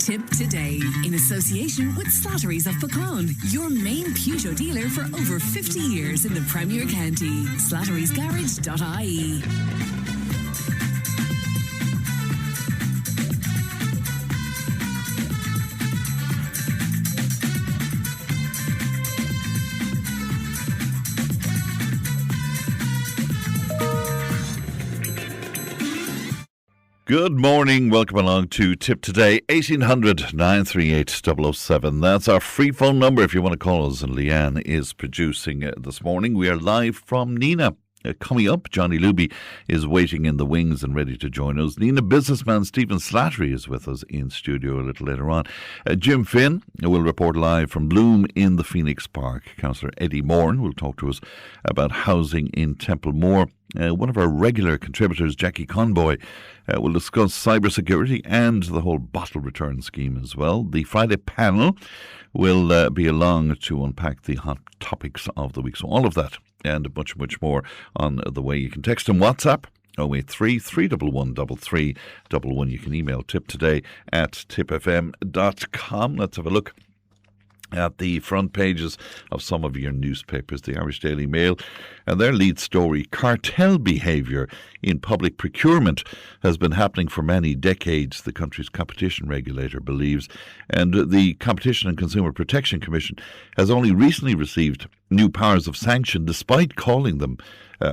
Tip today, in association with Slattery's of Pecan, your main Peugeot dealer for over 50 years in the Premier County. Slattery'sGarage.ie. Good morning, welcome along to Tip Today, 1800 938 007. That's our free phone number if you want to call us, and Leanne is producing this morning. We are live from Nenagh. Coming up, Johnny Luby is waiting in the wings and ready to join us. Nenagh businessman Stephen Slattery is with us in studio a little later on. Jim Finn will report live from Bloom in the Phoenix Park. Councillor Eddie Moran will talk to us about housing in Templemore. One of our regular contributors, Jackie Conboy, will discuss cybersecurity and the whole bottle return scheme as well. The Friday panel will be along to unpack the hot topics of the week. So all of that and much, much more on the way. You can text and WhatsApp 083 311 3311. You can email tiptoday@tipfm.com. Let's have a look at the front pages of some of your newspapers. The Irish Daily Mail and their lead story: cartel behaviour in public procurement has been happening for many decades, the country's competition regulator believes, and the Competition and Consumer Protection Commission has only recently received new powers of sanction, despite calling them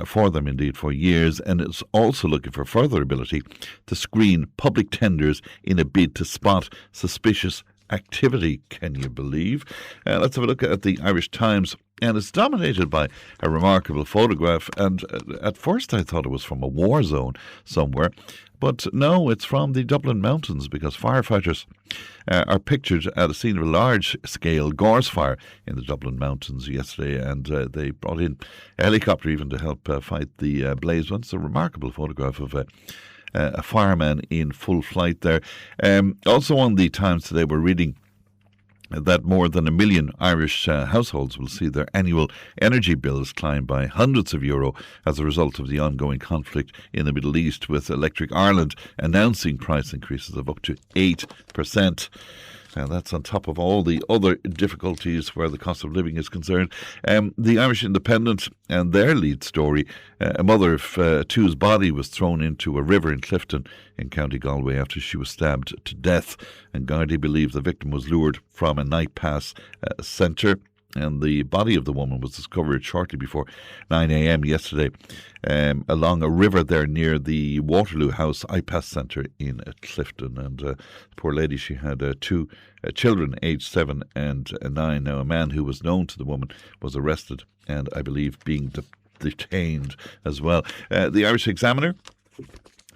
for them indeed for years, and it's also looking for further ability to screen public tenders in a bid to spot suspicious activity. Can you believe? Let's have a look at the Irish Times, and it's dominated by a remarkable photograph, and at first I thought it was from a war zone somewhere, but no, it's from the Dublin Mountains, because firefighters are pictured at a scene of a large-scale gorse fire in the Dublin Mountains yesterday, and they brought in a helicopter even to help fight the blaze. It's a remarkable photograph of a fireman in full flight there. Also on the Times today, we're reading that more than 1 million Irish households will see their annual energy bills climb by hundreds of euro as a result of the ongoing conflict in the Middle East, with Electric Ireland announcing price increases of up to 8%. And that's on top of all the other difficulties where the cost of living is concerned. The Irish Independent and their lead story: a mother of two's body was thrown into a river in Clifton in County Galway after she was stabbed to death. And Gardaí believe the victim was lured from a night pass centre. And the body of the woman was discovered shortly before 9 a.m. yesterday along a river there near the Waterloo House IPAS Centre in Clifton. And the poor lady, she had two children, aged 7 and 9. Now, a man who was known to the woman was arrested and, I believe, being detained as well. The Irish Examiner,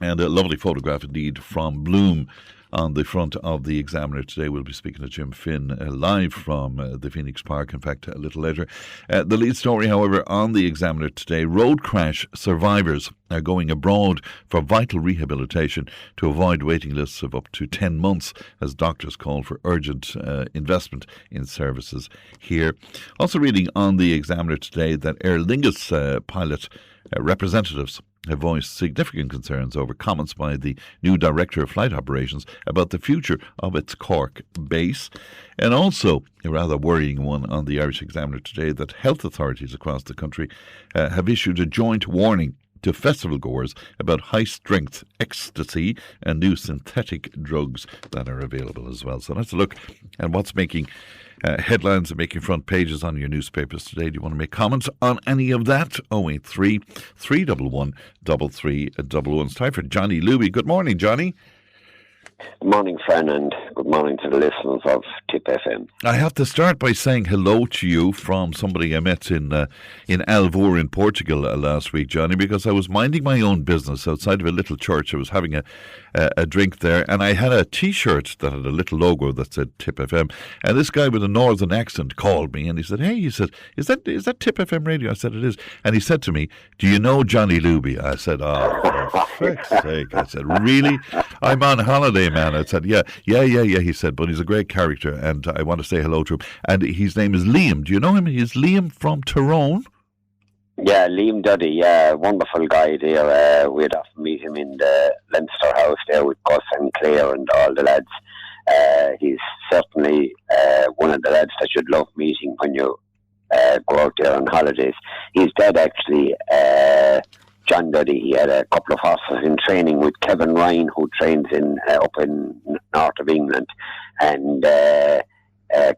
and a lovely photograph indeed from Bloom on the front of the Examiner today. We'll be speaking to Jim Finn live from the Phoenix Park, in fact, a little later. The lead story, however, on the Examiner today: road crash survivors are going abroad for vital rehabilitation to avoid waiting lists of up to 10 months as doctors call for urgent investment in services here. Also reading on the Examiner today that Aer Lingus pilot representatives have voiced significant concerns over comments by the new Director of Flight Operations about the future of its Cork base. And also, a rather worrying one on the Irish Examiner today, that health authorities across the country have issued a joint warning to festival goers about high-strength ecstasy and new synthetic drugs that are available as well. So let's look at what's making headlines and making front pages on your newspapers today. Do you want to make comments on any of that? 083 311 3311. It's time for Johnny Luby. Good morning, Johnny. Good morning, Fran, and good morning to the listeners of Tip FM. I have to start by saying hello to you from somebody I met in Alvor in Portugal last week, Johnny, because I was minding my own business outside of a little church. I was having a drink there, and I had a T-shirt that had a little logo that said Tip FM, and this guy with a northern accent called me, and he said, "Hey," he said, is that Tip FM radio?" I said, "It is." And he said to me, "Do you know Johnny Luby?" I said, "Oh, for frick's sake." I said, "Really? I'm on holiday, man." I said, yeah. He said, "But he's a great character, and I want to say hello to him." And his name is Liam. Do you know him? He's Liam from Tyrone. Yeah, Liam Duddy, yeah, wonderful guy there. We'd often meet him in the Leinster House there with Gus and Claire and all the lads. He's certainly one of the lads that you'd love meeting when you go out there on holidays. His dad actually, John Duddy, he had a couple of horses in training with Kevin Ryan, who trains in up in north of England, and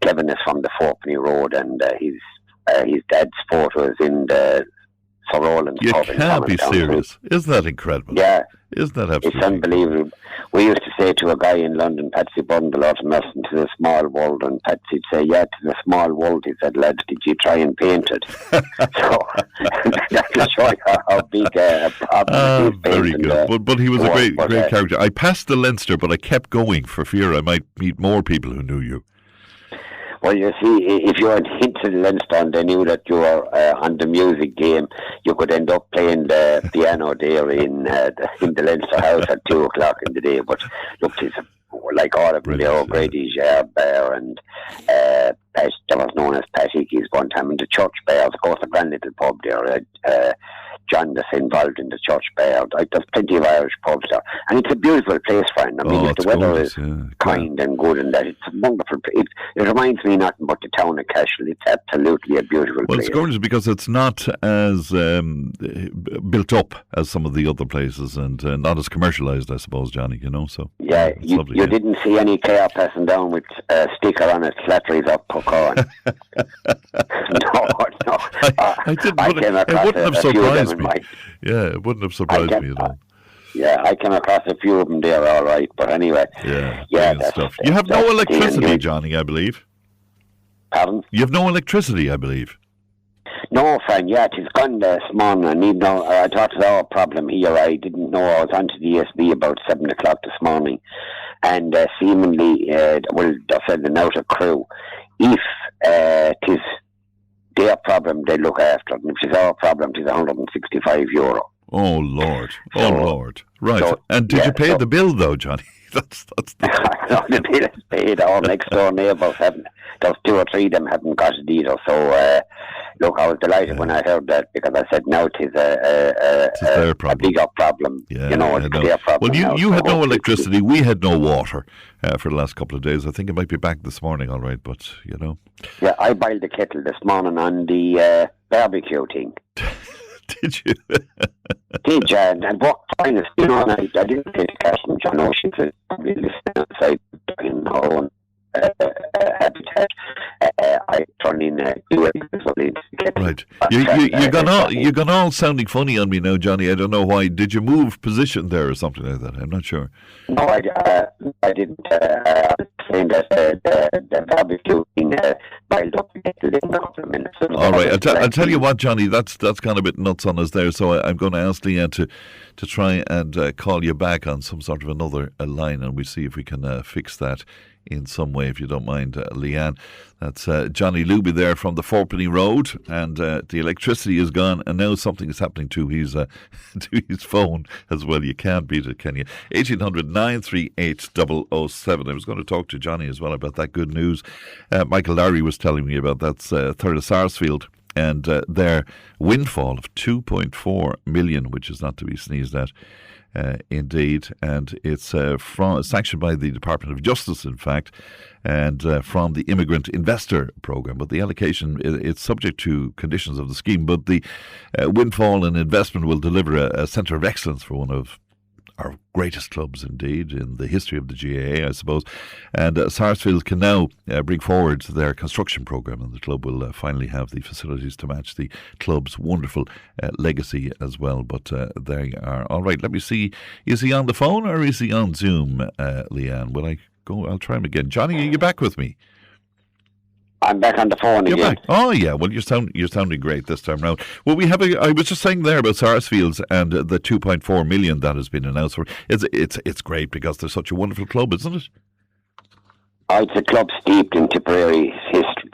Kevin is from the Fourpenny Road, and his dad's photo is in the Sir Roland's You pub in can't be Thomastown. serious. Isn't that incredible? Yeah. Isn't that absolutely It's unbelievable. We used to say to a guy in London, Patsy Bundle, out in Merton, to the small world, and Patsy'd say, yeah, to the small world. He said, lads, did you try and paint it? So that will show you how big a problem it is. Very good. But he was a great character. I passed the Leinster, but I kept going for fear I might meet more people who knew you. Well, you see, if you went into Leinster and they knew that you were on the music game, you could end up playing the piano there in the Leinster house at 2 o'clock in the day. But look, it's like all of them, O'Grady's Bear and that was known as Pat Hickey's one time in the Church Bear. Of course, a grand little pub there. John that's involved in the Church Bear. There's plenty of Irish pubs there. And it's a beautiful place, friend. I mean, if the weather is kind and good and that, it's a wonderful place. It reminds me nothing but the town of Cashel. It's absolutely a beautiful place. Well, it's gorgeous because it's not as built up as some of the other places and not as commercialised, I suppose, Johnny, you know. So yeah, you didn't see any car passing down with a sticker on it, Slattery's up Puckane. No. I didn't. It wouldn't have surprised me. Yeah, it wouldn't have surprised me at all. Yeah, I came across a few of them there, all right. But anyway, that's stuff. You have no electricity, Johnny, I believe. Pardon? You have no electricity, I believe. No, friend, yeah, it's gone this morning. And even though I thought it was our problem here, I didn't know I was onto the ESB about 7 o'clock this morning. And seemingly, they're sending out a crew. If it is their problem, they look after it. And if it's our problem, it's €165. Oh, Lord. Lord. Right. So, and did you pay the bill, though, Johnny? That's no, the bill is paid. Our next door neighbours haven't. There's 2 or 3 of them haven't got it either. So, look, I was delighted when I heard that because I said, no, it is a bigger problem. Yeah, you know, it's their problem. Well, you had no electricity. We had no water for the last couple of days. I think it might be back this morning, all right, but, you know. Yeah, I boiled the kettle this morning on the barbecue thing. Did you? Did you? And what fine, you know, and I didn't pay the cash from John Ocean to probably listen outside in her own habitat. I turn in Right. You're gone all sounding funny on me now, Johnny. I don't know why. Did you move position there or something like that? I'm not sure. No, I didn't. I was saying that the barbecue thing piled up in a couple of minutes. All right. I'll tell you what, Johnny, that's gone a bit nuts on us there. So I'm going to ask Leanne to try and call you back on some sort of another line, and we'll see if we can fix that in some way, if you don't mind, Leanne. That's Johnny Luby there from the Fourpenny Road, and the electricity is gone, and now something is happening to his to his phone as well. You can't beat it, can you? 1800 938 007. I was going to talk to Johnny as well about that good news. Michael Larry was telling me about that's Cllr Sarsfield and their windfall of 2.4 million, which is not to be sneezed at. Indeed, and it's sanctioned by the Department of Justice, in fact, and from the Immigrant Investor Programme. But the allocation, it's subject to conditions of the scheme, but the windfall and investment will deliver a centre of excellence for one of our greatest clubs, indeed, in the history of the GAA, I suppose. And Sarsfield can now bring forward their construction programme, and the club will finally have the facilities to match the club's wonderful legacy as well. But there you are. All right, let me see. Is he on the phone or is he on Zoom, Leanne? Will I go? I'll try him again. Johnny, are you back with me? I'm back on the phone again. Back. Oh yeah, well you're sounding great this time round. Well, we have I was just saying there about Sarsfields and the 2.4 million that has been announced for. It's great because they're such a wonderful club, isn't it? It's a club steeped in Tipperary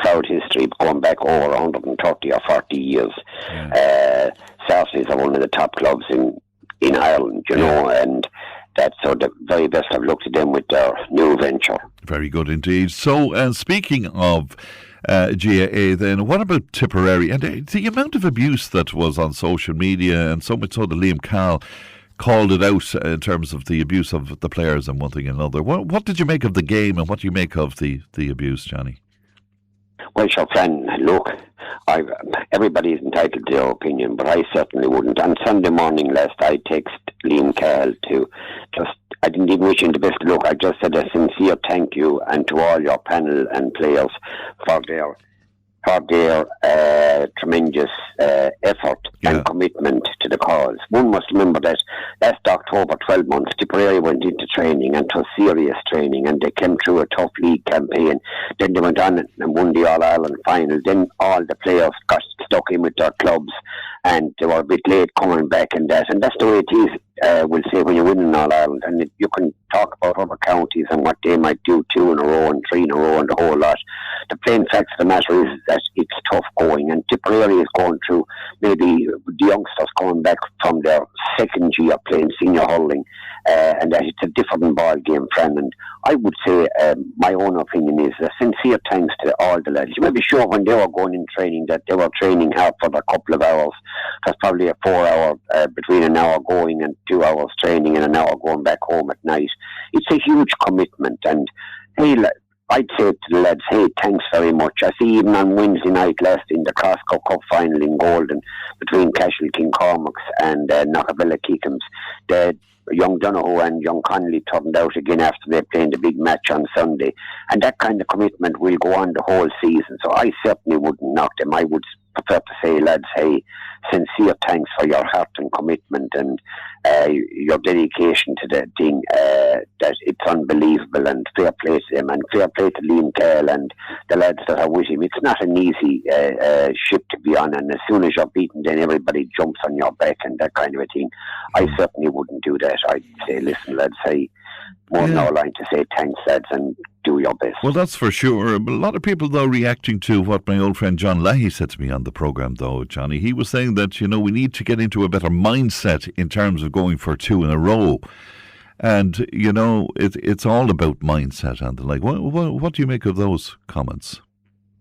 proud history, going back over 130 or 40 years. Yeah. Sarsfields are one of the top clubs in Ireland, you know, and that's so the very best of luck to them with their new venture. Very good indeed. So, speaking of GAA, then what about Tipperary and the amount of abuse that was on social media, and so much so that Liam called it out in terms of the abuse of the players and one thing and another. What did you make of the game, and what do you make of the abuse, Johnny? Well, sure, friend, look, everybody is entitled to their opinion, but I certainly wouldn't. On Sunday morning last, I texted Liam Cahill I didn't even wish him the best of luck. I just said a sincere thank you and to all your panel and players for their tremendous effort and commitment to the cause. One must remember that last October, 12 months, Tipperary went into training, and it was serious training, and they came through a tough league campaign. Then they went on and won the All-Ireland final. Then all the players got stuck in with their clubs, and they were a bit late coming back and that. And that's the way it is, we'll say, when you win in All-Ireland. And you can talk about other counties and what they might do 2 in a row and 3 in a row and the whole lot. The plain fact of the matter is that it's tough going, and Tipperary is going through maybe the youngsters coming back from their second year playing senior hurling, and that it's a different ball game, friend. And I would say my own opinion is a sincere thanks to all the lads. You may be sure when they were going in training that they were training hard for a couple of hours. That's probably a 4 hour between an hour going and 2 hours training and an hour going back home at night. It's a huge commitment, and hey, I'd say to the lads, hey, thanks very much. I see even on Wednesday night last in the Crossco Cup final in Golden between Cashel King Cormac's and Knockabella Keekham's, the young Donoghue and young Connolly turned out again after they played the big match on Sunday. And that kind of commitment will go on the whole season. So I certainly wouldn't knock them. I would prefer to say, lads, hey, sincere thanks for your heart and commitment and your dedication to the thing. That it's unbelievable, and fair play to them, and fair play to Liam Cahill and the lads that are with him. It's not an easy ship to be on, and as soon as you're beaten, then everybody jumps on your back and that kind of a thing. I certainly wouldn't do that. I'd say, listen, lads, hey, more than all line to say thanks, lads, and do your best. Well, that's for sure. A lot of people, though, reacting to what my old friend John Leahy said to me on the programme, though, Johnny. He was saying that, we need to get into a better mindset in terms of going for 2 in a row. And, it's all about mindset and the like. What do you make of those comments?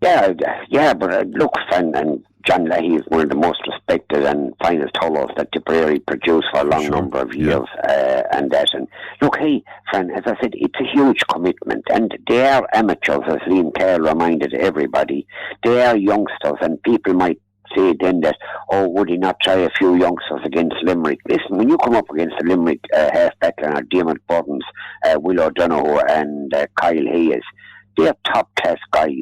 Yeah, but look, friend, and John Leahy is one of the most respected and finest hurlers that Tipperary produced for a long number of years, and that. And look, hey, friend, as I said, it's a huge commitment, and they are amateurs, as Liam Cahill reminded everybody. They are youngsters, and people might say then that, would he not try a few youngsters against Limerick? Listen, when you come up against the Limerick half-back line, Diarmuid Burdens, Will O'Donoghue and Kyle Hayes, they're top-class guys.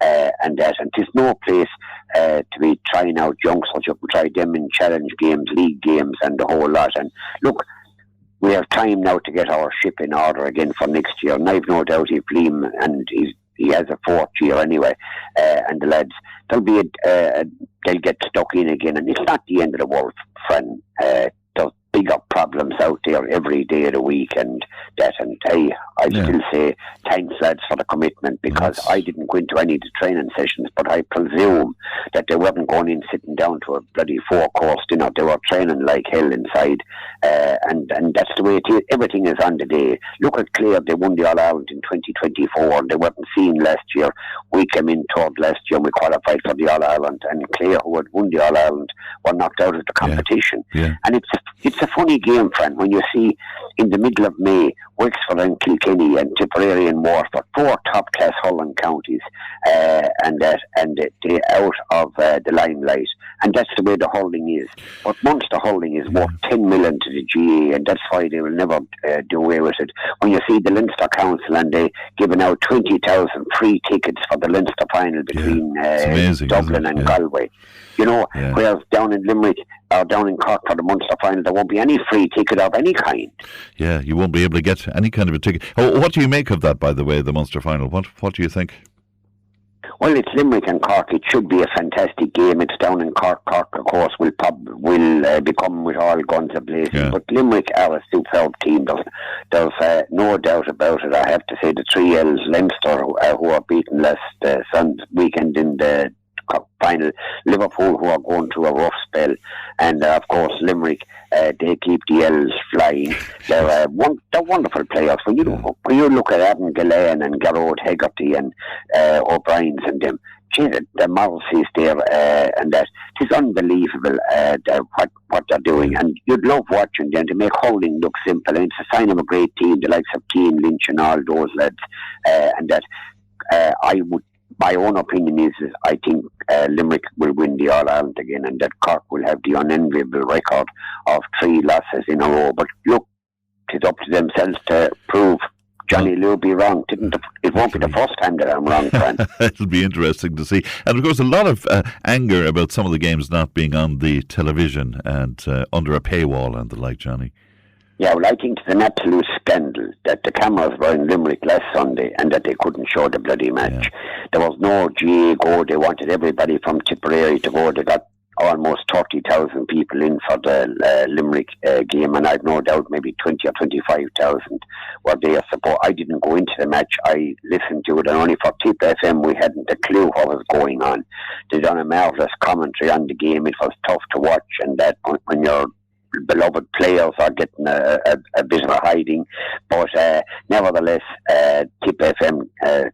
And there's no place to be trying out youngsters. You can try them in challenge games, league games, and the whole lot. And look, we have time now to get our ship in order again for next year. And I've no doubt if Liam, and he has a 4th year anyway, and the lads, they'll get stuck in again. And it's not the end of the world, friend. There's bigger problems out there every day of the week, and that. And hey, I still say thanks, lads, for the commitment, because I didn't go into any of the training sessions, but I presume that they weren't going in sitting down to a bloody 4-course dinner. They were training like hell inside, and that's the way it is. Everything is on the day. Look at Cllr, they won the All-Ireland in 2024, and they weren't seen last year. We came in 3rd last year, and we qualified for the All-Ireland, and Cllr, who had won the All-Ireland, were knocked out of the competition. And it's a funny game, friend, when you see in the middle of May, Wexford and Kilkenny and Tipperary and Waterford, 4 top-class hurling counties, and they're out of the limelight. And that's the way the hurling is. But Munster hurling is worth 10 million to the GA, and that's why they will never do away with it. When you see the Leinster Council and they giving out 20,000 free tickets for the Leinster final between Dublin and Galway. Whereas down in Limerick or down in Cork for the Munster final, there won't be any free ticket of any kind. Yeah, you won't be able to get any kind of a ticket. What do you make of that, by the way, the Munster final? What do you think? Well, it's Limerick and Cork. It should be a fantastic game. It's down in Cork. Cork, of course, will become with all guns a-blazing. Yeah. But Limerick are a superb team. There's no doubt about it. I have to say the 3 L's, Leinster, who are beaten last weekend in the Cup final, Liverpool, who are going through a rough spell, and of course Limerick, they keep the L's flying. They're wonderful players. When you look at Adam Gillane and Garrod Hegarty and O'Brien's and them, the Morrissey's there, and that it's unbelievable what they're doing, and you'd love watching them. They make Howling look simple, and it's a sign of a great team, the likes of Keane, Lynch, and all those lads, and that my own opinion is I think Limerick will win the All-Ireland again, and that Cork will have the unenviable record of 3 losses in a row. But look, it's up to themselves to prove Johnny Luby wrong. It won't be the first time that I'm wrong, friend. It'll be interesting to see. And of course, a lot of anger about some of the games not being on the television and under a paywall and the like, Johnny. Yeah, well, I think it's an absolute scandal that the cameras were in Limerick last Sunday and that they couldn't show the bloody match. Yeah. There was no GA go. They wanted everybody from Tipperary to go. They got almost 30,000 people in for the Limerick game, and I've no doubt maybe 20 or 25,000 were there support. I didn't go into the match. I listened to it, and only for Tipp FM we hadn't a clue what was going on. They done a marvellous commentary on the game. It was tough to watch, and that when you're beloved players are getting a bit of a hiding, but nevertheless Tipp FM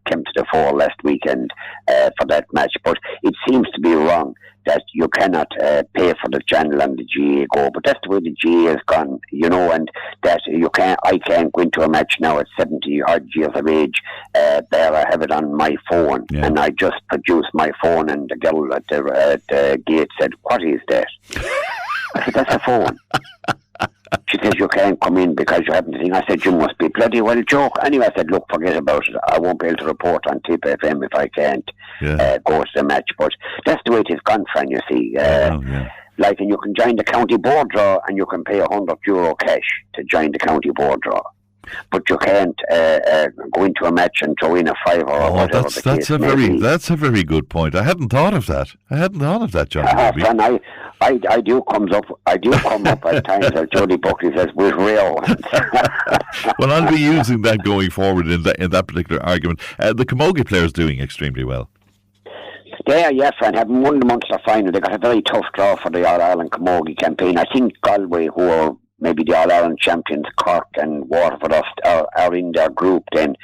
came to the fore last weekend for that match. But it seems to be wrong that you cannot pay for the channel and the GA go, but that's the way the GA has gone, and that I can't go into a match now at 70 odd years of age. There I have it on my phone, and I just produced my phone, and the girl at the gate said, "What is that?" I said, "That's a phone." She says, "You can't come in because you haven't seen." I said, "You must be bloody well joke." Anyway, I said, "Look, forget about it. I won't be able to report on Tipp FM if I can't go to the match." But that's the way it is gone, friend, you see. Like, and you can join the county board draw, and you can pay €100 cash to join the county board draw. But you can't go into a match and throw in a fiver or whatever the case may be. That's a very good point. I hadn't thought of that, John. And I do come up at times, as Jody Buckley says, with real ones. Well, I'll be using that going forward in that particular argument. The Camogie players doing extremely well. They are, yes, and having won the Munster final, they got a very tough draw for the All-Ireland Camogie campaign. I think Galway, who are maybe the All-Ireland champions, Cork and Waterford are in their group then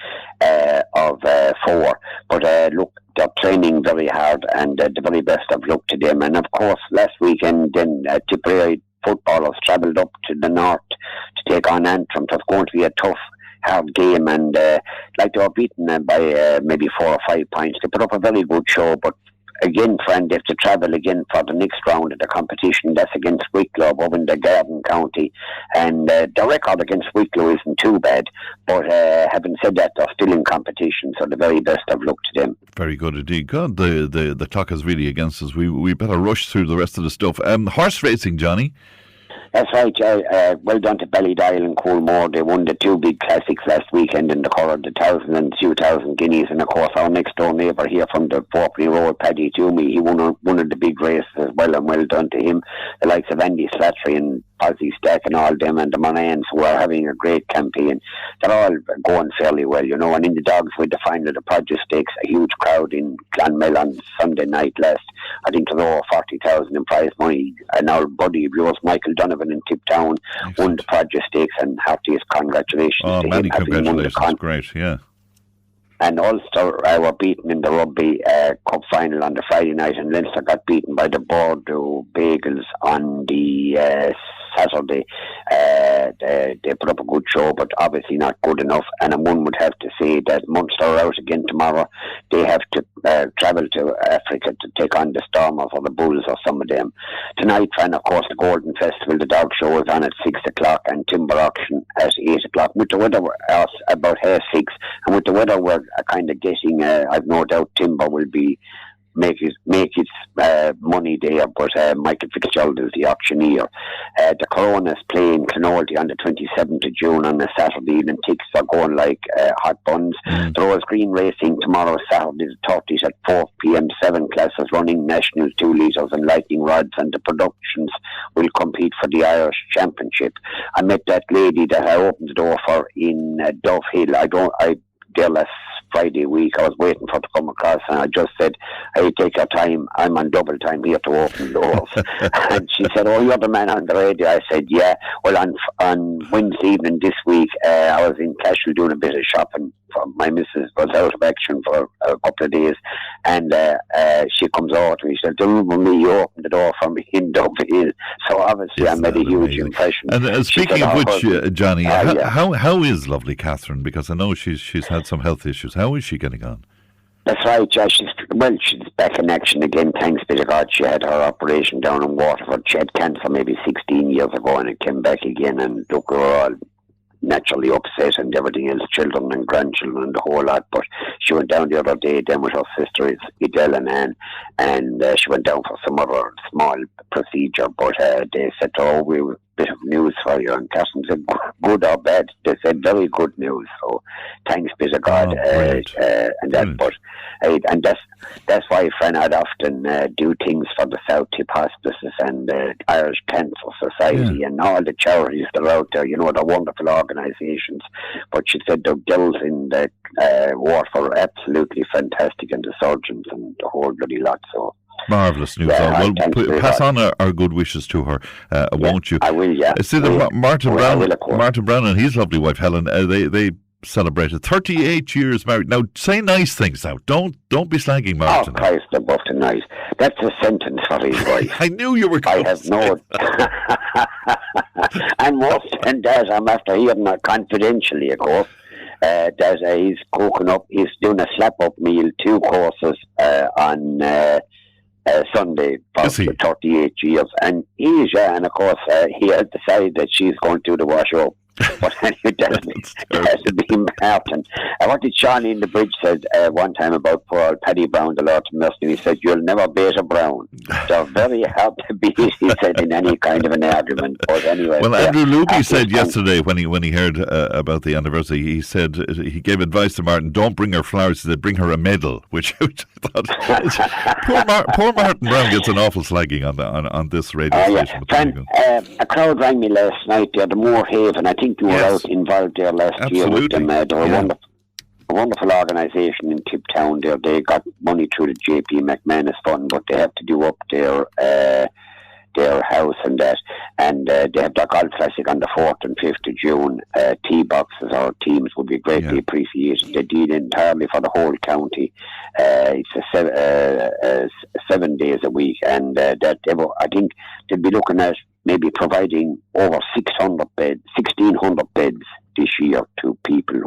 of 4. But look, they're training very hard, and the very best of luck to them. And of course, last weekend then Tipperary footballers travelled up to the north to take on Antrim. So it's going to be a tough, hard game, and like they were beaten by maybe 4 or 5 points. They put up a very good show, but again, friend, they have to travel again for the next round of the competition. That's against Wicklow over in the Garden County, and the record against Wicklow isn't too bad, but having said that, they're still in competition, so the very best of luck to them. Very good indeed. God, the clock is really against us. We better rush through the rest of the stuff. Horse racing, Johnny. That's right. Well done to Ballydial and Coolmore. They won the 2 big classics last weekend in the Cllr, the 1,000 and 2,000 guineas. And of course, our next door neighbour here from the Fourpenny Road, Paddy Toomey, he won one of the big races as well, and well done to him. The likes of Andy Slattery and Ozzy Stack and all them, and the Morans, who are having a great campaign. They're all going fairly well, And in the dogs with the final of the Produce Stakes, a huge crowd in Clonmel on Sunday night last. I think there's over 40,000 in prize money. And our buddy of yours, Michael Donovan in Tiptown, won the Produce Stakes, and heartiest congratulations to him. Many congratulations. Great, yeah. And Ulster were beaten in the Rugby Cup final on the Friday night, and Leinster got beaten by the Bordeaux Bagels on the Saturday. They put up a good show, but obviously not good enough. And one would have to say that Munster are out again tomorrow. They have to travel to Africa to take on the Stormers or the Bulls or some of them. Tonight, and of course, the Golden Festival, the dog show is on at 6 o'clock, and Timber Auction at 8 o'clock. With the weather about 6:30, and with the weather we're kind of getting, I've no doubt Timber will be make its money there, but Michael Fitzgerald is the auctioneer. The Corona's playing Clonolty on the 27th of June on a Saturday evening. Tickets are going like hot buns. The Rose Green Racing tomorrow, Saturday the 30th at 4 p.m. 7 classes running, Nationals 2 litres and lightning rods, and the productions will compete for the Irish Championship. I met that lady that I opened the door for in Dove Hill. There last Friday week, I was waiting for her to come across, and I just said, "Hey, take your time. I'm on double time here to open doors." And she said, "Oh, you're the man on the radio." I said, "Yeah." Well, on Wednesday evening this week, I was in Cashel doing a bit of shopping my missus was out of action for a couple of days, and she comes out and she said, "Don't me, you opened the door for me in Dublin." So obviously I made a huge impression. And speaking of which, Johnny, how is lovely Catherine? Because I know she's had some health issues. How is she getting on? That's right, Josh. She's back in action again, thanks be to God. She had her operation down in Waterford. She had cancer maybe 16 years ago, and it came back again, and look, we were all naturally upset and everything else, children and grandchildren and the whole lot. But she went down the other day then with her sister Idel and Anne, and she went down for some other small procedure, but they said, "Oh, we have a bit of news for you," and Catherine said, "Good or bad?" They said, "Very good news." So thanks be to God. And that, but and that's why, friend, I'd often do things for the South Tipp Hospices and the Irish Cancer Society and all the charities that are out there. You know, they're wonderful organisations. But she said the girls in the Waterford are absolutely fantastic, and the surgeons and the whole bloody lot. So marvellous news. Well, pass on our good wishes to her, won't you? I will, yeah. See that Martin Brown and his lovely wife Helen, they celebrated 38 years married. Now, say nice things now. Don't be slagging Martin. Oh, Christ above the nice. That's a sentence for his wife. I knew you were going I have no... And more than that, I'm after hearing her confidentially, of course, that he's cooking up, he's doing a slap-up meal, 2 courses on... Sunday for 38 years, and and of course he had decided that she's going to do the wash up. But anyway, it has to be Martin. What did Shawnee in the Bridge said one time about poor old Paddy Brown, the Lord Mercy? He said, "You'll never beat a Brown." They're very hard to beat, he said, in any kind of an argument. But anyway, well, Andrew Luby said yesterday when he heard about the anniversary, he said he gave advice to Martin: don't bring her flowers, he said, bring her a medal. Which I thought, poor Martin Brown gets an awful slagging on this radio station. A crowd rang me last night there, the Moorhaven. I think you were out involved there last year with them. They were a wonderful organisation in Tipp Town there. They got money through the JP McManus Fund, but they have to do up their house and that. And they have their golf classic on the 4th and 5th of June. Tee boxes or teams would be greatly appreciated. They deal entirely for the whole county. It's 7 days a week, and that I think they'll be looking at maybe providing over 1,600 beds this year to people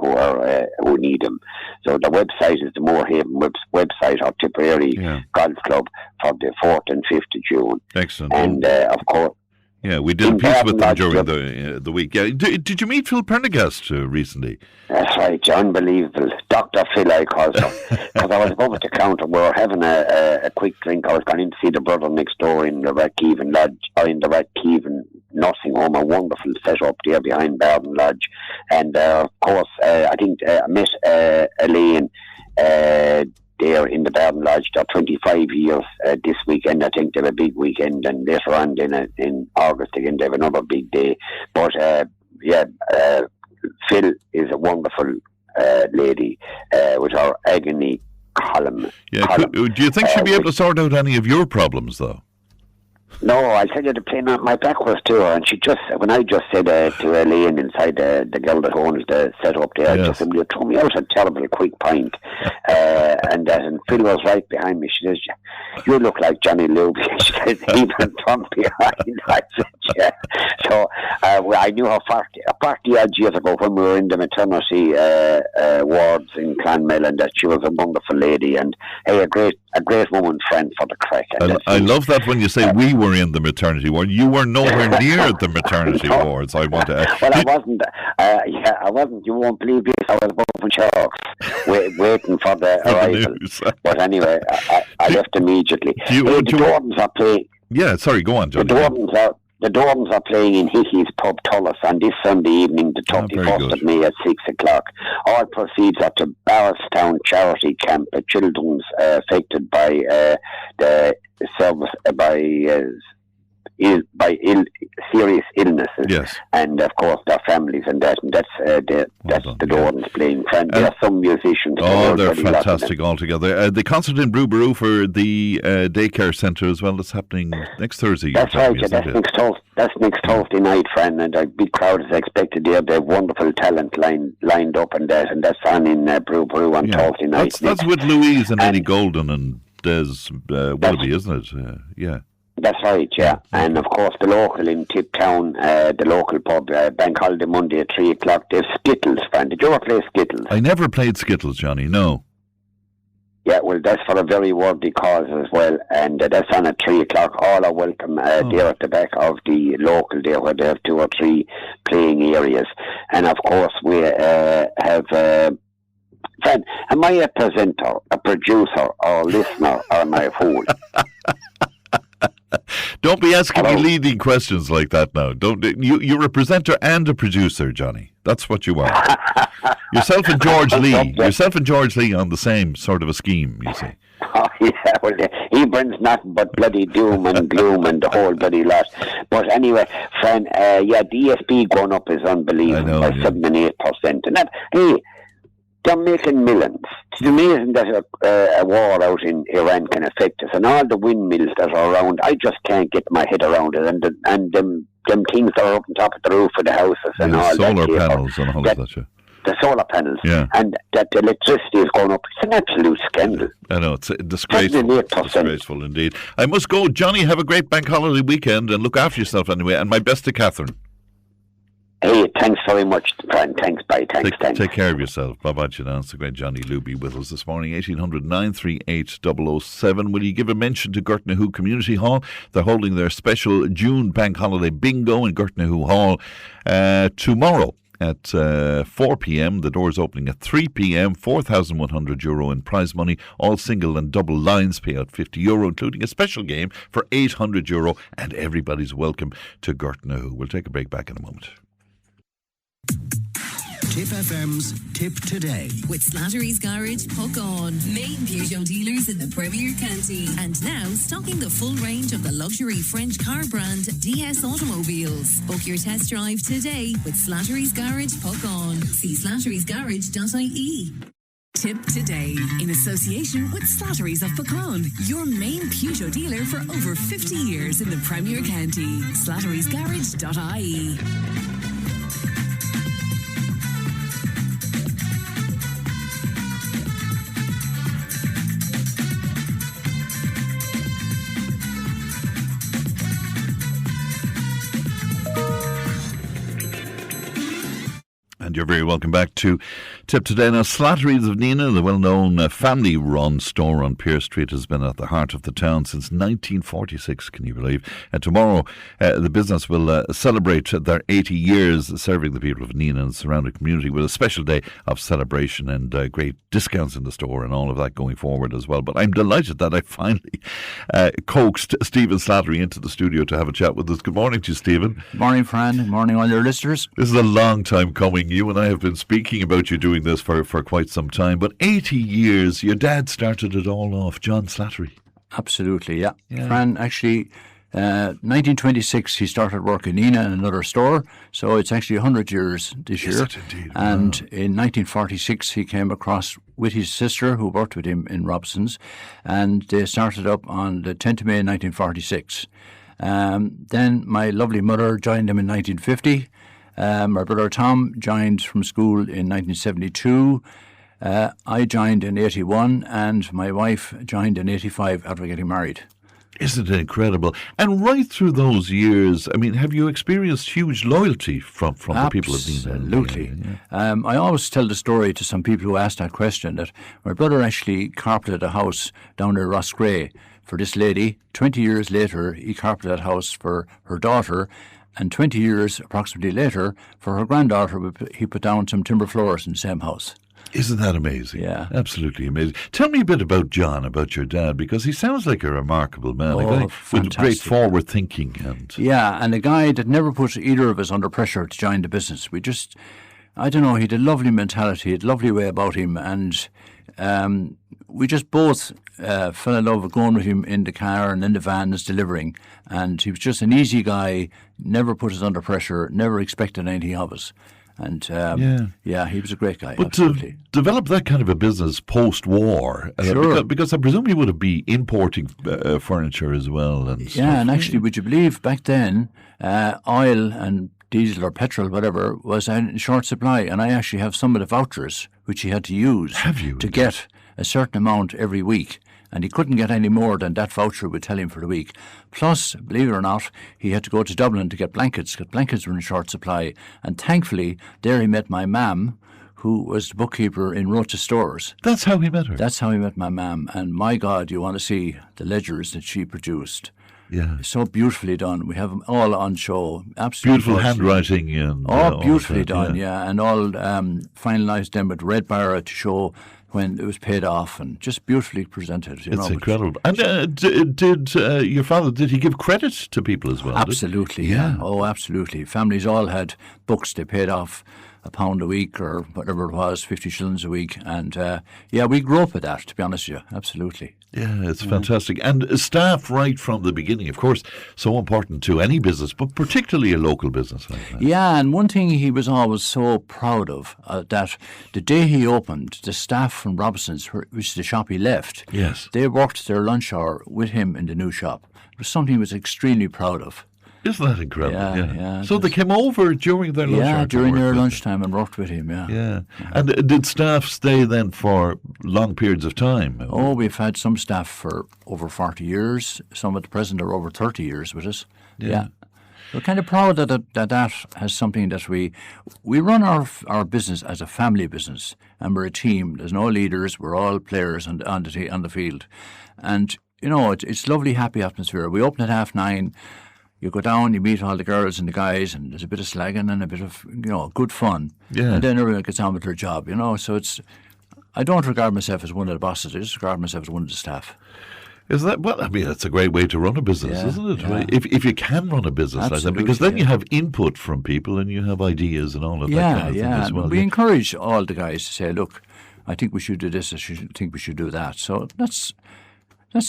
who need them. So the website is the Moorhaven website, or Tipperary Golf Club, for the 4th and 5th of June. Excellent. And of course, yeah, we did a piece with them during the week. Yeah, did you meet Phil Prendergast recently? That's right, unbelievable. Dr. Phil, I called him. Because I was above at the counter. We were having a quick drink. I was going in to see the brother next door in the Rathkeevan Lodge, or in the Rathkeevan nursing home, a wonderful set up there behind Barden Lodge. And of course, I think I met Elaine there in the Barden Lodge. They're 25 years this weekend. I think they have a big weekend, and later on in August again they have another big day. But Phil is a wonderful lady with her agony column. Yeah, do you think she'll be able to sort out any of your problems though? No, I tell you, the pain on my back was to her, and she just, when I just said to Elaine inside the girl that owns the setup there, I just said, "You throw me out a terrible quick pint," and Phil was right behind me. She says, "You look like Johnny Luby." She says, "Even from behind." I said, "Yeah." So I knew her 40 odd years ago when we were in the maternity wards in Clonmel, and that she was a wonderful lady, and a great woman friend for the crack. I love that when you say we were in the maternity ward. You were nowhere near the maternity wards. I want to. Well, I wasn't. I wasn't. You won't believe this. I was above in Sharks, waiting for the arrival. But anyway, I left immediately. The Dordons are playing. Yeah, sorry. Go on, John. The Dordons are playing in Hickey's Pub Tullis on this Sunday evening, the 31st of May at 6 o'clock. All proceeds are to Barristown Charity Camp, children's affected by the service by serious illnesses. Yes. And of course their families and that. And that's the Gordons playing. And there are some musicians. Oh, they're fantastic altogether. The concert in Brewborough for the daycare centre as well. That's happening next Thursday. That's right. Yeah, that's next Thursday night, friend. And a big crowd is expected there. They have wonderful talent lined up, and that's on in Brewborough on Thursday night. That's with Louise and Eddie Golden and Des Willoughby, isn't it? Yeah. That's right, yeah. And of course the local in Tipp Town, the local pub, Bank Holiday Monday at 3 o'clock, they have Skittles, friend. Did you ever play Skittles? I never played Skittles, Johnny, no. Yeah, well, that's for a very worthy cause as well, and that's on at 3 o'clock. All are welcome there at the back of the local there, where they have 2 or 3 playing areas. And of course we have... friend, am I a presenter, a producer, or a listener, or am I a fool? Don't be asking me leading questions like that now. You're a presenter and a producer, Johnny. That's what you are. Yourself and George Lee on the same sort of a scheme, you see. Oh, yeah, well, he brings nothing but bloody doom and gloom and the whole bloody lot. But anyway, friend, DSP going up is unbelievable by 7 and 8%. And that, hey, they're making millions. It's amazing that a war out in Iran can affect us, and all the windmills that are around. I just can't get my head around it, and them things that are up on top of the roof of the houses and all solar that. Panels and all of that, yeah. The solar panels, yeah. And that the electricity is going up. It's an absolute scandal. I know, it's disgraceful. Disgraceful indeed. I must go. Johnny, have a great bank holiday weekend and look after yourself anyway, and my best to Catherine. Hey, thanks very much, friend. Thanks, bye. Thanks. Take care of yourself. Bye-bye, It's the great Johnny Luby with us this morning. 1800 938 007. Will you give a mention to Gurtnahu Community Hall? They're holding their special June Bank Holiday Bingo in Gurtnahu Hall tomorrow at 4 p.m. The doors opening at 3 p.m. €4,100 in prize money. All single and double lines pay out €50, including a special game for €800. And everybody's welcome to Gurtnahu. We'll take a break, back in a moment. Tipp FM's Tip Today. With Slattery's Garage, hook on. Main Peugeot dealers in the Premier County. And now stocking the full range of the luxury French car brand DS Automobiles. Book your test drive today with Slattery's Garage, hook on. See slatterysgarage.ie. Tip Today, in association with Slattery's of Pecan, your main Peugeot dealer for over 50 years in the Premier County. slatterysgarage.ie. And you're very welcome back to Tip Today. Now, Slattery's of Nenagh, the well-known family-run store on Pearse Street, has been at the heart of the town since 1946, can you believe? And tomorrow, the business will celebrate their 80 years serving the people of Nenagh and the surrounding community with a special day of celebration and great discounts in the store and all of that going forward as well. But I'm delighted that I finally coaxed Stephen Slattery into the studio to have a chat with us. Good morning to you, Stephen. Good morning, Fran. Good morning, all your listeners. This is a long time coming. You and I have been speaking about you doing this for quite some time, but 80 years, your dad started it all off, John Slattery. Absolutely, yeah. Fran, actually, 1926 he started work in Nenagh in another store, so it's actually 100 years this year. Is it indeed? And in 1946 he came across with his sister who worked with him in Robson's, and they started up on the 10th of May 1946. Then my lovely mother joined him in 1950. My brother Tom joined from school in 1972. I joined in 81, and my wife joined in 85 after getting married. Isn't it incredible? And right through those years, I mean, have you experienced huge loyalty from the people of Nenagh? Absolutely. I always tell the story to some people who ask that question, that my brother actually carpeted a house down in Roscrea for this lady. 20 years later, he carpeted that house for her daughter, and 20 years approximately later, for her granddaughter, he put down some timber floors in the same house. Isn't that amazing? Yeah. Absolutely amazing. Tell me a bit about John, about your dad, because he sounds like a remarable man, a guy with great forward thinking. And a guy that never put either of us under pressure to join the business. I don't know, he had a lovely mentality, he had a lovely way about him, and we just both fell in love with going with him in the car and in the van as delivering. And he was just an easy guy, never put us under pressure, never expected anything of us. And he was a great guy. But absolutely. to develop that kind of a business post-war, Sure. because I presume you would be importing furniture as well. And stuff. And actually, would you believe back then, oil and diesel or petrol, whatever, was in short supply. And I actually have some of the vouchers which he had to use to get a certain amount every week. And he couldn't get any more than that voucher would tell him for the week. Plus, believe it or not, he had to go to Dublin to get blankets, because blankets were in short supply. And thankfully, there he met my mam, who was the bookkeeper in Rocha Stores. That's how he met her? That's how he met my mam. And my God, you want to see the ledgers that she produced. Yeah. So beautifully done. We have them all on show. Absolutely beautiful handwriting. And, all beautifully done, and all finalised them with red barra to show when it was paid off, and just beautifully presented. It's incredible. And did your father, did he give credit to people as well? Absolutely, yeah. Oh, absolutely. Families all had books they paid off £1 a week or whatever it was, 50 shillings a week. And we grew up with that, to be honest with you. Absolutely. Yeah, it's fantastic. And staff right from the beginning, of course, so important to any business, but particularly a local business like that. Yeah, and one thing he was always so proud of, that the day he opened, the staff from Robinson's, which is the shop he left, they worked their lunch hour with him in the new shop. It was something he was extremely proud of. Isn't that incredible? Yeah. So they came over during their lunch hour? Yeah, during their lunchtime and worked with him, Yeah. And did staff stay then for long periods of time? Oh, we've had some staff for over 40 years. Some at the present are over 30 years with us. Yeah. We're kind of proud that has something that we run our business as a family business, and we're a team. There's no leaders. We're all players on the field. And, it's lovely, happy atmosphere. We open at 9:30. You go down, you meet all the girls and the guys, and there's a bit of slagging and a bit of, good fun. Yeah. And then everyone gets on with their job, So I don't regard myself as one of the bosses. I just regard myself as one of the staff. Is that, that's a great way to run a business, isn't it? Yeah. If you can run a business like that, because then you have input from people and you have ideas and all of that kind of thing as well. We encourage all the guys to say, look, I think we should do this, I think we should do that. So that's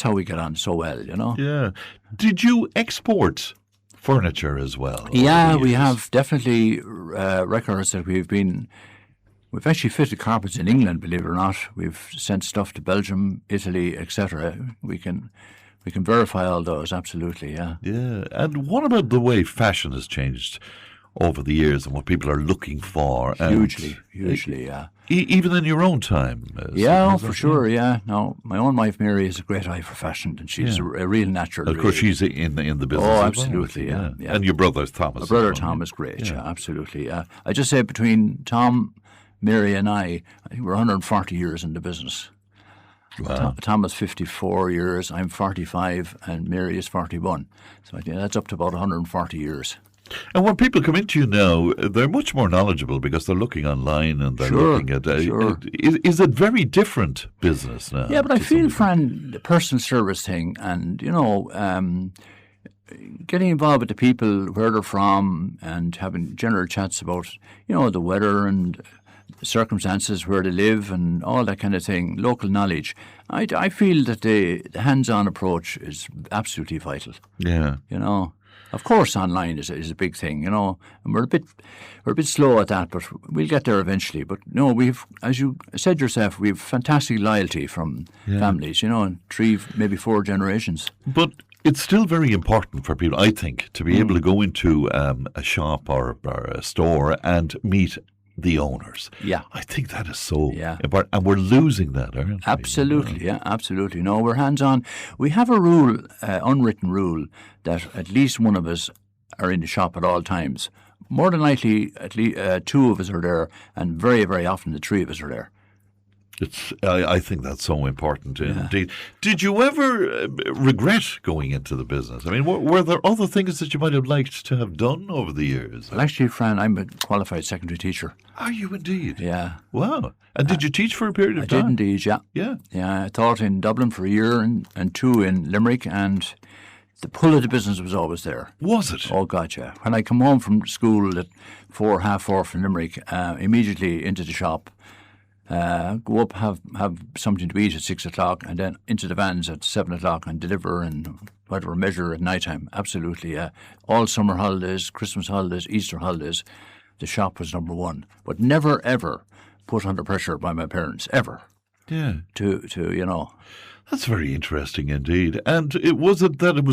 how we get on so well, Yeah. Did you export furniture as well? Yeah, we have definitely records that we've actually fitted carpets in England, believe it or not. We've sent stuff to Belgium, Italy, etc. We can verify all those, absolutely, yeah. Yeah, and what about the way fashion has changed over the years and what people are looking for? Hugely, yeah. Even in your own time? For sure, yeah. No, my own wife, Mary, has a great eye for fashion, and she's a real natural. Of course, she's in the business. Oh, absolutely, yeah. And your brother, Thomas. My brother, Tom, is great, absolutely, yeah. I just say between Tom, Mary and I think we're 140 years in the business. Wow. Tom is 54 years, I'm 45, and Mary is 41. So I think that's up to about 140 years. And when people come into you now, they're much more knowledgeable because they're looking online and they're looking at... Is it very different business now? Yeah, but I feel, Fran, the personal service thing and, getting involved with the people, where they're from, and having general chats about, the weather and the circumstances where they live and all that kind of thing, local knowledge. I feel that the hands-on approach is absolutely vital. Yeah. Of course, online is a big thing, and we're a bit slow at that, but we'll get there eventually. But no, we've, as you said yourself, we've fantastic loyalty from families, 3, maybe 4 generations. But it's still very important for people, I think, to be able to go into a shop or a store and meet the owners. Yeah. I think that is so important. And we're losing that, aren't we? Absolutely, absolutely. No, we're hands-on. We have a rule, unwritten rule, that at least one of us are in the shop at all times. More than likely, at least 2 of us are there, and very, very often the 3 of us are there. I think that's so important indeed. Did you ever regret going into the business? I mean, were there other things that you might have liked to have done over the years? Well, actually, Fran, I'm a qualified secondary teacher. Are you indeed? Yeah. Wow. And did you teach for a period of time? I did indeed, yeah. Yeah. Yeah, I taught in Dublin for a year and 2 in Limerick, and the pull of the business was always there. Was it? Oh, God, yeah. When I come home from school at 4, half 4 from Limerick, immediately into the shop, go up, have something to eat at 6 o'clock, and then into the vans at 7 o'clock and deliver and whatever measure at night time. Absolutely. All summer holidays, Christmas holidays, Easter holidays, the shop was number one. But never, ever put under pressure by my parents, ever. Yeah. To. That's very interesting indeed. And it was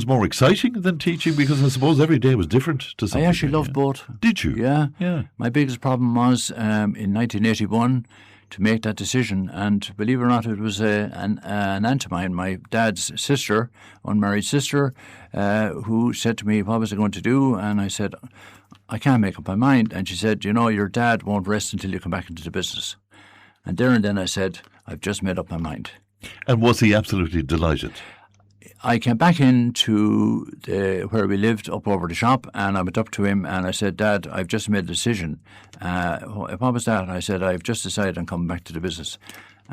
more exciting than teaching, because I suppose every day was different to some I actually people, loved both. Did you? Yeah. Yeah. My biggest problem was in 1981 to make that decision, and believe it or not, it was an aunt of mine, my dad's sister, unmarried sister, who said to me, what was I going to do? And I said, I can't make up my mind. And she said, your dad won't rest until you come back into the business. And there and then I said, I've just made up my mind. And was he absolutely delighted? I came back into where we lived up over the shop, and I went up to him and I said, Dad, I've just made a decision. What was that? I said, I've just decided I'm coming back to the business.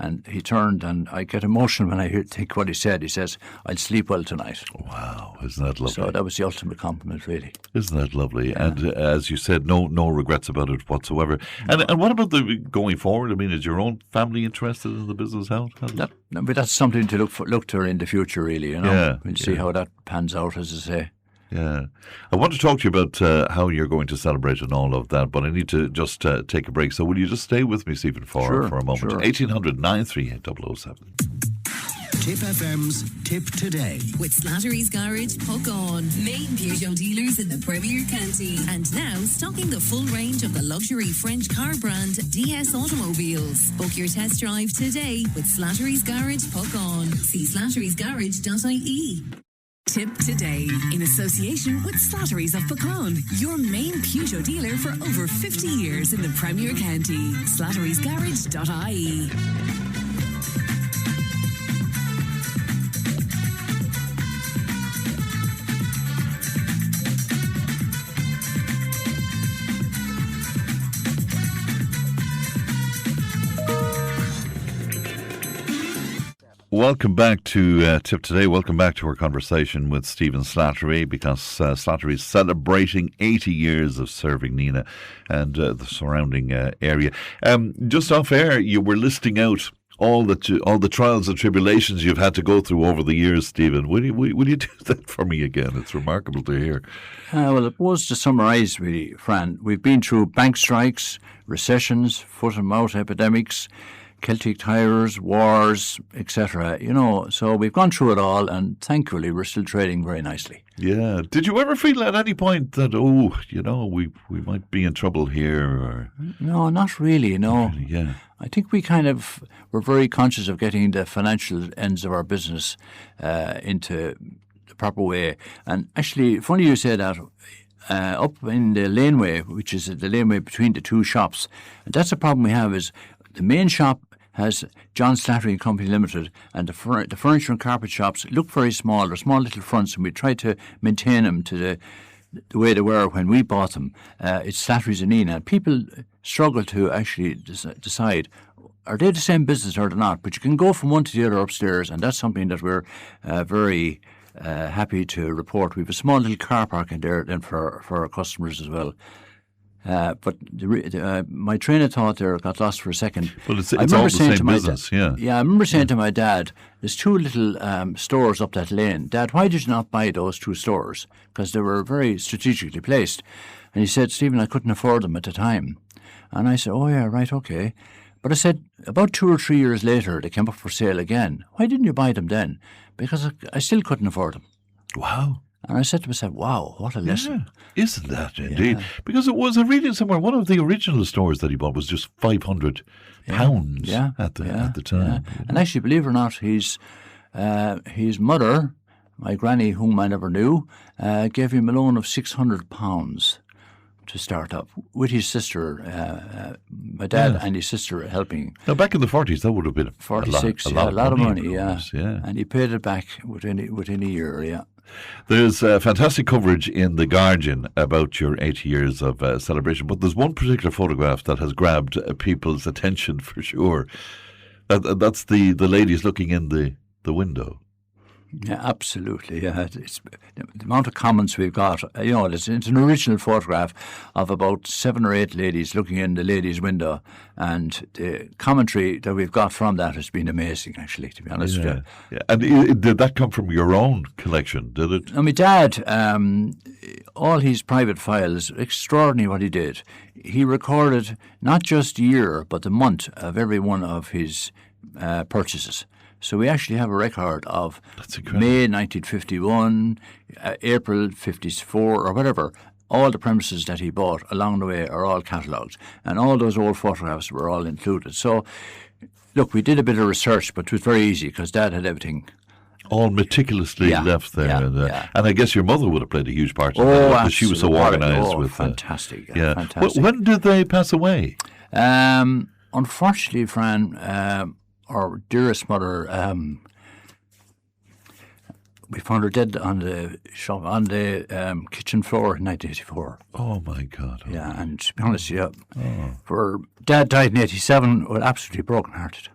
And he turned, and I get emotional when I think what he said. He says, I'll sleep well tonight. Wow, isn't that lovely? So that was the ultimate compliment, really. Isn't that lovely? Yeah. And as you said, no regrets about it whatsoever. No. And what about the going forward? I mean, is your own family interested in the business? But that's something to look to in the future, really. Yeah, we'll see how that pans out, as I say. Yeah. I want to talk to you about how you're going to celebrate and all of that, but I need to just take a break. So will you just stay with me, Stephen, for a moment? Sure. 1800 938 007. Tipp FM's Tip Today. With Slattery's Garage, Puck On. Main Peugeot dealers in the Premier County. And now stocking the full range of the luxury French car brand DS Automobiles. Book your test drive today with Slattery's Garage, Puck On. See slatterysgarage.ie. Tip Today, in association with Slattery's of Pecan, your main Peugeot dealer for over 50 years in the Premier County. slatterysgarage.ie. Welcome back to Tip Today. Welcome back to our conversation with Stephen Slattery, because Slattery is celebrating 80 years of serving Nenagh and the surrounding area. Just off air, you were listing out all the trials and tribulations you've had to go through over the years, Stephen. Will you do that for me again? It's remarkable to hear. Well, it was to summarise, really, Fran. We've been through bank strikes, recessions, foot and mouth epidemics, Celtic tires, wars, etc. So we've gone through it all, and thankfully we're still trading very nicely. Yeah. Did you ever feel at any point that, we might be in trouble here? Or... No, not really, no. Not really, yeah. I think we were very conscious of getting the financial ends of our business into the proper way. And actually, funny you say that, up in the laneway, which is the laneway between the two shops, and that's the problem we have, is the main shop has John Slattery and Company Limited, and the furniture and carpet shops look very small. They're small little fronts, and we try to maintain them to the way they were when we bought them. It's Slattery's and Nenagh. People struggle to actually decide, are they the same business or they're not? But you can go from one to the other upstairs, and that's something that we're very happy to report. We have a small little car park in there then for our customers as well. But my train of thought there got lost for a second. Well, it's all the same business, yeah. Yeah, I remember saying to my dad, there's two little stores up that lane. Dad, why did you not buy those two stores? Because they were very strategically placed. And he said, Stephen, I couldn't afford them at the time. And I said, oh yeah, right, okay. But I said, about 2 or 3 years later, they came up for sale again. Why didn't you buy them then? Because I still couldn't afford them. Wow. And I said to myself, wow, what a lesson. Yeah, isn't that indeed? Yeah. Because it was, I read it somewhere, one of the original stores that he bought was just £500 at the time. Yeah. And actually, believe it or not, his mother, my granny, whom I never knew, gave him a loan of £600 to start up with his sister, my dad and his sister helping. Now, back in the 40s, that would have been 46, a lot of money, yeah. And he paid it back within a year, yeah. There's fantastic coverage in The Guardian about your 80 years of celebration, but there's one particular photograph that has grabbed people's attention for sure. That's the ladies looking in the window. Yeah, absolutely. Yeah, it's the amount of comments we've got. It's an original photograph of about 7 or 8 ladies looking in the ladies' window, and the commentary that we've got from that has been amazing. Actually, to be honest with you. Yeah. And did that come from your own collection? Did it? My dad, all his private files, extraordinary what he did. He recorded not just year but the month of every one of his purchases. So we actually have a record of May 1951, April 54 or whatever. All the premises that he bought along the way are all catalogued, and all those old photographs were all included. So, look, we did a bit of research, but it was very easy because Dad had everything all meticulously left there. And I guess your mother would have played a huge part in that because she was so organised with fantastic. Fantastic. When did they pass away? Unfortunately, Fran, our dearest mother, we found her dead on the kitchen floor in 1984. Oh my God! Oh. Yeah, and to be honest, for Dad died in 87, well, absolutely broken-hearted.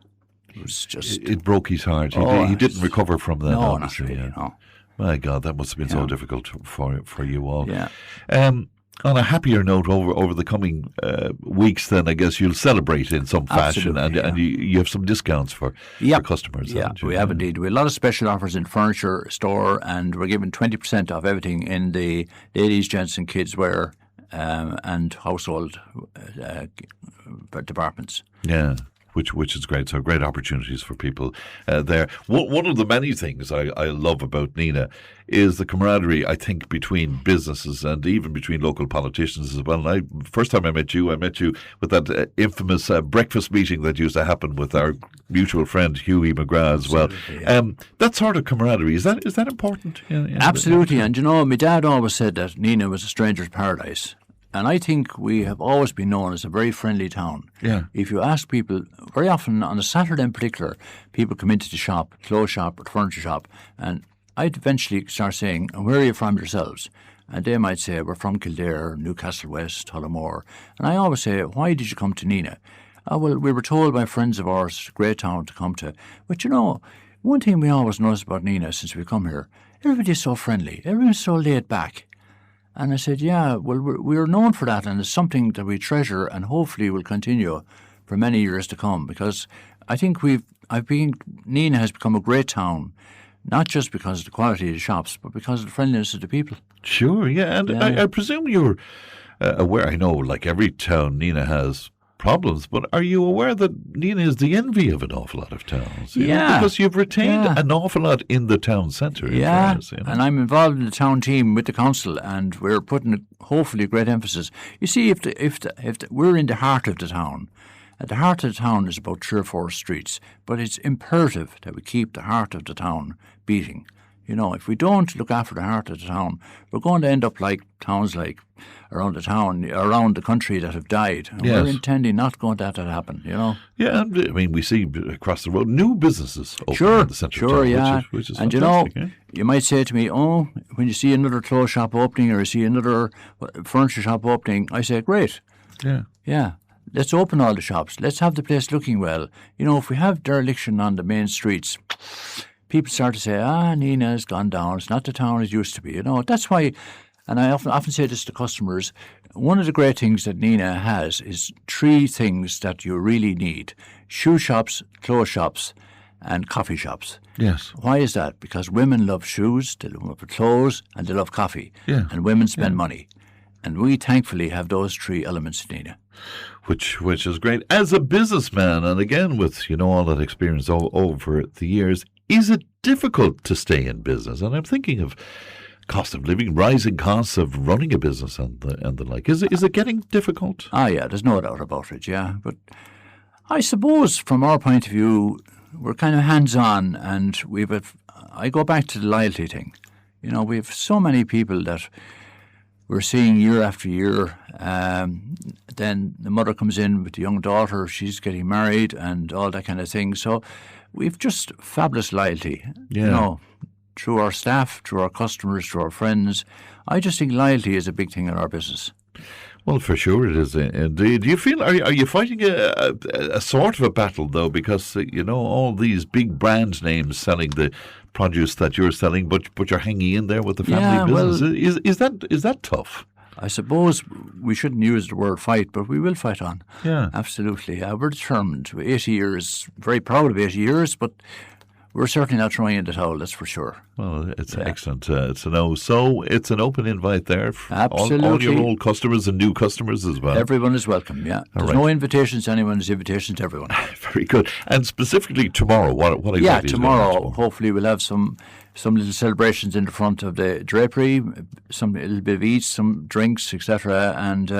It was just it broke his heart. He didn't recover from that. No, not really. No. My God, that must have been so difficult for you all. Yeah. On a happier note, over the coming weeks, then I guess you'll celebrate in some fashion, and you have some discounts for customers. Yeah, we have indeed. We have a lot of special offers in furniture store, and we're giving 20% off everything in the ladies, gents, and kids wear and household departments. Yeah. Which is great. So great opportunities for people there. One of the many things I love about Nenagh is the camaraderie, I think, between businesses and even between local politicians as well. And first time I met you with that infamous breakfast meeting that used to happen with our mutual friend Hughie McGrath as well. That sort of camaraderie, is that important? Absolutely. And my dad always said that Nenagh was a stranger's paradise. And I think we have always been known as a very friendly town. Yeah. If you ask people, very often on a Saturday in particular, people come into the shop, clothes shop or the furniture shop, and I'd eventually start saying, where are you from yourselves? And they might say, we're from Kildare, Newcastle West, Tullamore. And I always say, why did you come to Nenagh? Well, we were told by friends of ours, great town to come to. But one thing we always noticed about Nenagh since we come here, everybody's so friendly, everyone's so laid back. And I said, we're known for that, and it's something that we treasure and hopefully will continue for many years to come, because I think Nenagh has become a great town, not just because of the quality of the shops, but because of the friendliness of the people. Sure, yeah, and I presume you're aware, I know, like every town, Nenagh has problems, but are you aware that Nenagh is the envy of an awful lot of towns? Because you've retained an awful lot in the town centre. Yeah, and I'm involved in the town team with the council, and we're putting hopefully great emphasis. You see, if we're in the heart of the town, at the heart of the town is about 3 or 4 streets, but it's imperative that we keep the heart of the town beating. If we don't look after the heart of the town, we're going to end up like towns like around the country that have died. And we're intending not going to let that happen, Yeah, I mean, we see across the road new businesses opening in the centre of town, which is and fantastic. You might say to me, when you see another clothes shop opening or you see another furniture shop opening, I say, great. Yeah. Let's open all the shops. Let's have the place looking well. If we have dereliction on the main streets, people start to say, Nenagh has gone down. It's not the town it used to be. That's why, and I often say this to customers, one of the great things that Nenagh has is 3 things that you really need: shoe shops, clothes shops, and coffee shops. Yes. Why is that? Because women love shoes, they love clothes, and they love coffee. Yeah. And women spend money. And we thankfully have those 3 elements in Nenagh. Which is great. As a businessman, and again with, all that experience over the years, is it difficult to stay in business? And I'm thinking of cost of living, rising costs of running a business and the like. Is it getting difficult? Yeah, there's no doubt about it, yeah. But I suppose from our point of view, we're kind of hands-on, and I go back to the loyalty thing. We have so many people that we're seeing year after year. Then the mother comes in with the young daughter, she's getting married and all that kind of thing. So we've just fabulous loyalty, through our staff, through our customers, through our friends. I just think loyalty is a big thing in our business. Well, for sure it is indeed. Do you feel, are you fighting a sort of a battle, though, because, all these big brand names selling the produce that you're selling, but you're hanging in there with the family business. Well, Is that tough? I suppose we shouldn't use the word fight, but we will fight on. Yeah. Absolutely. We're determined. 80 years, very proud of 80 years, but we're certainly not throwing in the towel, that's for sure. Well, it's excellent to know. So it's an open invite there for Absolutely. all your old customers and new customers as well. Everyone is welcome, yeah. There's no invitations to anyone, there's invitations to everyone. Very good. And specifically tomorrow, what exactly is going on tomorrow, hopefully we'll have some little celebrations in the front of the drapery, a little bit of each, some drinks, etc. And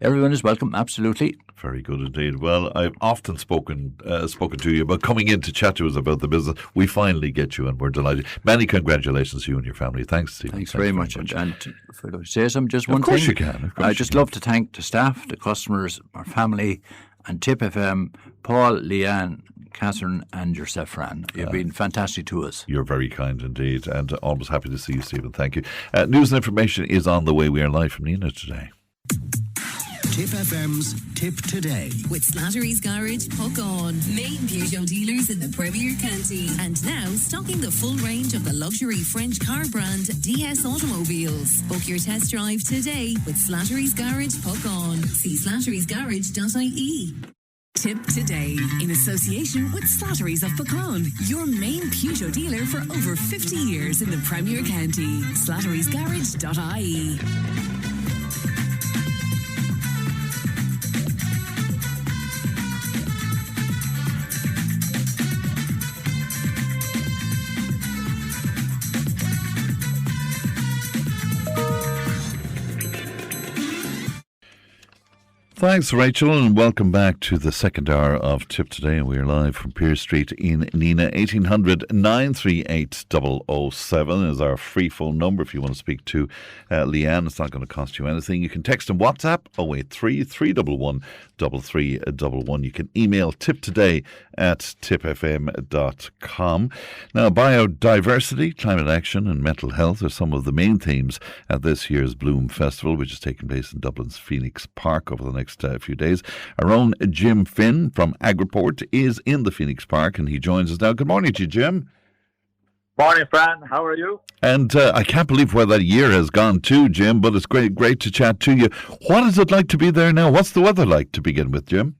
everyone is welcome, absolutely. Very good indeed. Well, I've often spoken to you about coming in to chat to us about the business. We finally get you, and we're delighted. Many congratulations to you and your family. Thanks, Stephen. Thanks very much. And if I could say something, just one thing. Of course you can. I'd just love to thank the staff, the customers, our family, and Tipp FM, Paul, Leanne, Catherine and yourself, Fran. You've been fantastic to us. You're very kind indeed, and always happy to see you, Stephen. Thank you. News and information is on the way. We are live from Nenagh today. Tipp FM's Tipp Today. With Slattery's Garage, Puck On. Main Peugeot dealers in the Premier County. And now stocking the full range of the luxury French car brand DS Automobiles. Book your test drive today with Slattery's Garage, Puck On. See slatterysgarage.ie. Tipp Today, in association with Slattery's of Pecan, your main Peugeot dealer for over 50 years in the Premier County. slatterysgarage.ie. Thanks, Rachel, and welcome back to the second hour of Tipp Today. We are live from Pearse Street in Nenagh. 1800 938 007 is our free phone number if you want to speak to Leanne. It's not going to cost you anything. You can text on WhatsApp 083 311 3311. You can email tiptoday@tippfm.com. Now, biodiversity, climate action and mental health are some of the main themes at this year's Bloom Festival, which is taking place in Dublin's Phoenix Park over the next few days. Our own Jim Finn from Agriport is in the Phoenix Park, and he joins us now. Good morning to you, Jim. Morning, Fran. How are you? And I can't believe where that year has gone to, Jim, but it's great to chat to you. What is it like to be there now? What's the weather like to begin with, Jim?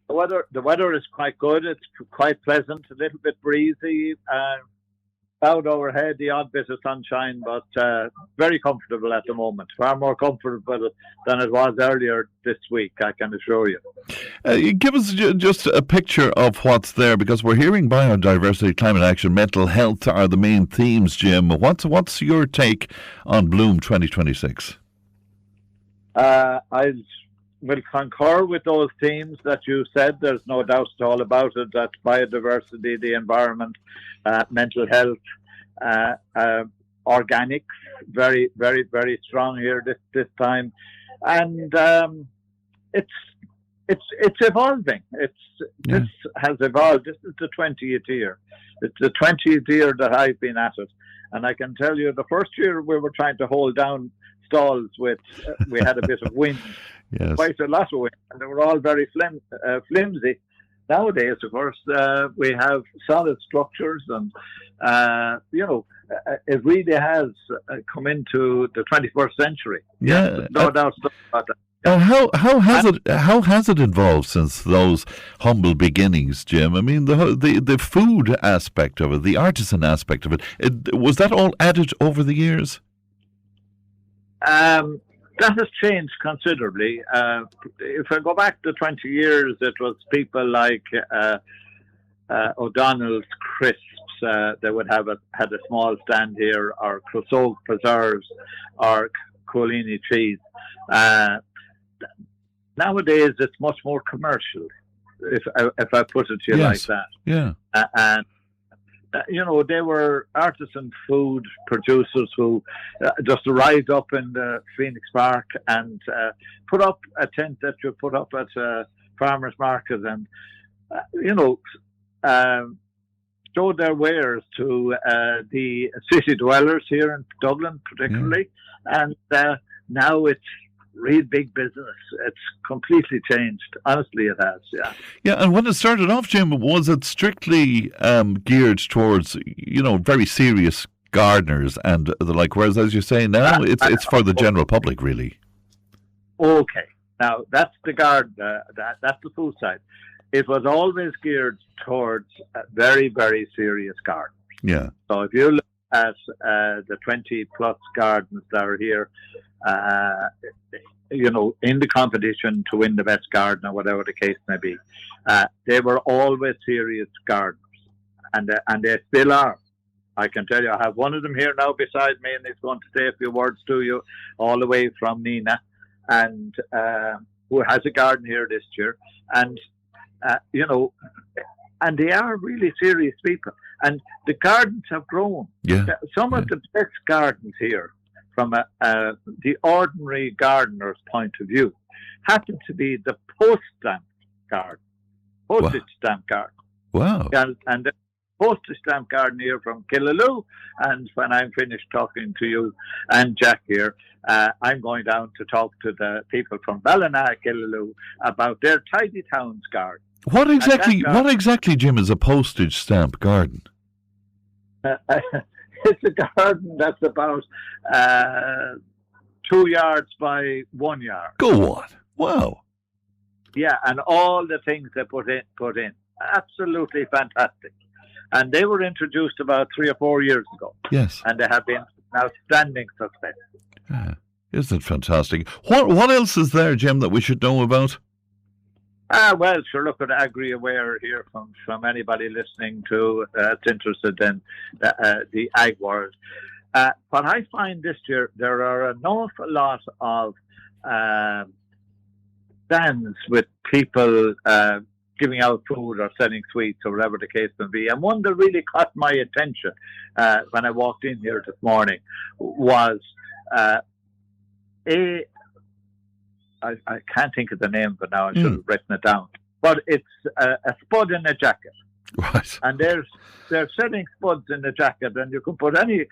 The weather is quite good. It's quite pleasant, a little bit breezy, cloud overhead, the odd bit of sunshine, but very comfortable at the moment. Far more comfortable than it was earlier this week, I can assure you. Give us just a picture of what's there, because we're hearing biodiversity, climate action, mental health are the main themes, Jim. What's your take on Bloom 2026? I will concur with those themes that you said. There's no doubt at all about it, that biodiversity, the environment, mental health, organics, very, very, very strong here this time, and it's evolving. This has evolved. This is the 20th year. It's the 20th year that I've been at it, and I can tell you, the first year we were trying to hold down stalls with we had a bit of wind. Yes. Quite a lot of wind, and they were all very flimsy. Nowadays, of course, we have solid structures, and it really has come into the 21st century. Yeah, no doubt about that. How has it evolved since those humble beginnings, Jim? I mean, the food aspect of it, the artisan aspect of it, was that all added over the years? That has changed considerably. If I go back to 20 years, it was people like O'Donnell's Crisps. They would had a small stand here, or Clouseau Preserves, or Colini Cheese. Nowadays, it's much more commercial, if I put it to you like that. Yeah. And they were artisan food producers who just arrived up in the Phoenix Park and put up a tent that you put up at a farmer's market, and showed their wares to the city dwellers here in Dublin, particularly. And now it's real big business. It's completely changed. Honestly, it has, yeah. Yeah, and when it started off, Jim, was it strictly geared towards, very serious gardeners and the like, whereas, as you say now, it's for the general public, really? Okay. Now, that's the garden, that's the food side. It was always geared towards very, very serious gardens. Yeah. So if you look at the 20-plus gardens that are here, in the competition to win the best garden or whatever the case may be, they were always serious gardeners, and they still are. I can tell you, I have one of them here now beside me, and he's going to say a few words to you, all the way from Nenagh, and who has a garden here this year, and and they are really serious people, and the gardens have grown. Yeah. Some of the best gardens here, from the ordinary gardener's point of view, happen to be the postage stamp garden. Wow. And the postage stamp garden here from Cllr, and when I'm finished talking to you and Jack here, I'm going down to talk to the people from Ballina, Cllr, about their Tidy Towns garden. What exactly, Jim, is a postage stamp garden? It's a garden that's about 2 yards by 1 yard. Go on. Wow. Yeah, and all the things they put in. Absolutely fantastic. And they were introduced about 3 or 4 years ago. Yes. And they have been an outstanding success. Yeah. Isn't it fantastic? What else is there, Jim, that we should know about? Well, sure, look at Agri-Aware here from anybody listening to that's interested in the ag world. But I find this year there are an awful lot of stands with people giving out food or selling sweets or whatever the case may be. And one that really caught my attention when I walked in here this morning was I can't think of the name of it now. I should have written it down. But it's a spud in a jacket. Right. And they're selling spuds in the jacket, and you can put any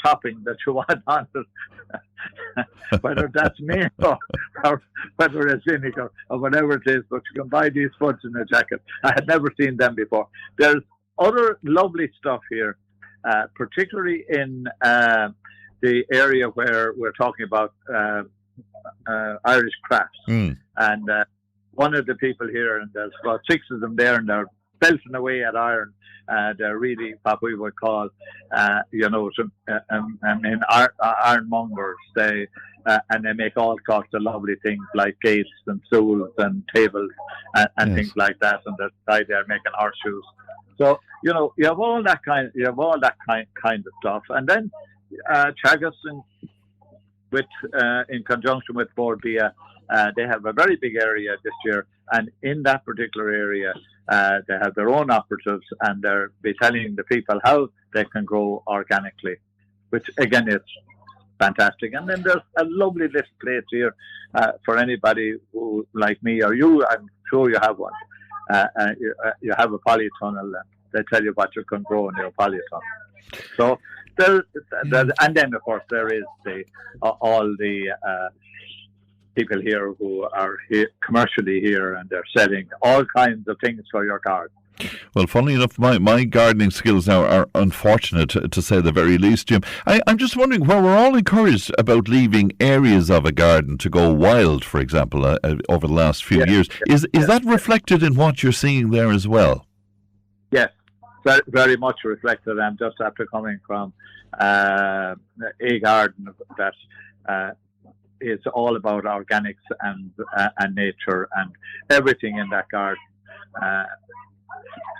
topping that you want on it, whether that's mint or whether it's vinegar or whatever it is. But you can buy these spuds in a jacket. I had never seen them before. There's other lovely stuff here, particularly in the area where we're talking about Irish crafts. And one of the people here, and there's about 6 of them there, and they're belting away at iron. They're really what we would call, ironmongers. And they make all sorts of lovely things like gates and stools and tables and things like that. And they're side there making horseshoes. So you have all that kind of stuff. And then Teagasc in conjunction with Board Bia, they have a very big area this year, and in that particular area, they have their own operatives, and they'll be telling the people how they can grow organically, which again is fantastic. And then there's a lovely little place here for anybody who, like me or you, I'm sure you have one. You have a polytunnel, and they tell you what you can grow in your polytunnel. So and then of course there is all the people here who are here commercially here, and they're selling all kinds of things for your garden. Well, funnily enough, my gardening skills now are unfortunate, to say the very least, Jim. I'm just wondering, where we're all encouraged about leaving areas of a garden to go wild, for example, over the last few years, is that reflected in what you're seeing there as well? Yes. Very, very much reflected. I'm just after coming from a garden that is all about organics and nature, and everything in that garden.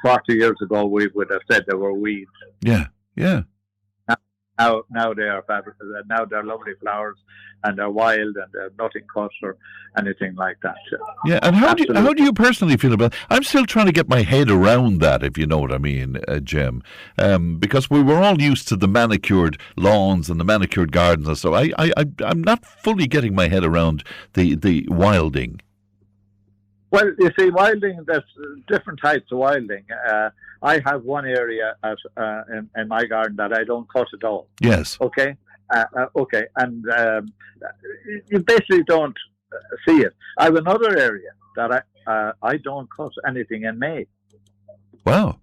40 years ago, we would have said there were weeds. Yeah, yeah. Now they are fabulous. Now they're lovely flowers, and they're wild, and they're nothing cut or anything like that. Yeah, and how do you personally feel about it? I'm still trying to get my head around that, if you know what I mean, Jim. Because we were all used to the manicured lawns and the manicured gardens, and so I'm not fully getting my head around the wilding. Well, you see, wilding, there's different types of wilding. I have one area in my garden that I don't cut at all. Yes. Okay? Okay, and you basically don't see it. I have another area that I don't cut anything in May. Wow.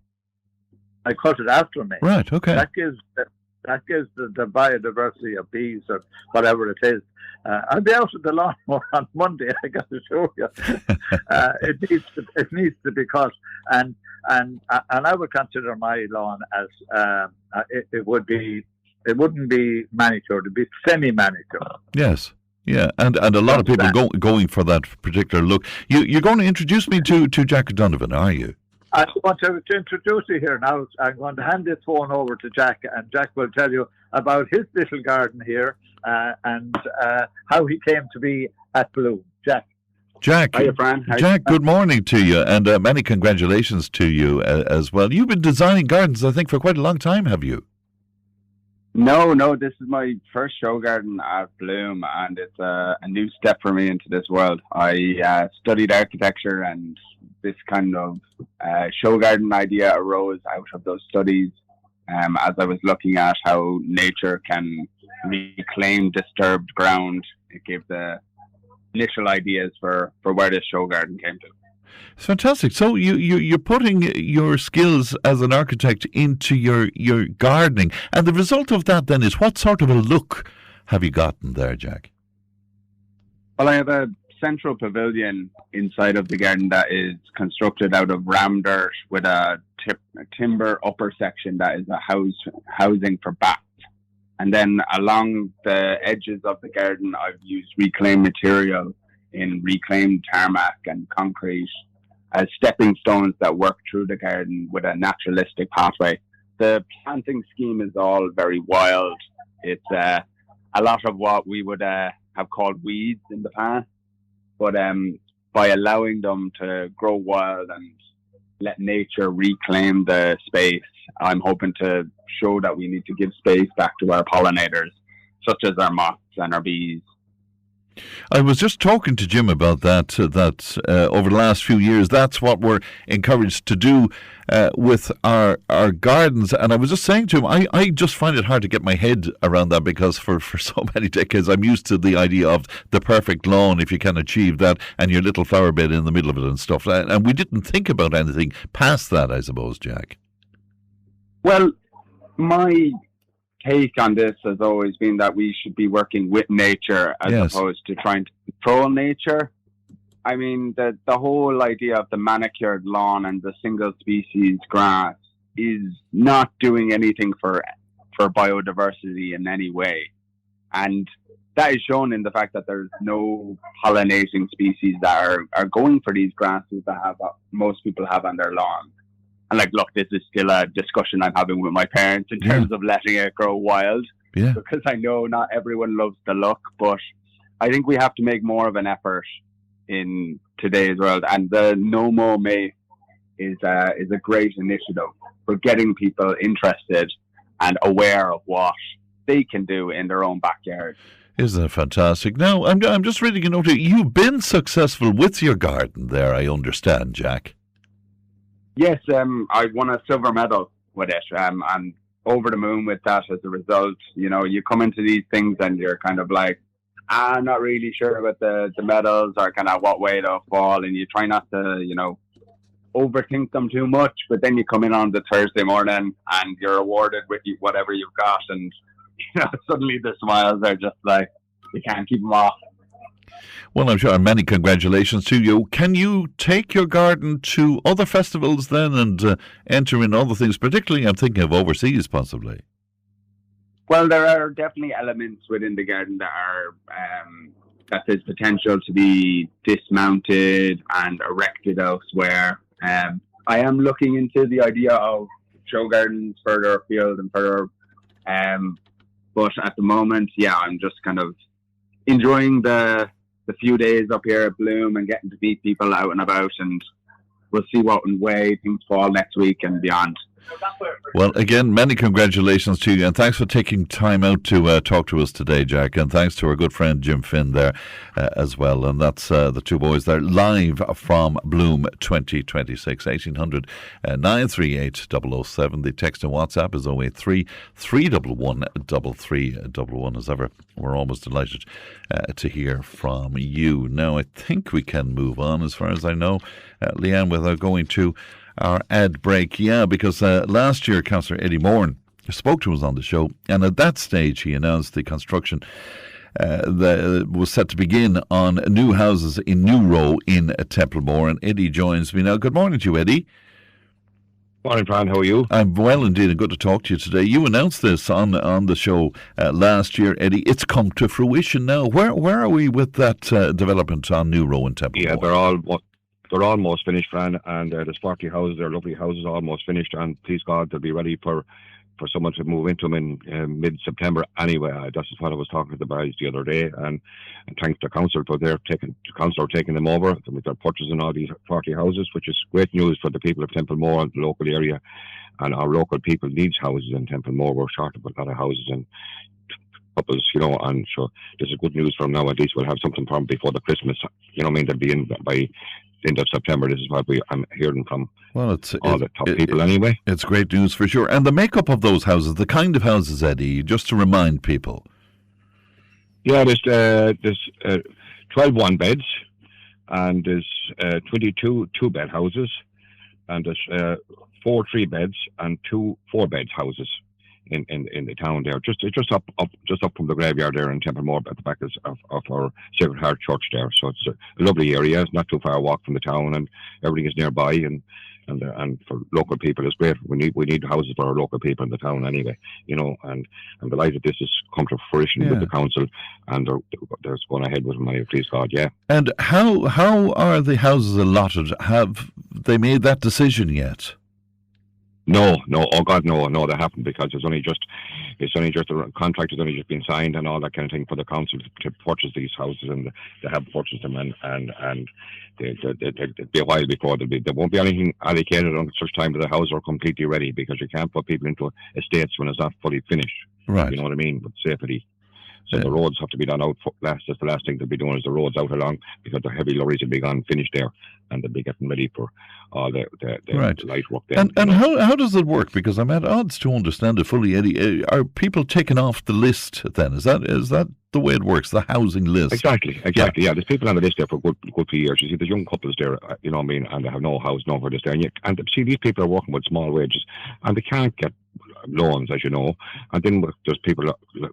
I cut it after May. Right, okay. That gives the biodiversity of bees or whatever it is. I'll be out at the lawnmower on Monday. I got to show you. It needs to be cut, and I would consider my lawn as it wouldn't be manicured. It'd be semi-manicured. Yes. Yeah, and a lot of people going for that particular look. You're going to introduce me to Jack Donovan, are you? I want to introduce you here now. I'm going to hand this phone over to Jack, and Jack will tell you about his little garden here and how he came to be at Bloom. Jack. Hiya, Fran. Jack, good morning to you, and many congratulations to you as well. You've been designing gardens, I think, for quite a long time, have you? No, this is my first show garden at Bloom, and it's a new step for me into this world. I studied architecture, and this kind of show garden idea arose out of those studies as I was looking at how nature can reclaim disturbed ground. It gave the initial ideas for where this show garden came to. It's fantastic. So you're putting your skills as an architect into your gardening, and the result of that then is, what sort of a look have you gotten there, Jack? Well, I have a central pavilion inside of the garden that is constructed out of ram dirt with a timber upper section that is a housing for bats. And then along the edges of the garden, I've used reclaimed material in reclaimed tarmac and concrete as stepping stones that work through the garden with a naturalistic pathway. The planting scheme is all very wild. It's a lot of what we would have called weeds in the past, but by allowing them to grow wild and let nature reclaim the space, I'm hoping to show that we need to give space back to our pollinators, such as our moths and our bees. I was just talking to Jim about that over the last few years, that's what we're encouraged to do with our gardens. And I was just saying to him, I just find it hard to get my head around that, because for so many decades I'm used to the idea of the perfect lawn, if you can achieve that, and your little flower bed in the middle of it and stuff. And we didn't think about anything past that, I suppose, Jack. Well, my take on this has always been that we should be working with nature as opposed to trying to control nature. I mean, the whole idea of the manicured lawn and the single species grass is not doing anything for biodiversity in any way. And that is shown in the fact that there's no pollinating species that are going for these grasses that most people have on their lawn. And look, this is still a discussion I'm having with my parents in terms of letting it grow wild, because I know not everyone loves the look, but I think we have to make more of an effort in today's world. And the No Mow May is a great initiative for getting people interested and aware of what they can do in their own backyard. Isn't that fantastic? Now, I'm just reading a note here. You've been successful with your garden there, I understand, Jack. Yes, I won a silver medal with it. I'm over the moon with that as a result. You know, you come into these things and you're kind of like, I'm not really sure about the medals or kind of what way they'll fall, and you try not to, overthink them too much. But then you come in on the Thursday morning and you're awarded with whatever you've got, and suddenly the smiles are just like, you can't keep them off. Well, I'm sure, many congratulations to you. Can you take your garden to other festivals then and enter in other things? Particularly, I'm thinking of overseas, possibly. Well, there are definitely elements within the garden that are that there's potential to be dismounted and erected elsewhere. I am looking into the idea of show gardens further afield and further, but at the moment, I'm just kind of enjoying the few days up here at Bloom and getting to meet people out and about, and we'll see what way things fall next week and beyond. Well, again, many congratulations to you, and thanks for taking time out to talk to us today, Jack, and thanks to our good friend Jim Finn there as well. And that's the two boys there, live from Bloom 2026, 1800 938 007. The text and WhatsApp is 083 311 3311. As ever, we're always delighted to hear from you. Now, I think we can move on, as far as I know, Leanne, without going to our ad break. Yeah, because last year Cllr Eddie Moran spoke to us on the show, and at that stage he announced the construction that was set to begin on new houses in New Row in Templemore. And Eddie joins me now. Good morning to you, Eddie. Morning, Fran. How are you? I'm well indeed, and good to talk to you today. You announced this on the show last year, Eddie. It's come to fruition now. Where are we with that development on New Row in Templemore? Yeah, they're almost finished, Fran, and there's 40 houses. They're lovely houses, almost finished, and please God, they'll be ready for someone to move into them in mid-September anyway. That's what I was talking to the guys the other day, and thanks to council for taking them over. They're purchasing all these 40 houses, which is great news for the people of Templemore and the local area, and our local people needs houses in Templemore. We're short of a lot of houses and couples, and so this is good news for them now. At least we'll have something for them before the Christmas. They'll be in by end of September. This is what I'm hearing from all the top people anyway. It's great news for sure. And the makeup of those houses, the kind of houses, Eddie, just to remind people. Yeah, there's 12 one-beds, and there's 22 two-bed houses, and there's 4 3-beds and 2 4-bed houses in the town there, just up from the graveyard there in Templemore, at the back of our Sacred Heart Church there. So it's a lovely area. It's not too far a walk from the town, and everything is nearby. And for local people, it's great. We need houses for our local people in the town anyway. And I'm delighted this has come to fruition with the council, and they're going ahead with them. Please God, yeah. And how are the houses allotted? Have they made that decision yet? No, oh God, no, they haven't, because the contract has only just been signed and all that kind of thing for the council to purchase these houses, and they have purchased them, and they'll be a while before there won't be anything allocated on such time that the houses are completely ready, because you can't put people into estates when it's not fully finished. Right. You know what I mean? With safety. So the roads have to be done out last. That's the last thing they'll be doing, is the roads out along, because the heavy lorries will be gone finished there, and they'll be getting ready for all the light work there. And how does it work? Because I'm at odds to understand it fully, Eddie. Are people taken off the list then? Is that the way it works, the housing list? Exactly. Yeah, there's people on the list there for good few years. You see, there's young couples there, and they have no house, nowhere to stay. And see, these people are working with small wages, and they can't get loans, as you know. And then there's people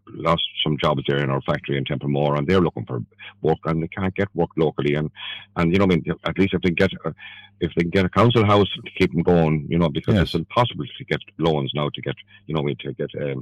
lost some jobs there in our factory in Templemore, and they're looking for work, and they can't get work locally. And at least if they get a council house to keep them going, because it's impossible to get loans now to get a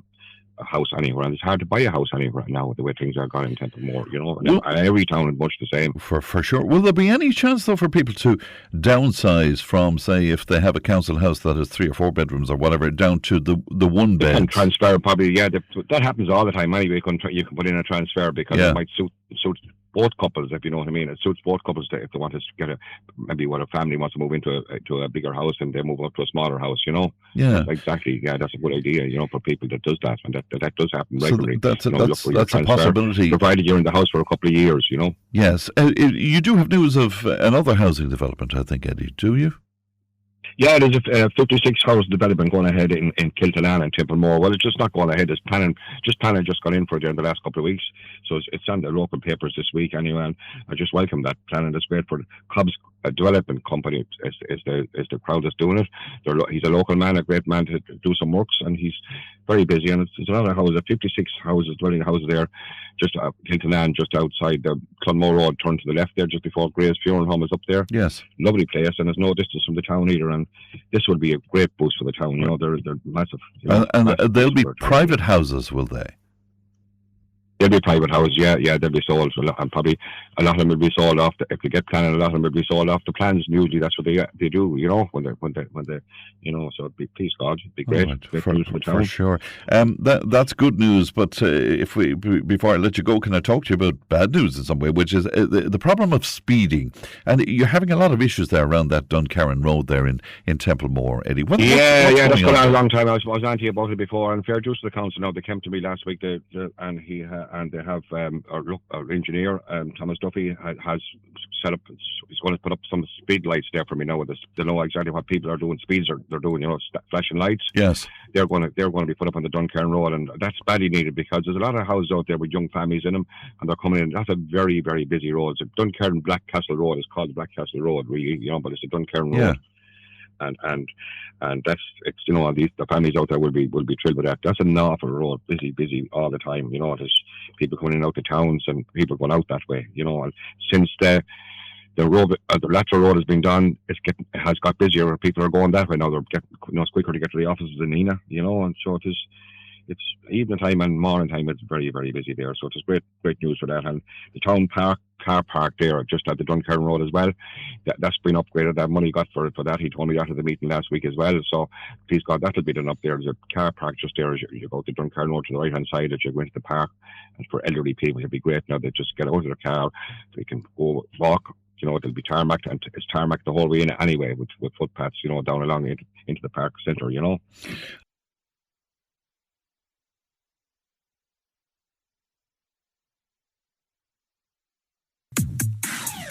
house anywhere, and it's hard to buy a house anywhere now with the way things are gone in Templemore, and every town is much the same. For sure. Will there be any chance, though, for people to downsize from, say, if they have a council house that has 3 or 4 bedrooms or whatever, down to the one bed? And transfer, probably, yeah. That happens all the time anyway. You can put in a transfer, because it might suit both couples, if you know what I mean. It suits both couples if they want to get maybe when a family wants to move into a bigger house, and they move up to a smaller house, Yeah. Exactly. Yeah, that's a good idea, for people that does that, and that does happen regularly. So that's a possibility. Provided you're in the house for a couple of years, Yes. You do have news of another housing development, I think, Eddie, do you? Yeah, there's a 56 house development going ahead in Cllr and Templemore. Well, it's just not going ahead. There's planning just got in for it in the last couple of weeks. So it's on the local papers this week anyway. And I just welcome that planning. That's great for Cobb's development company is the crowd that's doing it. He's a local man, a great man to do some works, and he's very busy. And it's another house, 56 dwelling houses there, just Cllr, just outside the Clonmore Road. Turn to the left there, just before Gray's Funeral Home is up there. Yes, lovely place, and there's no distance from the town either. And this will be a great boost for the town. They're massive. And they'll be private houses, will they? They'll be private houses, yeah, they'll be sold. And probably a lot of them will be sold off. If they get planning, a lot of them will be sold off the plans. Usually that's what they do, you know, when they, you know. So it'd be, please God, it'd be great. Right, great news for the town. For sure. That's good news. But before I let you go, can I talk to you about bad news in some way, which is the problem of speeding, and you're having a lot of issues there around that Duncarron Road there in Templemore, Eddie. What's that's gone on a long time. I was on to you about it before, and fair dues to the council. Now they came to me last week, and they have our engineer Thomas Duffy has set up. He's going to put up some speed lights there for me now. They know exactly what people are doing. Speeds they're doing, you know, flashing lights. Yes, they're going to be put up on the Duncarron Road, and that's badly needed because there's a lot of houses out there with young families in them, and they're coming in. That's a very, very busy road. It's a Duncarron Blackcastle Road. It's called the Blackcastle Road, really, you know, but it's a Duncarron Road. And that's, it's, you know, the families out there will be thrilled with that. That's an awful road, busy all the time. You know, there's people coming in and out of towns and people going out that way. You know, and since the road, the lateral road has been done, it has got busier. People are going that way now. They're getting, you know, it's quicker to get to the offices in Nenagh. You know, and so it's evening time and morning time. It's very, very busy there. So it's great news for that. And the town car park there, just at the Duncarron Road as well. That's been upgraded. That money got for that. He told me that at the meeting last week as well. So please God, that'll be done up there. There's a car park just there as you go to Duncarron Road to the right hand side as you go into the park. And for elderly people, it'd be great now. They just get out of their car. They can go walk. You know, it'll be tarmacked, and it's tarmacked the whole way in anyway with footpaths. You know, down along into the park centre. You know.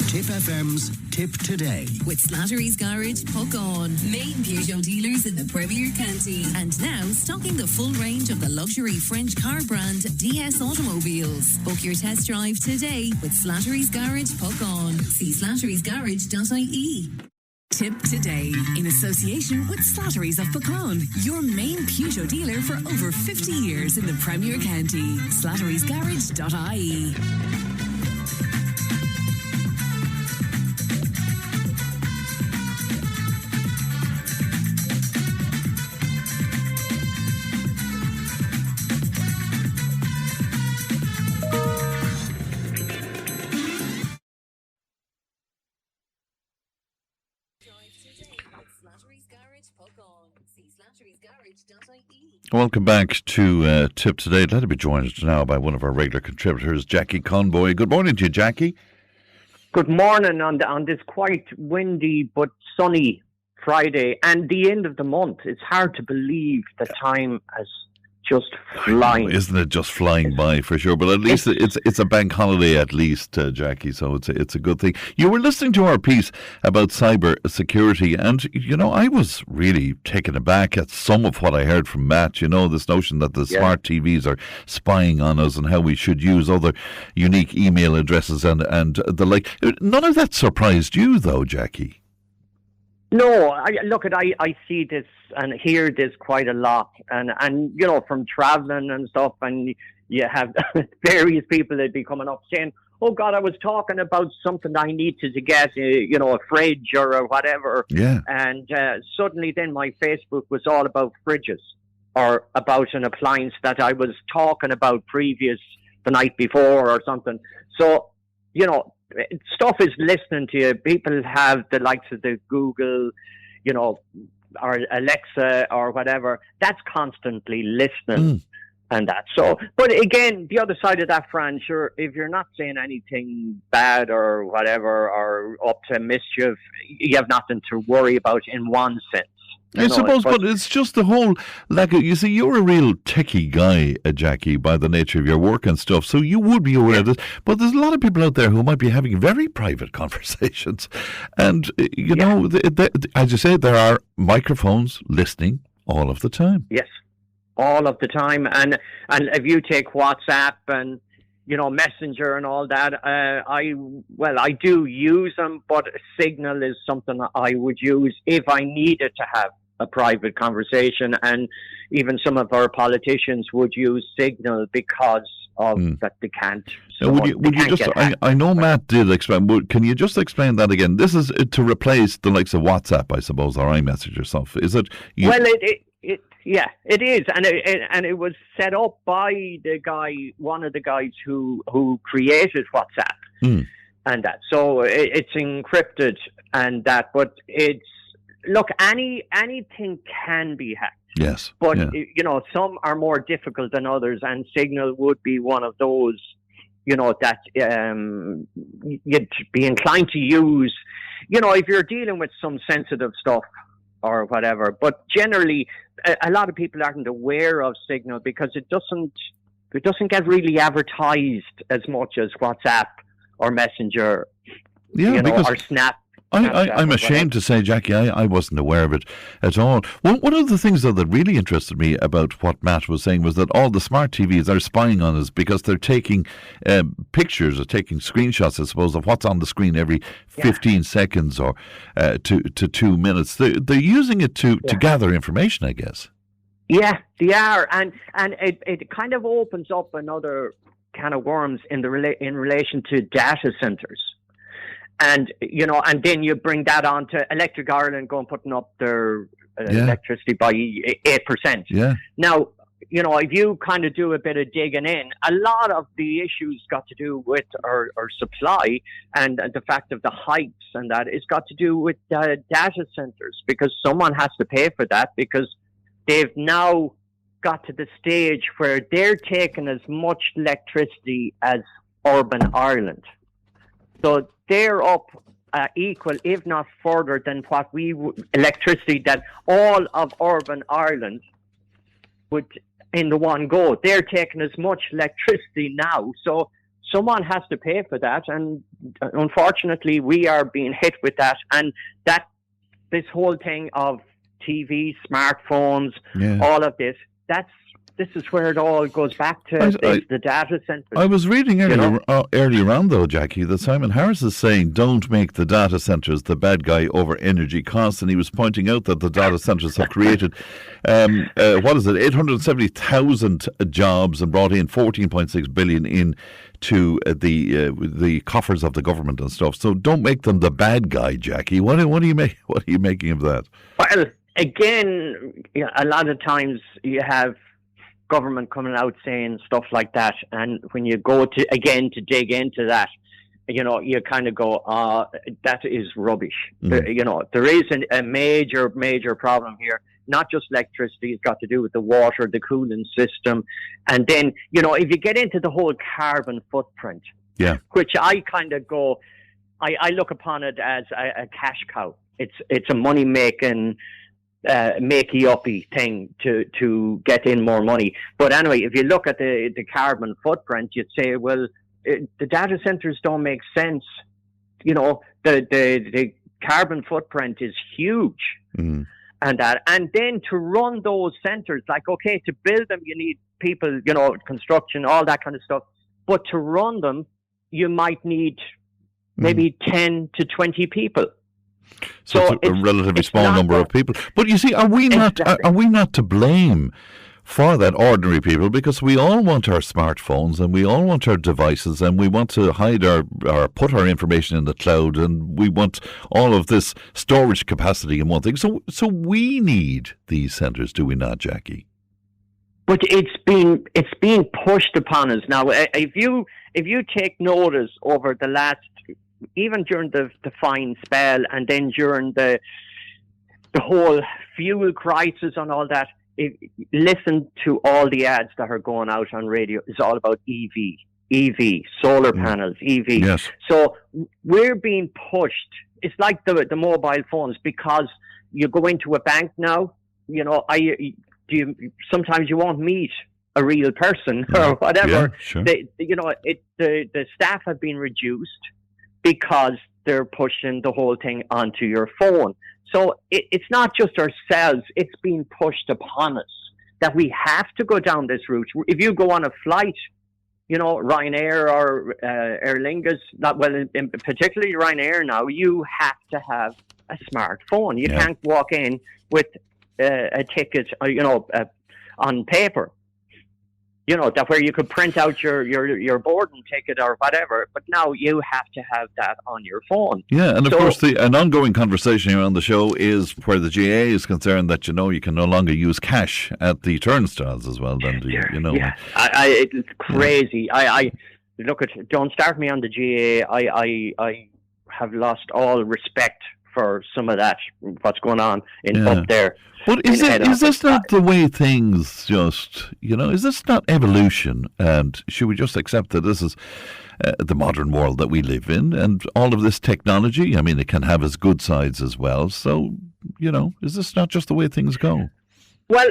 Tipp FM's Tipp Today. With Slattery's Garage, Puck On. Main Peugeot dealers in the Premier County. And now stocking the full range of the luxury French car brand DS Automobiles. Book your test drive today with Slattery's Garage, Puck On. See slatterysgarage.ie. Tipp Today, in association with Slattery's of Puckon, your main Peugeot dealer for over 50 years in the Premier County. slatterysgarage.ie. Welcome back to Tipp Today. Let it be joined now by one of our regular contributors, Jackie Conboy. Good morning to you, Jackie. Good morning on this quite windy but sunny Friday and the end of the month. It's hard to believe the time has just flying. Isn't it just flying by for sure? But at least it's a bank holiday at least, Jackie. So it's a good thing. You were listening to our piece about cyber security, and you know I was really taken aback at some of what I heard from Matt. You know, this notion that the smart TVs are spying on us and how we should use other unique email addresses and the like. None of that surprised you, though, Jackie. No, I see this and hear this quite a lot, and you know, from traveling and stuff, and you have various people that be coming up saying, "Oh God, I was talking about something I needed to get, you know, a fridge or whatever." Yeah. And suddenly, then my Facebook was all about fridges or about an appliance that I was talking about the night before or something. So, you know, stuff is listening to you. People have the likes of the Google, you know, or Alexa or whatever. That's constantly listening and that. So, but again, the other side of that, Fran, sure, if you're not saying anything bad or whatever or up to mischief, you have nothing to worry about in one sense. I suppose, but it's just the whole, like, you see, you're a real techie guy, Jackie, by the nature of your work and stuff, so you would be aware of this, but there's a lot of people out there who might be having very private conversations, and, you know, as you say, there are microphones listening all of the time. Yes, all of the time, and if you take WhatsApp and, you know, Messenger and all that, I do use them, but Signal is something I would use if I needed to have a private conversation, and even some of our politicians would use Signal because of that they can't. So would you just? I know Matt did explain, but can you just explain that again? This is to replace the likes of WhatsApp, I suppose, or iMessage or something. Is it? Well, Yeah, it is, and it was set up by one of the guys who created WhatsApp, and that. So it's encrypted and that, but anything can be hacked. Yes, but some are more difficult than others, and Signal would be one of those. That you'd be inclined to use. If you're dealing with some sensitive stuff or whatever. But generally, a lot of people aren't aware of Signal because it doesn't get really advertised as much as WhatsApp or Messenger, or Snap. I'm ashamed to say, Jackie, I wasn't aware of it at all. One of the things, though, that really interested me about what Matt was saying was that all the smart TVs are spying on us because they're taking pictures or taking screenshots, I suppose, of what's on the screen every 15 seconds or to 2 minutes. They're using it to gather information, I guess. Yeah, they are. And it kind of opens up another can of worms in relation to data centres. And, and then you bring that on to Electric Ireland putting up their electricity by 8%. Yeah. Now, if you kind of do a bit of digging in, a lot of the issues got to do with our supply and the fact of the hikes and that it's got to do with data centres, because someone has to pay for that, because they've now got to the stage where they're taking as much electricity as urban Ireland. So they're up equal, if not further, than what electricity that all of urban Ireland would in the one go. They're taking as much electricity now, so someone has to pay for that, and unfortunately, we are being hit with that. And this whole thing of TV, smartphones, all of this, this is where it all goes back to the data centers. I was reading earlier on, though, Jackie, that Simon Harris is saying don't make the data centres the bad guy over energy costs, and he was pointing out that the data centres have created, 870,000 jobs and brought in 14.6 billion into the coffers of the government and stuff. So don't make them the bad guy, Jackie. What are you making of that? Well, again, a lot of times you have government coming out saying stuff like that, and when you go to dig into that, you kind of go, that is rubbish. There is a major problem here. Not just electricity, it's got to do with the water, the cooling system, and then if you get into the whole carbon footprint, which I kind of go, I look upon it as a cash cow. It's a money making makey-uppy thing to get in more money. But anyway, if you look at the carbon footprint, you'd say, well, the data centres don't make sense. The carbon footprint is huge. And then to run those centres, to build them, you need people, construction, all that kind of stuff. But to run them, you might need maybe 10 to 20 people. So it's a relatively small number of people. But you see, are we not to blame for that, ordinary people? Because we all want our smartphones and we all want our devices and we want to hide or put our information in the cloud, and we want all of this storage capacity in one thing. So we need these centres, do we not, Jackie? But it's being pushed upon us now. If you take notice over the last, even during the fine spell, and then during the whole fuel crisis and all that, listen to all the ads that are going out on radio. It's all about EV, solar panels, EV. Yes. So we're being pushed. It's like the mobile phones, because you go into a bank now, sometimes you won't meet a real person or whatever. Yeah, sure. The staff have been reduced because they're pushing the whole thing onto your phone. So it's not just ourselves, it's being pushed upon us that we have to go down this route. If you go on a flight, Ryanair or Aer Lingus, particularly Ryanair now, you have to have a smartphone. You can't walk in with a ticket, on paper. that where you could print out your boarding ticket or whatever, but now you have to have that on your phone. Yeah, and of course, an ongoing conversation here on the show is where the GAA is concerned that, you can no longer use cash at the turnstiles as well. Then, Yeah, it's crazy. I look at, don't start me on the GAA. I have lost all respect for some of that, what's going on up there. But is this not the way things just, is this not evolution? And should we just accept that this is the modern world that we live in, and all of this technology? I mean, it can have its good sides as well. So, is this not just the way things go? Well,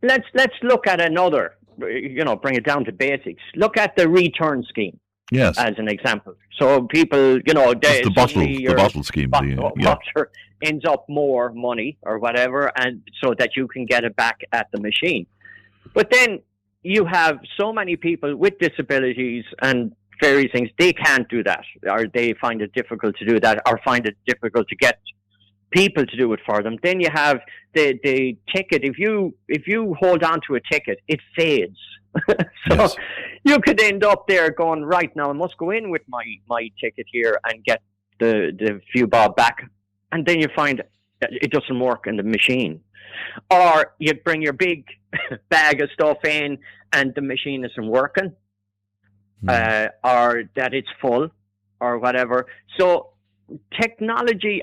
let's look at another, bring it down to basics. Look at the return scheme. Yes. As an example. So people, the bottle scheme. Boxer ends up more money or whatever, and so that you can get it back at the machine. But then you have so many people with disabilities and various things, they can't do that, or they find it difficult to do that, or find it difficult to get people to do it for them. Then you have the ticket. If you hold on to a ticket, it fades. So you could end up there going, right, now I must go in with my ticket here and get the few bob back. And then you find that it doesn't work in the machine. Or you bring your big bag of stuff in and the machine isn't working. Or that it's full or whatever. So technology,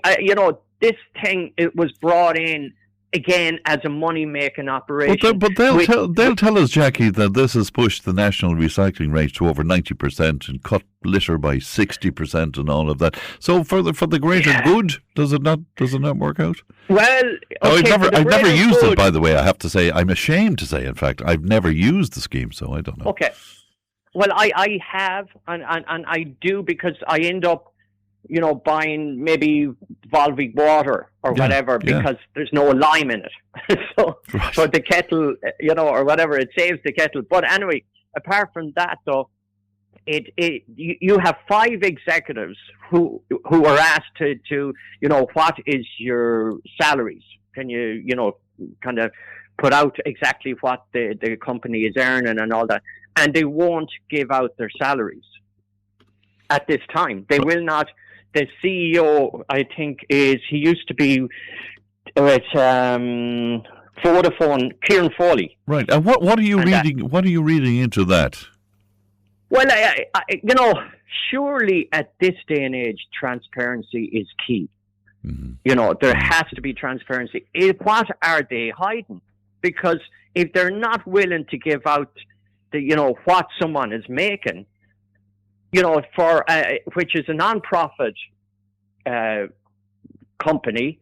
this thing, it was brought in again as a money-making operation. But they'll tell us, Jackie, that this has pushed the national recycling rate to over 90% and cut litter by 60% and all of that. So for the greater good, does it not work out? Well, okay, I've never used it, by the way. I have to say, I'm ashamed to say, in fact, I've never used the scheme, so I don't know. Okay. Well, I have, and I do, because I end up buying maybe Volvic water or whatever, because there's no lime in it. So the kettle, or whatever, it saves the kettle. But anyway, apart from that, though, you have 5 executives who are asked to what is your salaries? Can you, kind of put out exactly what the company is earning and all that? And they won't give out their salaries at this time. They will not. The CEO, I think, he used to be with Vodafone, Kieran Foley. Right. And what are you reading? What are you reading into that? Well, surely at this day and age, transparency is key. Mm-hmm. There has to be transparency. What are they hiding? Because if they're not willing to give out what someone is making, for which is a non-profit company,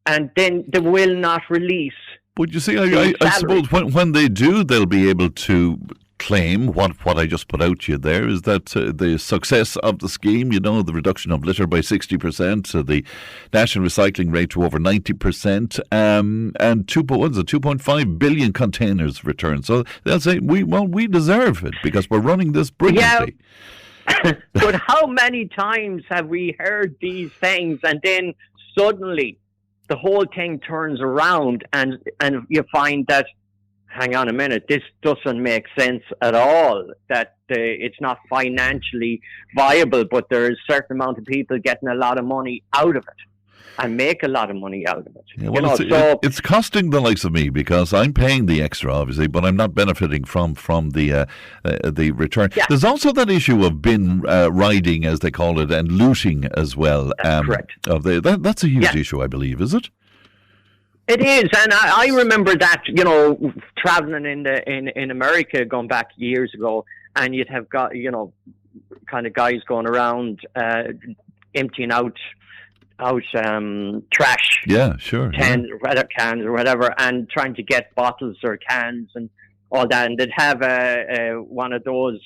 and then they will not release. But you see, I suppose when they do, they'll be able to claim what I just put out to you there is that the success of the scheme, the reduction of litter by 60%, the national recycling rate to over 90%, and 2.5 billion containers returned. So they'll say, we deserve it because we're running this brilliantly. Yeah. But how many times have we heard these things, and then suddenly the whole thing turns around and you find that, hang on a minute, this doesn't make sense at all, that it's not financially viable, but there is a certain amount of people getting a lot of money out of it and make a lot of money out of it. Yeah, it's costing the likes of me because I'm paying the extra, obviously, but I'm not benefiting from the return. Yeah. There's also that issue of bin riding, as they call it, and looting as well. That's correct. That's a huge issue, I believe, is it? It is, and I remember that, traveling in America, going back years ago, and you'd have got, kind of guys going around emptying out trash. Yeah, sure. Cans or whatever, and trying to get bottles or cans and all that. And they'd have one of those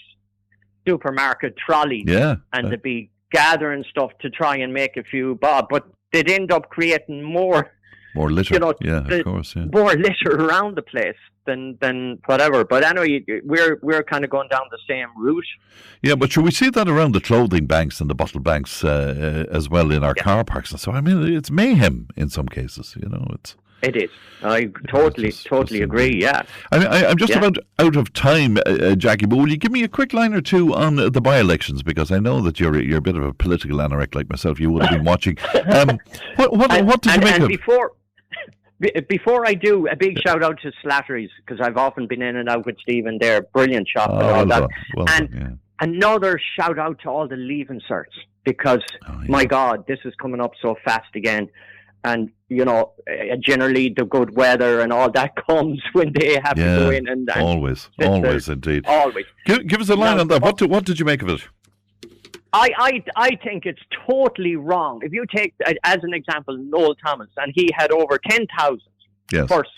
supermarket trolleys. Yeah. And they'd be gathering stuff to try and make a few bob. But they'd end up creating more litter. Of course. Yeah. More litter around the place than whatever. But anyway, we're kind of going down the same route. Yeah, but should we see that around the clothing banks and the bottle banks as well in our car parks? And so, I mean, it's mayhem in some cases. It's. It is. I totally agree. Yeah. I'm just about out of time, Jackie. But will you give me a quick line or two on the by-elections, because I know that you're a bit of a political anoretic like myself. You would have been watching. What did you make of? Before I do, a big shout out to Slattery's, because I've often been in and out with Stephen there. Brilliant shop and all that. And another shout out to all the leave inserts, because my God, this is coming up so fast again. And, you know, generally the good weather and all that comes when they have to go in. And always indeed. Always. Give us a line on that. What did you make of it? I think it's totally wrong. If you take, as an example, Noel Thomas, and he had over 10,000 first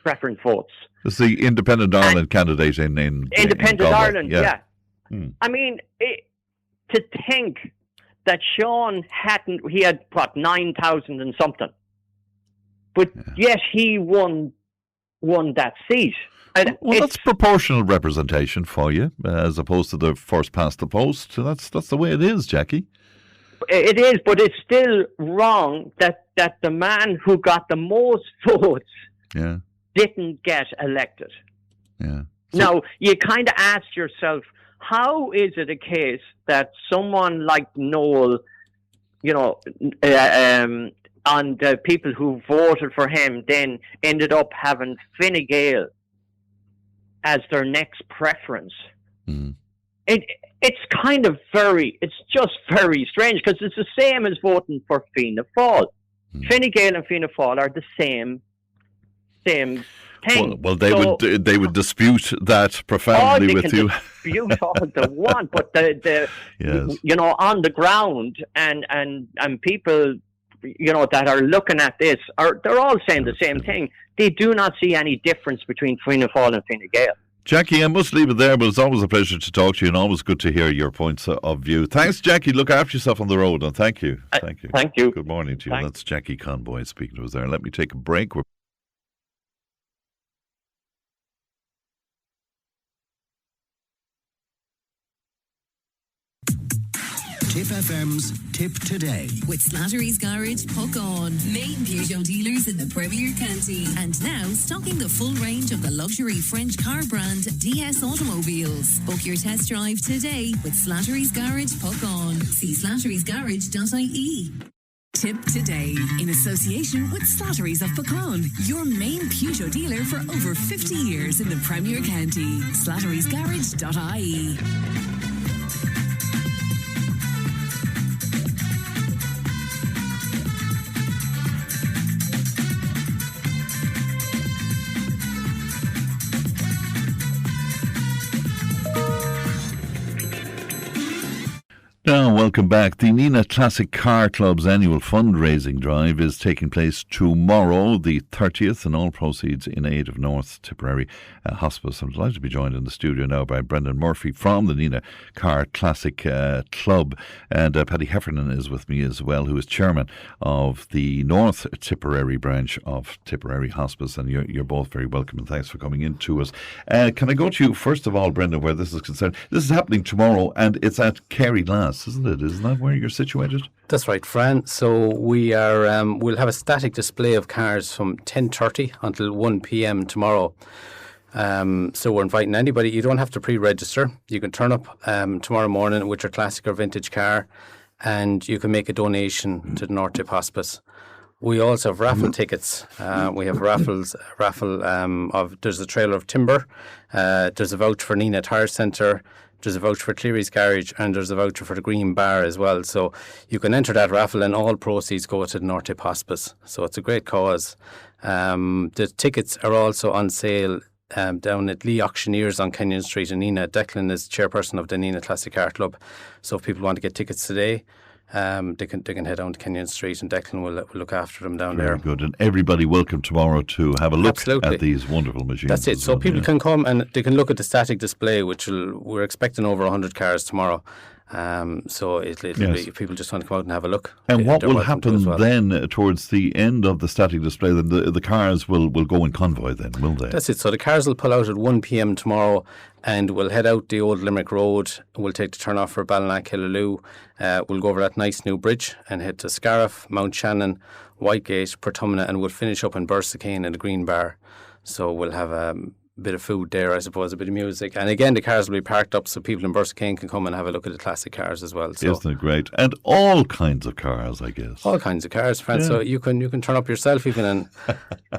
preference votes. It's the Independent Ireland candidate in Independent Ireland, I mean, to think that Sean he had, 9,000 and something. But yet he won that seat. And that's proportional representation for you, as opposed to the first past the post. That's the way it is, Jackie. It is, but it's still wrong that the man who got the most votes didn't get elected. Yeah. Now, you kind of ask yourself, how is it a case that someone like Noel, you know, and the people who voted for him then ended up having Fine Gael as their next preference? It's kind of it's just very strange, because it's the same as voting for Fianna Fáil. Fine Gael and Fianna Fáil are the same thing. Well, they would dispute that profoundly with you. Dispute all they want, but the you know, on the ground and people, you know, that are looking at this they're all saying the same thing. They do not see any difference between Fianna Fáil and Fine Gael. Jackie, I must leave it there, but it's always a pleasure to talk to you, and always good to hear your points of view. Thanks, Jackie. Look after yourself on the road, and thank you. Thank you. Good morning to you. Thanks. That's Jackie Conboy speaking to us there. Let me take a break. Tipp FM's Tipp Today. With Slattery's Garage, Puck On. Main Peugeot dealers in the Premier County. And now stocking the full range of the luxury French car brand DS Automobiles. Book your test drive today with Slattery's Garage, Puck On. See slatterysgarage.ie. Tipp Today, in association with Slattery's of Puckon, your main Peugeot dealer for over 50 years in the Premier County. slatterysgarage.ie. Now, welcome back. The Nenagh Classic Car Club's annual fundraising drive is taking place tomorrow, the 30th, and all proceeds in aid of North Tipperary Hospice. I'm delighted to be joined in the studio now by Brendan Murphy from the Nenagh Car Classic Club, and Paddy Heffernan is with me as well, who is chairman of the North Tipperary branch of Tipperary Hospice, and you're both very welcome, and thanks for coming in to us. Can I go to you, first of all, Brendan, where this is concerned? This is happening tomorrow, and it's at Cllr Eddie, isn't it? Isn't that where you're situated? That's right, Fran. So we are. We'll have a static display of cars from 10:30 until 1 p.m. tomorrow. So we're inviting anybody. You don't have to pre-register. You can turn up tomorrow morning with your classic or vintage car, and you can make a donation to the North Tip Hospice. We also have raffle tickets. We have raffle of. There's a trailer of timber. There's a voucher for Nenagh Tire Centre. There's a voucher for Cllr Eddie's Garage, and there's a voucher for the Green Bar as well. So you can enter that raffle, and all proceeds go to the North Tip Hospice. So it's a great cause. The tickets are also on sale down at Lee Auctioneers on Kenyon Street in Nenagh. Declan is chairperson of the Nenagh Classic Car Club. So if people want to get tickets today, they can head down to Kenyon Street, and Declan will look after them down there. Very good. And everybody welcome tomorrow to have a look Absolutely. At these wonderful machines. That's it. So people can come and they can look at the static display, which we're expecting over 100 cars tomorrow. So it'll be, people just want to come out and have a look. And what will happen then towards the end of the static display? Then the cars will go in convoy then, will they? That's it. So the cars will pull out at 1 p.m. tomorrow and we'll head out the old Limerick Road. We'll take the turn off for Ballina, Killaloe. We'll go over that nice new bridge and head to Scariff, Mount Shannon, Whitegate, Portumna, and we'll finish up in Bursakane in the Green Bar. So we'll have a bit of food there, I suppose, a bit of music. And again, the cars will be parked up so people in Bursakane can come and have a look at the classic cars as well. So, isn't it great? And all kinds of cars, I guess. All kinds of cars, Fran. Yeah. So you can turn up yourself even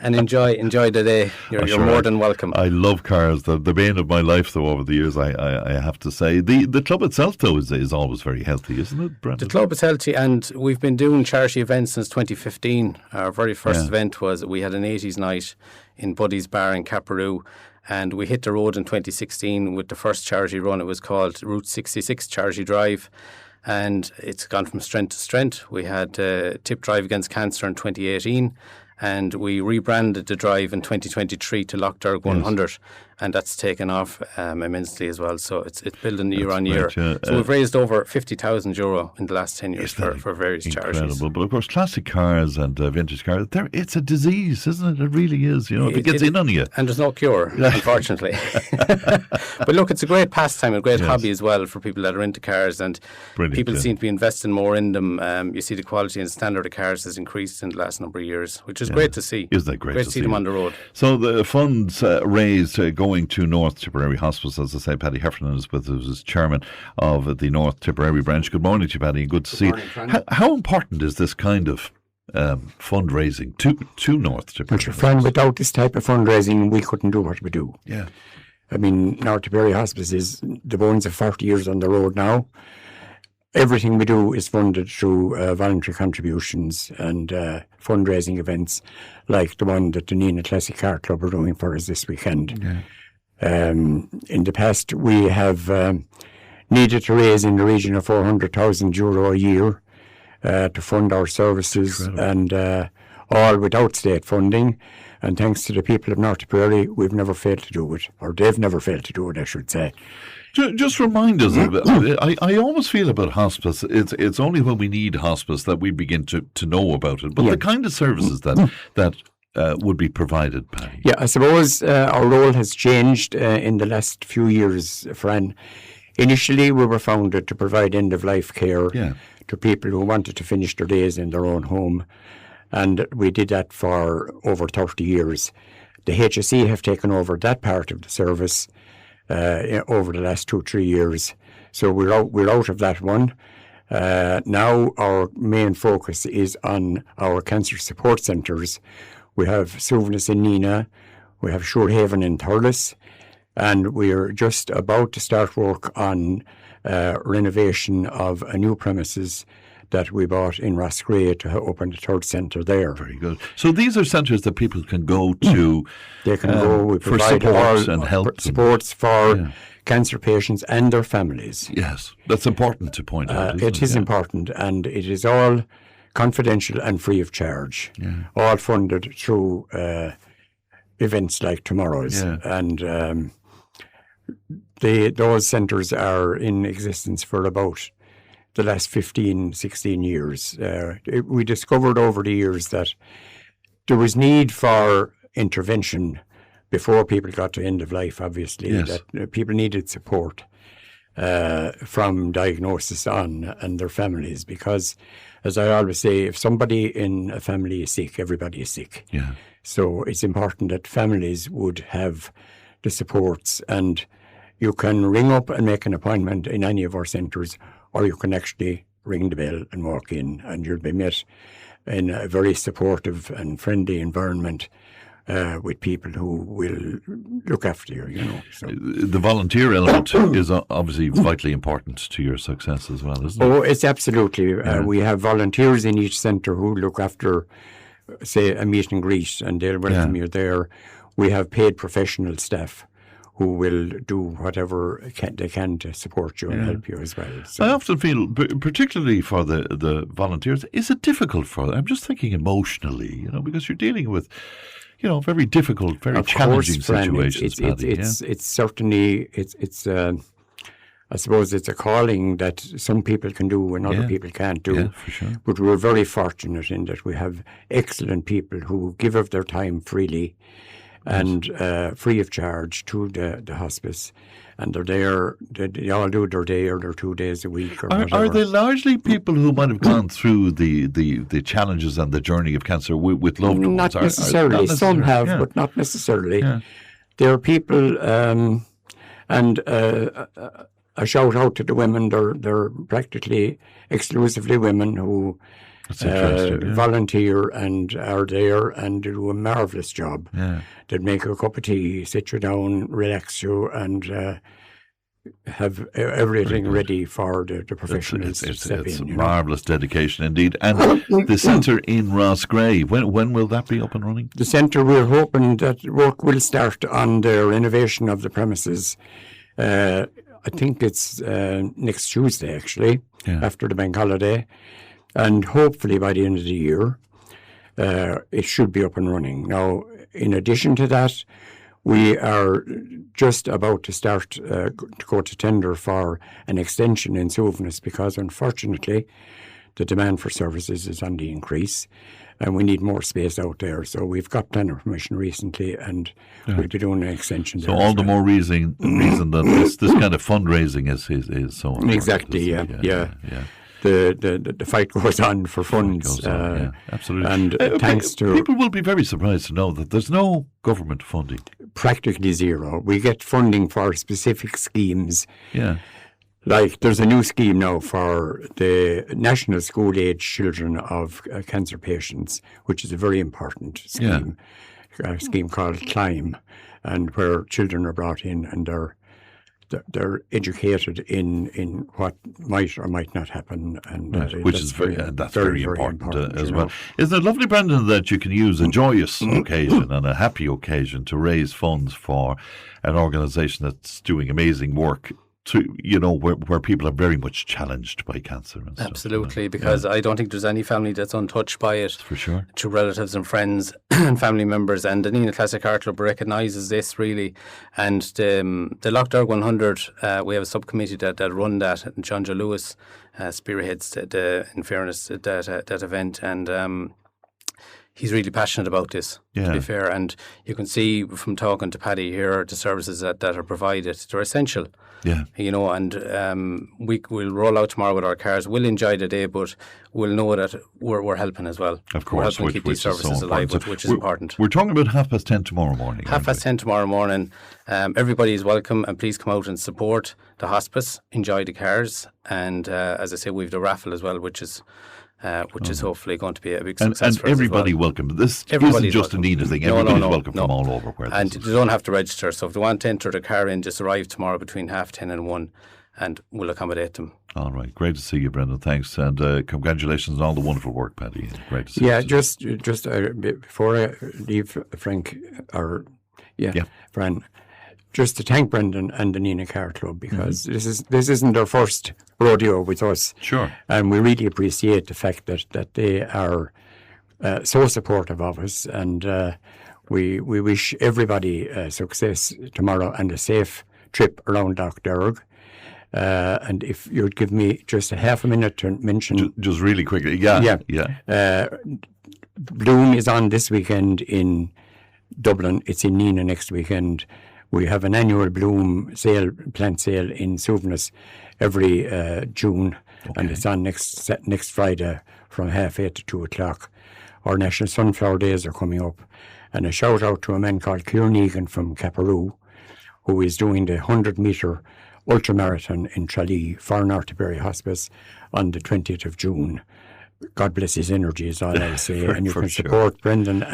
and enjoy the day. You're more than welcome. I love cars. The bane of my life, though, over the years, I have to say. The club itself, though, is always very healthy, isn't it, Brendan? The club is healthy, and we've been doing charity events since 2015. Our very first event was we had an 80s night in Buddy's Bar in Caparoo. And we hit the road in 2016 with the first charity run. It was called Route 66 Charity Drive. And it's gone from strength to strength. We had Tipp Drive Against Cancer in 2018. And we rebranded the drive in 2023 to Lochderg 100. And that's taken off immensely as well. So it's building year on year. So we've raised over €50,000 in the last 10 years for various charities. But of course, classic cars and vintage cars, it's a disease, isn't it? It really is. You know, if it gets in on you. And there's no cure, unfortunately. But look, it's a great pastime, a great hobby as well for people that are into cars. And people seem to be investing more in them. You see the quality and standard of cars has increased in the last number of years, which is great to see. Isn't that great to see them on the road? So the funds raised going to North Tipperary Hospice, as I say, Paddy Heffernan is with us as chairman of the North Tipperary branch. Good morning to you, Paddy. Good to see you. How important is this kind of fundraising to North Tipperary? Well, friend, without this type of fundraising, we couldn't do what we do. Yeah. I mean, North Tipperary Hospice is the bones of 40 years on the road now. Everything we do is funded through voluntary contributions and fundraising events like the one that the Nenagh Classic Car Club are doing for us this weekend. Yeah. In the past, we have needed to raise in the region of €400,000 a year to fund our services. Incredible. And all without state funding. And thanks to the people of North Tipperary, we've never failed to do it, or they've never failed to do it, I should say. Just remind us of it. I always feel about hospice, it's only when we need hospice that we begin to know about it. But the kind of services that would be provided, Paddy. Yeah, I suppose our role has changed in the last few years, Fran. Initially, we were founded to provide end-of-life care to people who wanted to finish their days in their own home. And we did that for over 30 years. The HSE have taken over that part of the service over the last 2-3 years. So we're out of that one. Now our main focus is on our cancer support centres. We have Suvanis in Nenagh, we have Shorehaven in Thurles, and we're just about to start work on renovation of a new premises that we bought in Roscrea to open the third centre there. Very good. So these are centres that people can go to. They can go. We for provide support and help. Supports for cancer patients and their families. Yes, that's important to point out. It is important, and it is all confidential and free of charge. Yeah. All funded through events like tomorrow's. Yeah. And those centres are in existence for about the last 15, 16 years. We discovered over the years that there was need for intervention before people got to end of life, obviously, that people needed support from diagnosis on and their families, because, as I always say, if somebody in a family is sick, everybody is sick. Yeah. So it's important that families would have the supports, and you can ring up and make an appointment in any of our centres, or you can actually ring the bell and walk in, and you'll be met in a very supportive and friendly environment with people who will look after you, you know. So. The volunteer element is obviously vitally important to your success as well, isn't it? Oh, it's absolutely. We have volunteers in each centre who look after, say, a meet and greet, and they'll welcome you there. We have paid professional staff who will do whatever they can to support you and help you as well. So. I often feel, particularly for the volunteers, is it difficult for them? I'm just thinking emotionally, you know, because you're dealing with, you know, very difficult, very challenging situations. It's certainly, I suppose it's a calling that some people can do and other people can't do. Yeah, for sure. But we're very fortunate in that we have excellent people who give of their time freely and free of charge to the hospice. And they're there, they all do their day or their 2 days a week or whatever. Are they largely people who might have gone through the challenges and the journey of cancer with loved ones? Not necessarily. Some have, but not necessarily. Yeah. There are people, and a shout out to the women. They're practically exclusively women who volunteer and are there and do a marvellous job. Yeah. They'd make a cup of tea, sit you down, relax you, and have everything ready for the professionals to step in. It's marvellous dedication indeed. And the centre in Rossgrave, when will that be up and running? The centre, we're hoping that work will start on the renovation of the premises. I think it's next Tuesday, actually, after the bank holiday. And hopefully by the end of the year, it should be up and running. Now, in addition to that, we are just about to start to go to tender for an extension in Suvnes because, unfortunately, the demand for services is on the increase and we need more space out there. So we've got planning permission recently and we'll be doing an extension there. So all the more reason that this kind of fundraising is so important. Exactly, yeah. The fight goes on for funds. Absolutely. And thanks to... People will be very surprised to know that there's no government funding. Practically zero. We get funding for specific schemes. Yeah. Like there's a new scheme now for the national school age children of cancer patients, which is a very important scheme. A scheme called Climb, and where children are brought in and they're educated in what might or might not happen, and which is very important as well. Isn't it lovely, Brendan, that you can use a joyous occasion and a happy occasion to raise funds for an organisation that's doing amazing work? Where people are very much challenged by cancer and Absolutely, because I don't think there's any family that's untouched by it. For sure. To relatives and friends and family members. And the Nenagh Classic Art Club recognises this, really. And the Lough 100, we have a subcommittee that run that, and John Joe Lewis spearheads, in fairness, that event. And he's really passionate about this, to be fair. And you can see from talking to Paddy here, the services that are provided, they're essential. Yeah. And we'll roll out tomorrow with our cars. We'll enjoy the day, but we'll know that we're helping as well. Of course. We're helping keep these services alive, which is important. We're talking about 10:30 tomorrow morning. 10:30 tomorrow morning. Everybody is welcome, and please come out and support the hospice, enjoy the cars, and as I say, we've the raffle as well, which is hopefully going to be a big success for us. And everybody welcome. This isn't just a Nenagh thing. Everybody's welcome from all over. And they don't have to register. So if they want to enter the car in, just arrive tomorrow between 10:30 and 1, and we'll accommodate them. All right. Great to see you, Brendan. Thanks. And congratulations on all the wonderful work, Paddy. Great to see you. Yeah, just before I leave, Frank, Fran, just to thank Brendan and the Nenagh Car Club, because this isn't their first rodeo with us. Sure. And we really appreciate the fact that they are so supportive of us, and we wish everybody success tomorrow and a safe trip around Lough. And if you'd give me just a half a minute to mention... Just really quickly, yeah. Bloom is on this weekend in Dublin. It's in Nenagh next weekend. We have an annual Bloom plant sale in Suvnes every June, and it's on next Friday from 8:30 to 2:00. Our National Sunflower Days are coming up, and a shout out to a man called Cllr from Caparoo, who is doing the 100-metre ultramarathon in Tralee for North Berry Hospice on the 20th of June. God bless his energy, is all I'll say. And you can support Brendan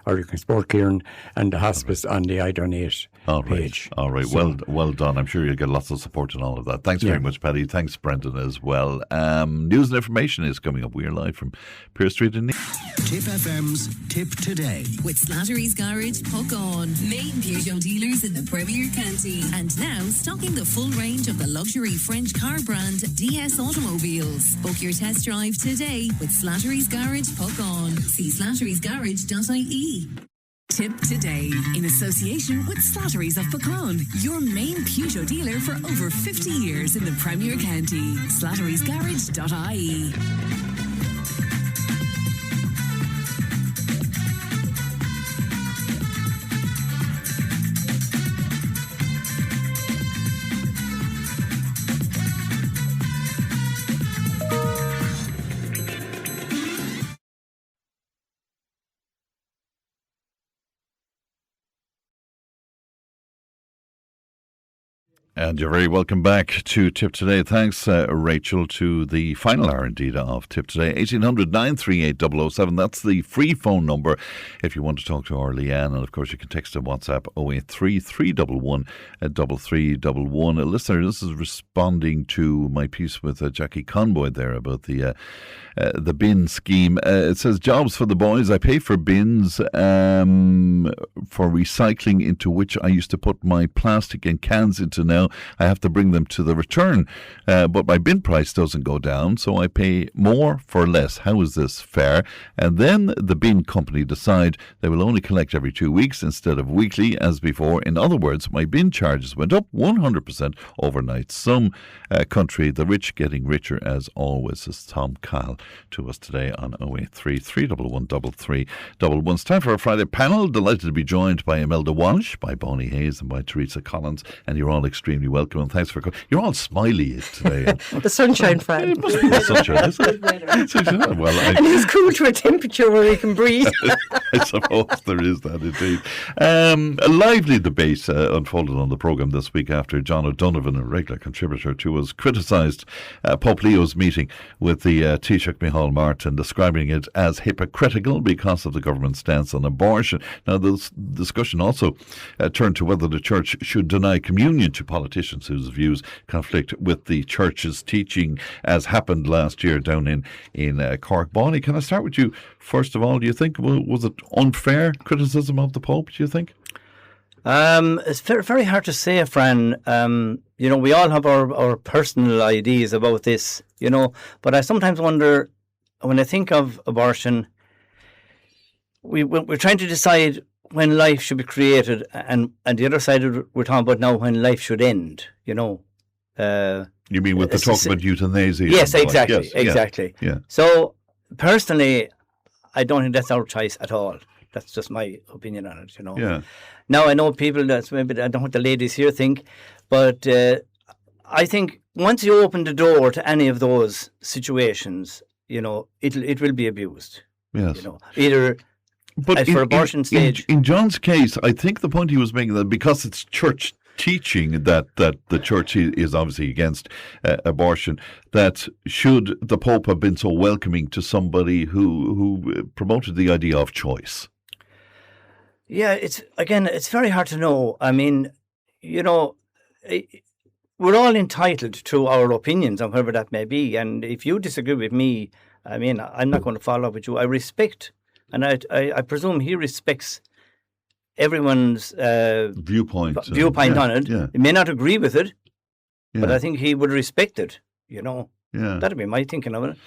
or you can support Kieran and the hospice on the I Donate page. All right. So, well done. I'm sure you'll get lots of support in all of that. Thanks very much, Paddy. Thanks, Brendan, as well. News and information is coming up. We're live from Pearse Street in Tipp FM's Tipp Today. With Slattery's Garage, Puck On. Main Peugeot dealers in the Premier County. And now stocking the full range of the luxury French car brand DS Automobiles. Book your test drive today with Slattery's Garage, Puck On. See slatterysgarage.ie. Tipp today in association with Slattery's of Pecan, your main Peugeot dealer for over 50 years in the Premier County. Slattery'sGarage.ie. And you're very welcome back to Tipp Today. Thanks, Rachel, to the final hour, indeed, of Tipp Today. 1800 938 007. That's the free phone number if you want to talk to our Leanne. And, of course, you can text and WhatsApp 083 311 3311. A listener, this is responding to my piece with Jackie Conboy there about the bin scheme. It says, jobs for the boys. I pay for bins for recycling into which I used to put my plastic and cans into now. I have to bring them to the return, but my bin price doesn't go down, so I pay more for less. How is this fair? And then the bin company decide they will only collect every 2 weeks instead of weekly as before. In other words, my bin charges went up 100% overnight. Some country, the rich getting richer as always, is Tom Kyle to us today on 083 311 3311. It's time for our Friday panel. Delighted to be joined by Imelda Walsh, by Bonnie Hayes and by Teresa Collins, and you're all extremely welcome, and thanks for coming. You're all smiley today. The sunshine, Fran. It must be the sunshine, isn't it? Well, and it's cool to a temperature where we can breathe. I suppose there is that indeed. A lively debate unfolded on the programme this week after John O'Donovan, a regular contributor to us, criticised Pope Leo's meeting with the Taoiseach Micheál Martin, describing it as hypocritical because of the government's stance on abortion. Now, this discussion also turned to whether the Church should deny communion to politicians whose views conflict with the Church's teaching, as happened last year down in Cork. Bonnie, can I start with you first of all? Do you think, was it unfair criticism of the Pope, do you think? It's very hard to say, Fran. We all have our personal ideas about this, but I sometimes wonder, when I think of abortion, we're trying to decide when life should be created, and the other side we're talking about now when life should end, You mean with the talk about euthanasia? Yes, exactly, exactly. Yeah. So, personally, I don't think that's our choice at all. That's just my opinion on it, Yeah. Now, I know people, that's maybe, I don't know what the ladies here think, but I think once you open the door to any of those situations, it will be abused. Yes. Either... But for abortion stage. In John's case, I think the point he was making, that because it's church teaching that the church is obviously against abortion, that should the Pope have been so welcoming to somebody who promoted the idea of choice? Yeah, it's very hard to know. I mean, we're all entitled to our opinions on whatever that may be. And if you disagree with me, I mean, I'm not going to follow up with you. I respect. And I presume he respects everyone's viewpoint on it. Yeah. He may not agree with it, but Yeah. I think he would respect it, Yeah. That'd be my thinking of it.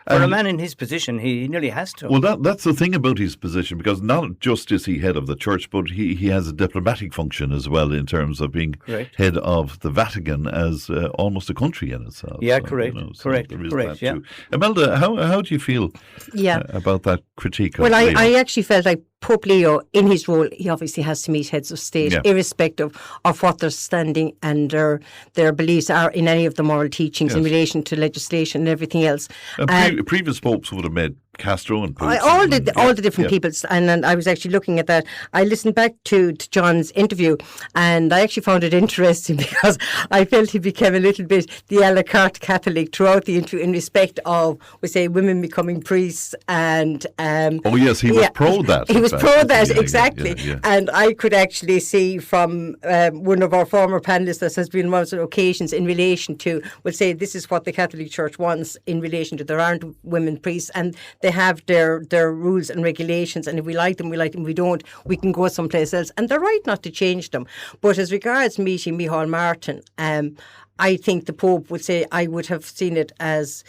For a man in his position, he nearly has to. Well, that's the thing about his position, because not just is he head of the church, but he has a diplomatic function as well in terms of being Correct. head of the Vatican as almost a country in itself. Yeah, So, correct. Correct. there is Correct. that Yeah. too. Imelda, how do you feel about that critique of Well, Leo? I actually felt like Pope Leo, in his role, he obviously has to meet heads of state, irrespective of what their standing and their beliefs are in any of the moral teachings in relation to legislation and everything else. Previous popes would have made Castro and Putin. All the different peoples, and I was actually looking at that. I listened back to John's interview, and I actually found it interesting because I felt he became a little bit the a la carte Catholic throughout the interview in respect of, we say, women becoming priests and... oh yes, he was pro that. He was pro that, Yeah, exactly. yeah. And I could actually see from one of our former panellists that has been on one occasions in relation to, we'll say, this is what the Catholic Church wants in relation to there aren't women priests, and they have their rules and regulations, and if we like them, we like them. If we don't, we can go someplace else. And they're right not to change them. But as regards meeting Micheál Martin, I think the Pope would say I would have seen it as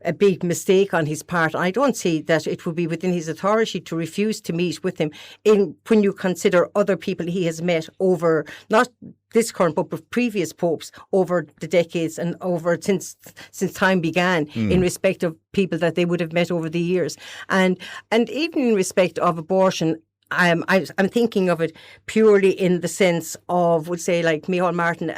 a big mistake on his part. I don't see that it would be within his authority to refuse to meet with him when you consider other people he has met over, not this current pope, but previous popes over the decades and over since time began, in respect of people that they would have met over the years. And even in respect of abortion, I'm thinking of it purely in the sense of, would say, like Micheál Martin,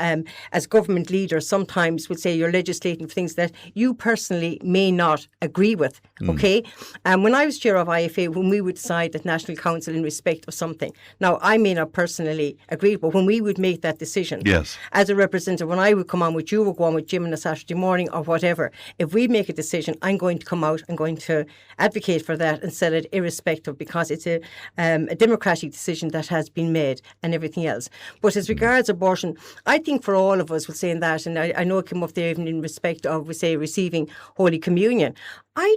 as government leader, sometimes would say you're legislating for things that you personally may not agree with, okay? And when I was chair of IFA, when we would decide at National Council in respect of something, now I may not personally agree, but when we would make that decision, yes, as a representative, when I would come on with you, would go on with Jim on a Saturday morning or whatever, if we make a decision, I'm going to come out, I'm going to advocate for that and sell it irrespective, because it's a democratic decision that has been made and everything else. But as regards abortion, I think for all of us, we're saying that, and I know it came up there even in respect of, we say, receiving Holy Communion. I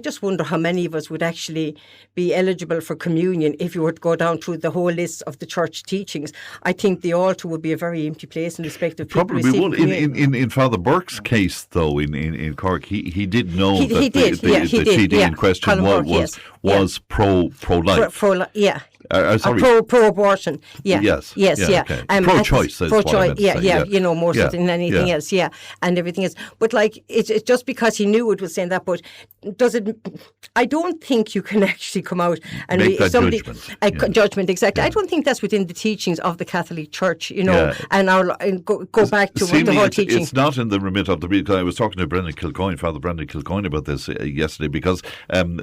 just wonder how many of us would actually be eligible for communion if you were to go down through the whole list of the church teachings. I think the altar would be a very empty place in respect of people probably receiving won't. communion. In Father Burke's case, though, in Cork, he did know He that did, the TD in question Colin Burke, was pro-life. Pro-abortion, Yes. Okay. Pro-choice is pro-choice, what I meant to say, you know, more so than anything else, and everything else. But like, it's just because he knew it was saying that, but does it? I don't think you can actually come out and make that judgment. Exactly. I don't think that's within the teachings of the Catholic Church, you know, and go back to the whole teaching. It's not in the remit of the. Because I was talking to Father Brendan Kilcoyne about this yesterday, because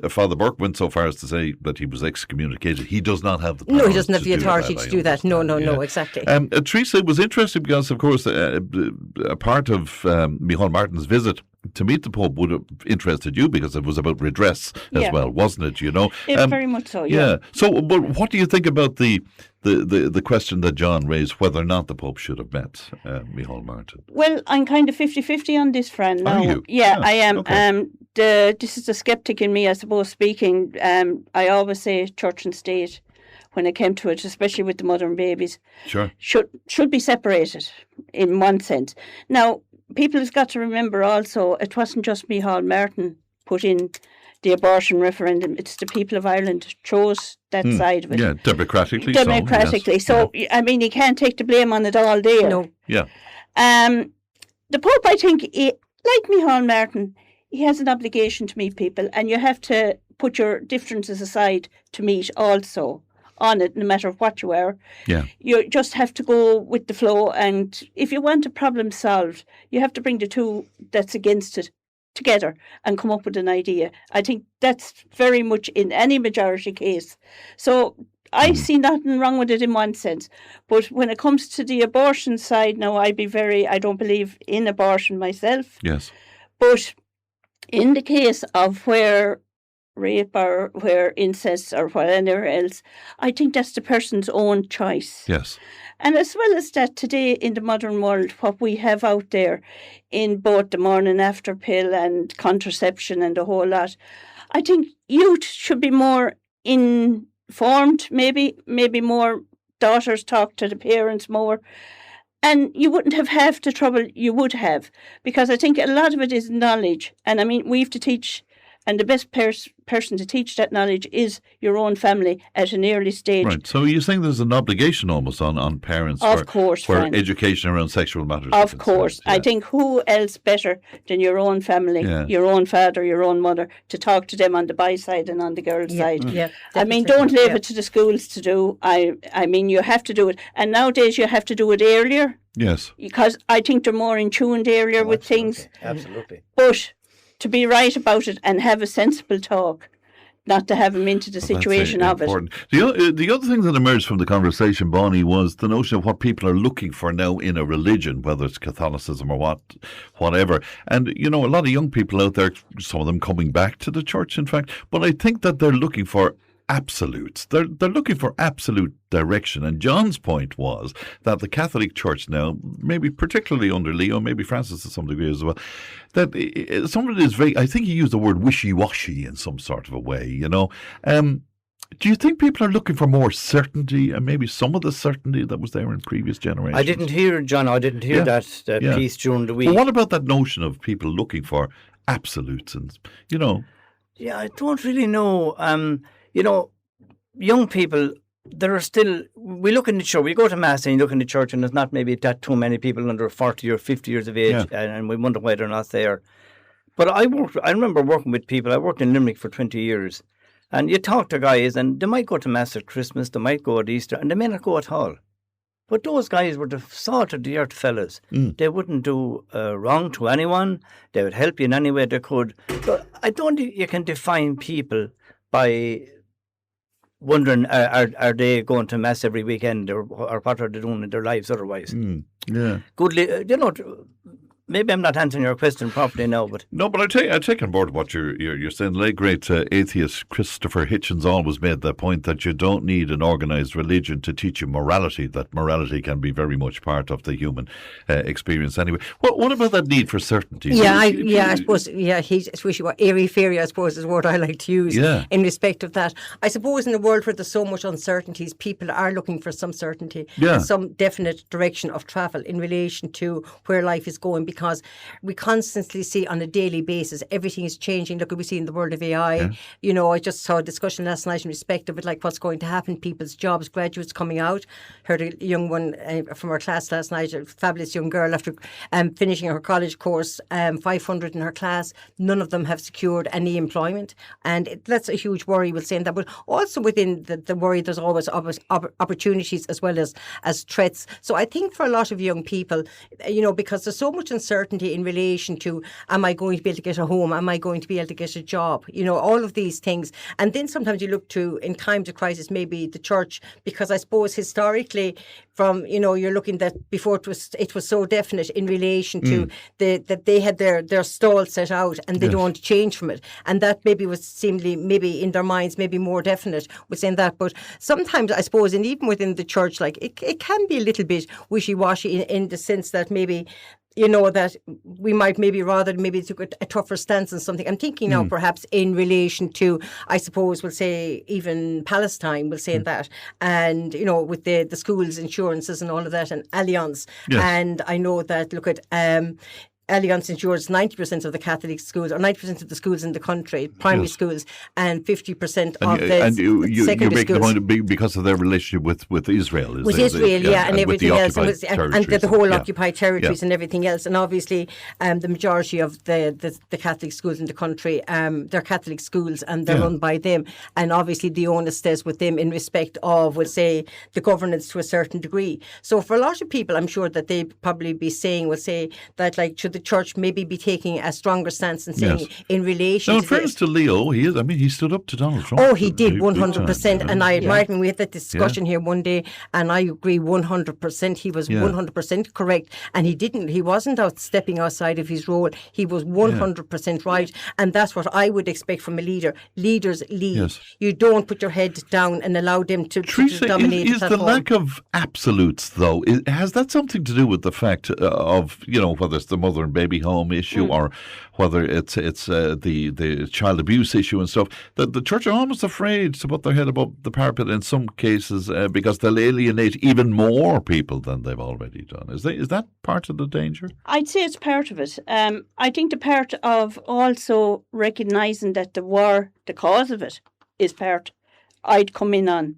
Father Burke went so far as to say that he was excommunicated. He does not have the power. No, he doesn't have the authority to do that. No, exactly. Teresa, it was interesting because, of course, a part of Micheál Martin's visit to meet the Pope would have interested you, because it was about redress as well, wasn't it? You know, very much so. Yeah. So, but what do you think about the question that John raised, whether or not the Pope should have met Micheál Martin? Well, I'm kind of 50-50 on this, Fran. Now. Are you? Yeah, I am. Okay. This is the skeptic in me, I suppose, speaking. I always say church and state, when it came to it, especially with the mother and babies, should be separated in one sense. Now, people have got to remember also, it wasn't just Micheál Martin put in the abortion referendum. It's the people of Ireland chose that side of it. Yeah, democratically. So, I mean, you can't take the blame on it all there. No. Yeah. The Pope, I think, like Micheál Martin, he has an obligation to meet people, and you have to put your differences aside to meet also on it, no matter what you are. Yeah. You just have to go with the flow, and if you want a problem solved, you have to bring the two that's against it together and come up with an idea. I think that's very much in any majority case. So I see nothing wrong with it in one sense. But when it comes to the abortion side, now I don't believe in abortion myself. Yes. But in the case of where rape or where incest or whatever else, I think that's the person's own choice. Yes. And as well as that, today in the modern world, what we have out there in both the morning after pill and contraception and the whole lot, I think youth should be more informed, maybe more daughters talk to the parents more. And you wouldn't have half the trouble you would have, because I think a lot of it is knowledge. And I mean, we have to teach, and the best person to teach that knowledge is your own family at an early stage. Right. So you're saying there's an obligation almost on parents for education around sexual matters. Of course. Yeah. I think who else better than your own family, your own father, your own mother, to talk to them on the boy side and on the girl side. Yeah, I mean, don't leave it to the schools to do. I mean, you have to do it. And nowadays you have to do it earlier. Yes. Because I think they're more in tune earlier with things. Absolutely. But to be right about it and have a sensible talk, not to have them into the situation of it. The other thing that emerged from the conversation, Bonnie, was the notion of what people are looking for now in a religion, whether it's Catholicism or whatever. And, you know, a lot of young people out there, some of them coming back to the church, in fact, but I think that they're looking for absolutes. They're looking for absolute direction. And John's point was that the Catholic Church now, maybe particularly under Leo, maybe Francis to some degree as well, that some of it is very, I think he used the word wishy-washy in some sort of a way, you know. Do you think people are looking for more certainty, and maybe some of the certainty that was there in previous generations? I didn't hear, John, that piece during the week. But what about that notion of people looking for absolutes and, Yeah, I don't really know. Young people, there are still, we look in the church, we go to Mass and you look in the church and there's not maybe that too many people under 40 or 50 years of age, and we wonder why they're not there. But I remember working with people, I worked in Limerick for 20 years, and you talk to guys and they might go to Mass at Christmas, they might go at Easter, and they may not go at all. But those guys were the salt of the earth fellas. They wouldn't do wrong to anyone. They would help you in any way they could. So I don't think you can define people by wondering, are they going to Mass every weekend or what are they doing in their lives otherwise? Yeah. Maybe I'm not answering your question properly now, but... No, but I take on board what you're saying. The late great atheist Christopher Hitchens always made the point that you don't need an organised religion to teach you morality, that morality can be very much part of the human experience anyway. What about that need for certainty? I suppose, he's airy-fairy, I suppose, is what I like to use in respect of that. I suppose in a world where there's so much uncertainties, people are looking for some certainty and some definite direction of travel in relation to where life is going, because we constantly see on a daily basis everything is changing. Look, we see in the world of AI. I just saw a discussion last night in respect of it, like what's going to happen, people's jobs, graduates coming out. Heard a young one from our class last night, a fabulous young girl, after finishing her college course, 500 in her class, none of them have secured any employment, and that's a huge worry, we'll say, in that. But also within the worry, there's always opportunities as well as threats. So I think for a lot of young people, because there's so much uncertainty in relation to, am I going to be able to get a home? Am I going to be able to get a job? All of these things. And then sometimes you look to, in times of crisis, maybe the church, because I suppose historically, from, you're looking that before it was so definite in relation to that they had their stall set out and they don't change from it. And that maybe was seemingly, maybe in their minds, maybe more definite within that. But sometimes, I suppose, and even within the church, like it can be a little bit wishy-washy in the sense that maybe, that we might maybe rather took a tougher stance on something. I'm thinking now perhaps in relation to, I suppose, we'll say even Palestine, we'll say that, and, with the schools, insurances and all of that, and Allianz. Yes. And I know that, look at... Allianz insures 90% of the Catholic schools, or 90% of the schools in the country, primary schools, and 50% of the secondary schools. The point because of their relationship with Israel. With Israel, and everything else. And the whole occupied territories and everything else. And obviously, the majority of the Catholic schools in the country, they're Catholic schools and they're run by them. And obviously, the onus stays with them in respect of, we'll say, the governance to a certain degree. So for a lot of people, I'm sure that they'd probably be saying, we'll say, that like, should the church maybe be taking a stronger stance and saying in relation now, to in fairness to Leo, he stood up to Donald Trump. Oh, he did, 100%. And I admired him. We had that discussion here one day, and I agree 100%. He was 100% correct. And he wasn't stepping outside of his role. He was 100% right. And that's what I would expect from a leader. Leaders lead. Yes. You don't put your head down and allow them to dominate. Is the lack of absolutes, though, has that something to do with the fact of, whether it's the mother and baby home issue or whether it's the child abuse issue and stuff, that the church are almost afraid to put their head above the parapet in some cases because they'll alienate even more people than they've already done. Is that part of the danger? I'd say it's part of it. I think the part of also recognising that the war, the cause of it, is part I'd come in on.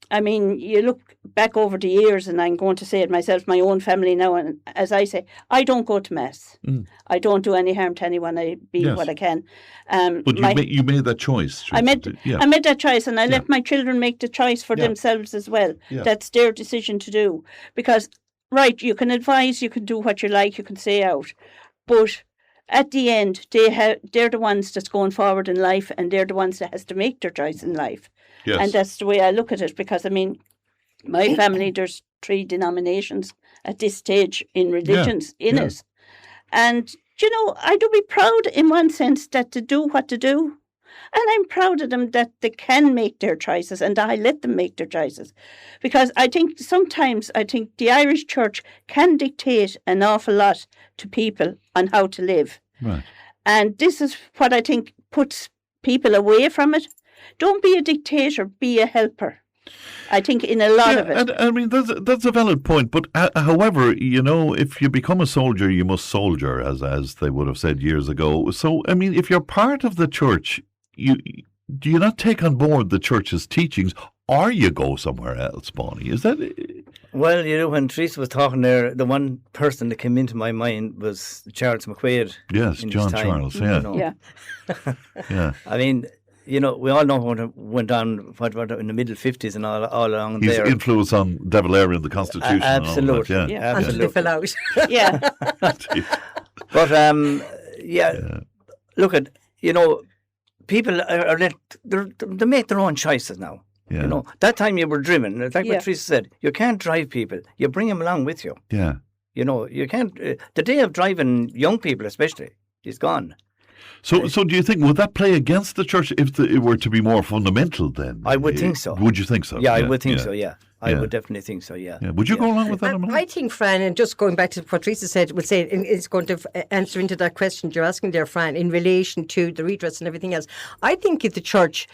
I mean, you look back over the years, and I'm going to say it myself, my own family now, and as I say, I don't go to Mass. I don't do any harm to anyone. I be what I can. But you made that choice. I made that choice, and I let my children make the choice for themselves as well. Yeah. That's their decision to do. Because, right, you can advise, you can do what you like, you can say out, but at the end, they're the ones that's going forward in life, and they're the ones that has to make their choice in life. Yes. And that's the way I look at it, because, I mean, my family, there's 3 denominations at this stage in religions in it. And, I do be proud in one sense that to do what to do. And I'm proud of them that they can make their choices and I let them make their choices. Because I think sometimes the Irish Church can dictate an awful lot to people on how to live. Right. And this is what I think puts people away from it. Don't be a dictator, be a helper. I think in a lot of it. And, I mean, that's a valid point. But however, if you become a soldier, you must soldier, as they would have said years ago. So, I mean, if you're part of the church, do you not take on board the church's teachings, or you go somewhere else, Bonnie? Is that... Well, when Teresa was talking there, the one person that came into my mind was Charles McQuaid. Yes, John Charles, yeah. Yeah. I mean... we all know what went on in the middle 50s and all along His there. His influence on De Valera and the Constitution. Absolutely. And all that, Until they fell out. Yeah. But, look at, people are they make their own choices now. Yeah. That time you were driven, like what Teresa said, you can't drive people. You bring them along with you. Yeah. You can't, the day of driving young people especially is gone. So do you think, would that play against the church if it were to be more fundamental then? I would think so. Would you think so? Yeah, I would think so, yeah. I would definitely think so, yeah. Would you go along with that? I think, Fran, and just going back to what Teresa said, it's going to answer into that question you're asking there, Fran, in relation to the redress and everything else. I think if the church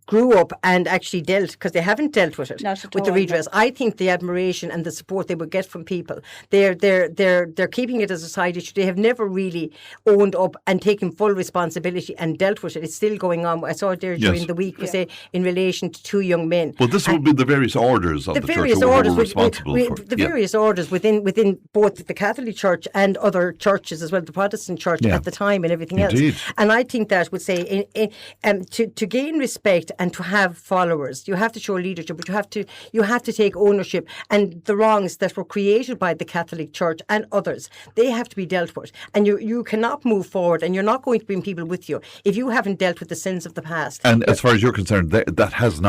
grew up and actually dealt, because they haven't dealt with it, with the redress, I think the admiration and the support they would get from people, they're keeping it as a side issue. They have never really owned up and taken full responsibility and dealt with it. It's still going on. I saw it there during the week, say, in relation to 2 young men. Well, this would be the various orders of the church who were responsible for the various orders within both the Catholic Church and other churches as well, the Protestant Church at the time and everything else. And I think that would say to gain respect and to have followers, you have to show leadership, but you have to take ownership, and the wrongs that were created by the Catholic Church and others, they have to be dealt with. And you cannot move forward, and you're not going to bring people with you if you haven't dealt with the sins of the past. And as far as you're concerned, that has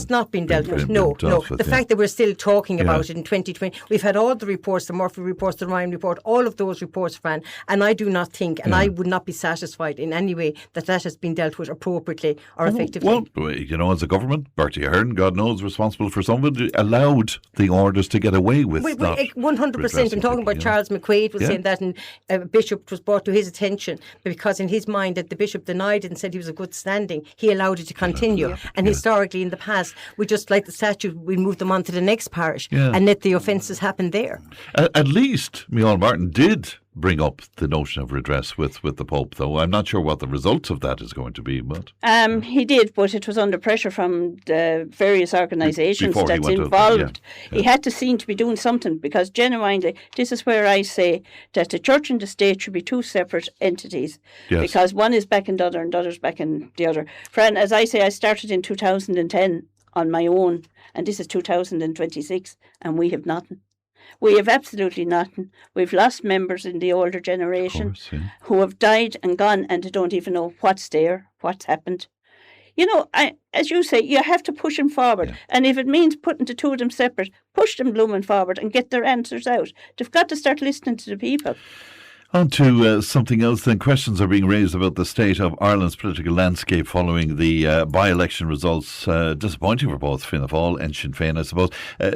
not been dealt with. No. The fact that we're still talking about it in 2020, we've had all the reports, the Murphy reports, the Ryan report, all of those reports, Fran, and I do not think, and I would not be satisfied in any way that has been dealt with appropriately or effectively. Well, as a government, Bertie Ahern, God knows, responsible for some of it, allowed the orders to get away with that. 100%. I'm talking about Charles McQuaid was saying that, and a bishop was brought to his attention because in his mind that the bishop denied it and said he was a good standing, he allowed it to continue. And historically in the past, we just like the statute, we moved them on to the next parish and let the offences happen there. At least Micheál Martin did bring up the notion of redress with the Pope, though. I'm not sure what the results of that is going to be. But he did, but it was under pressure from the various organisations that's involved. He had to seem to be doing something, because genuinely, this is where I say that the church and the state should be 2 separate entities, because one is back in the other and the other's back in the other. Fran, as I say, I started in 2010 on my own, and this is 2026, and we have nothing. We have absolutely nothing. We've lost members in the older generation who have died and gone, and they don't even know what's there, what's happened. As you say, you have to push them forward. And if it means putting the 2 of them separate, push them blooming forward and get their answers out. They've got to start listening to the people. On to something else then. Questions are being raised about the state of Ireland's political landscape following the by-election results. Disappointing for both Fianna Fáil and Sinn Féin, I suppose.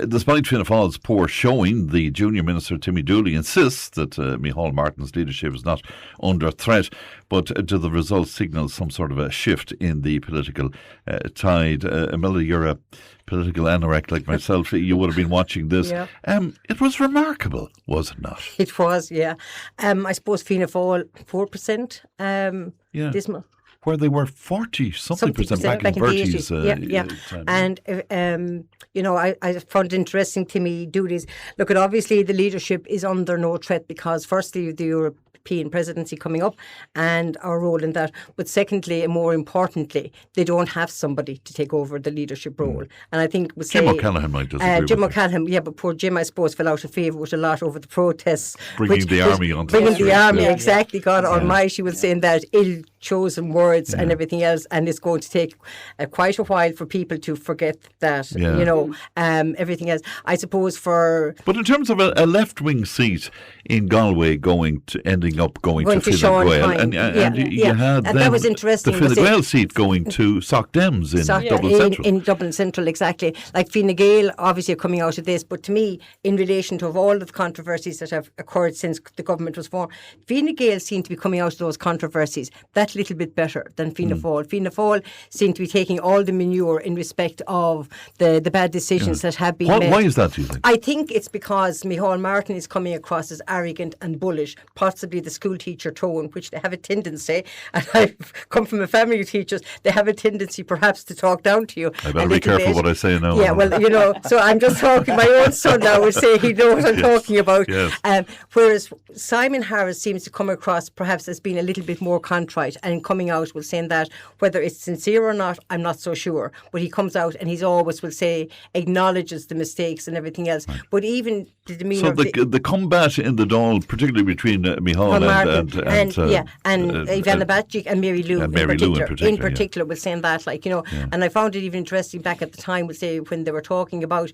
Despite Fianna Fáil's poor showing, the junior minister Timmy Dooley insists that Micheál Martin's leadership is not under threat. But do the results signal some sort of a shift in the political tide? Amelia, you're a political anorak like myself. You would have been watching this. It was remarkable, was it not? It was, yeah. I suppose Fianna Fáil 4%. Dismal. Where they were 40-something% back in Bertie's And, I found it interesting, Timmy Dooley's. Look, obviously the leadership is under no threat because firstly, the European presidency coming up and our role in that. But secondly, and more importantly, they don't have somebody to take over the leadership role. And I think Jim O'Callaghan might disagree Jim O'Callaghan, but poor Jim, I suppose, fell out of favour with a lot over the protests. Bringing the army onto the street. Exactly. God almighty, was saying that ill-chosen words and everything else, and it's going to take quite a while for people to forget that, everything else. I suppose But in terms of a left-wing seat in Galway ending up going to Fine Gael, and you had and that was interesting. The Fine Gael seat going to Soc Dems in Dublin Central. In Dublin Central, exactly. Like Fine Gael obviously are coming out of this, but to me, in relation to all of the controversies that have occurred since the government was formed, Fine Gael seem to be coming out of those controversies. That that little bit better than Fianna Fáil. Fianna Fáil seem to be taking all the manure in respect of the bad decisions that have been made. Why is that, do you think? I think it's because Micheál Martin is coming across as arrogant and bullish, possibly the school teacher tone, which they have a tendency, and I've come from a family of teachers, they have a tendency perhaps to talk down to you. I better be careful what I say now. Yeah, well, so I'm just talking, my own son now would say he knows what I'm talking about. Yes. Whereas Simon Harris seems to come across perhaps as being a little bit more contrite and coming out with saying that whether it's sincere or not, I'm not so sure. But he comes out and he's always will say, acknowledges the mistakes and everything else. Right. But even the demeanour... So the combat in the Dáil, particularly between Micheál and Ivana Bajik and Mary Lou in particular was saying that, and I found it even interesting back at the time, would say, when they were talking about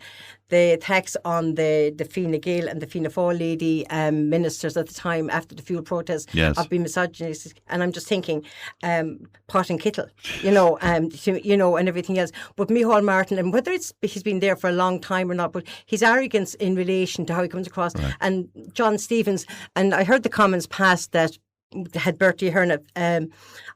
the attacks on the Fine Gael and the Fianna Fáil lady ministers at the time after the fuel protest of being misogynistic, and I'm just thinking pot and kettle, and everything else. But Micheál Martin, and whether he's been there for a long time or not, but his arrogance in relation to how he comes across, and John Stevens, and I heard the comments passed that had Bertie Ahern,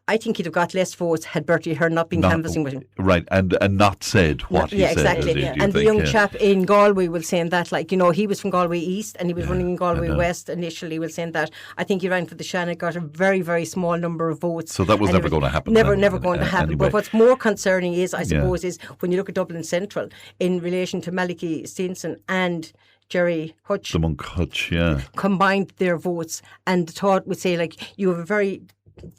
I think he'd have got less votes had Bertie Ahern not been canvassing with him. Right, and not said what he said. Exactly. And the young chap in Galway was saying that, he was from Galway East and he was running in Galway West initially, was saying that. I think he ran for the Shannon, got a very, very small number of votes. So that was never going to happen. Never going to happen. Anyway. But what's more concerning is, I suppose, is when you look at Dublin Central in relation to Malachy Steenson and Jerry Hutch. The Monk Hutch, yeah. Combined their votes, and the thought would say, you have a very,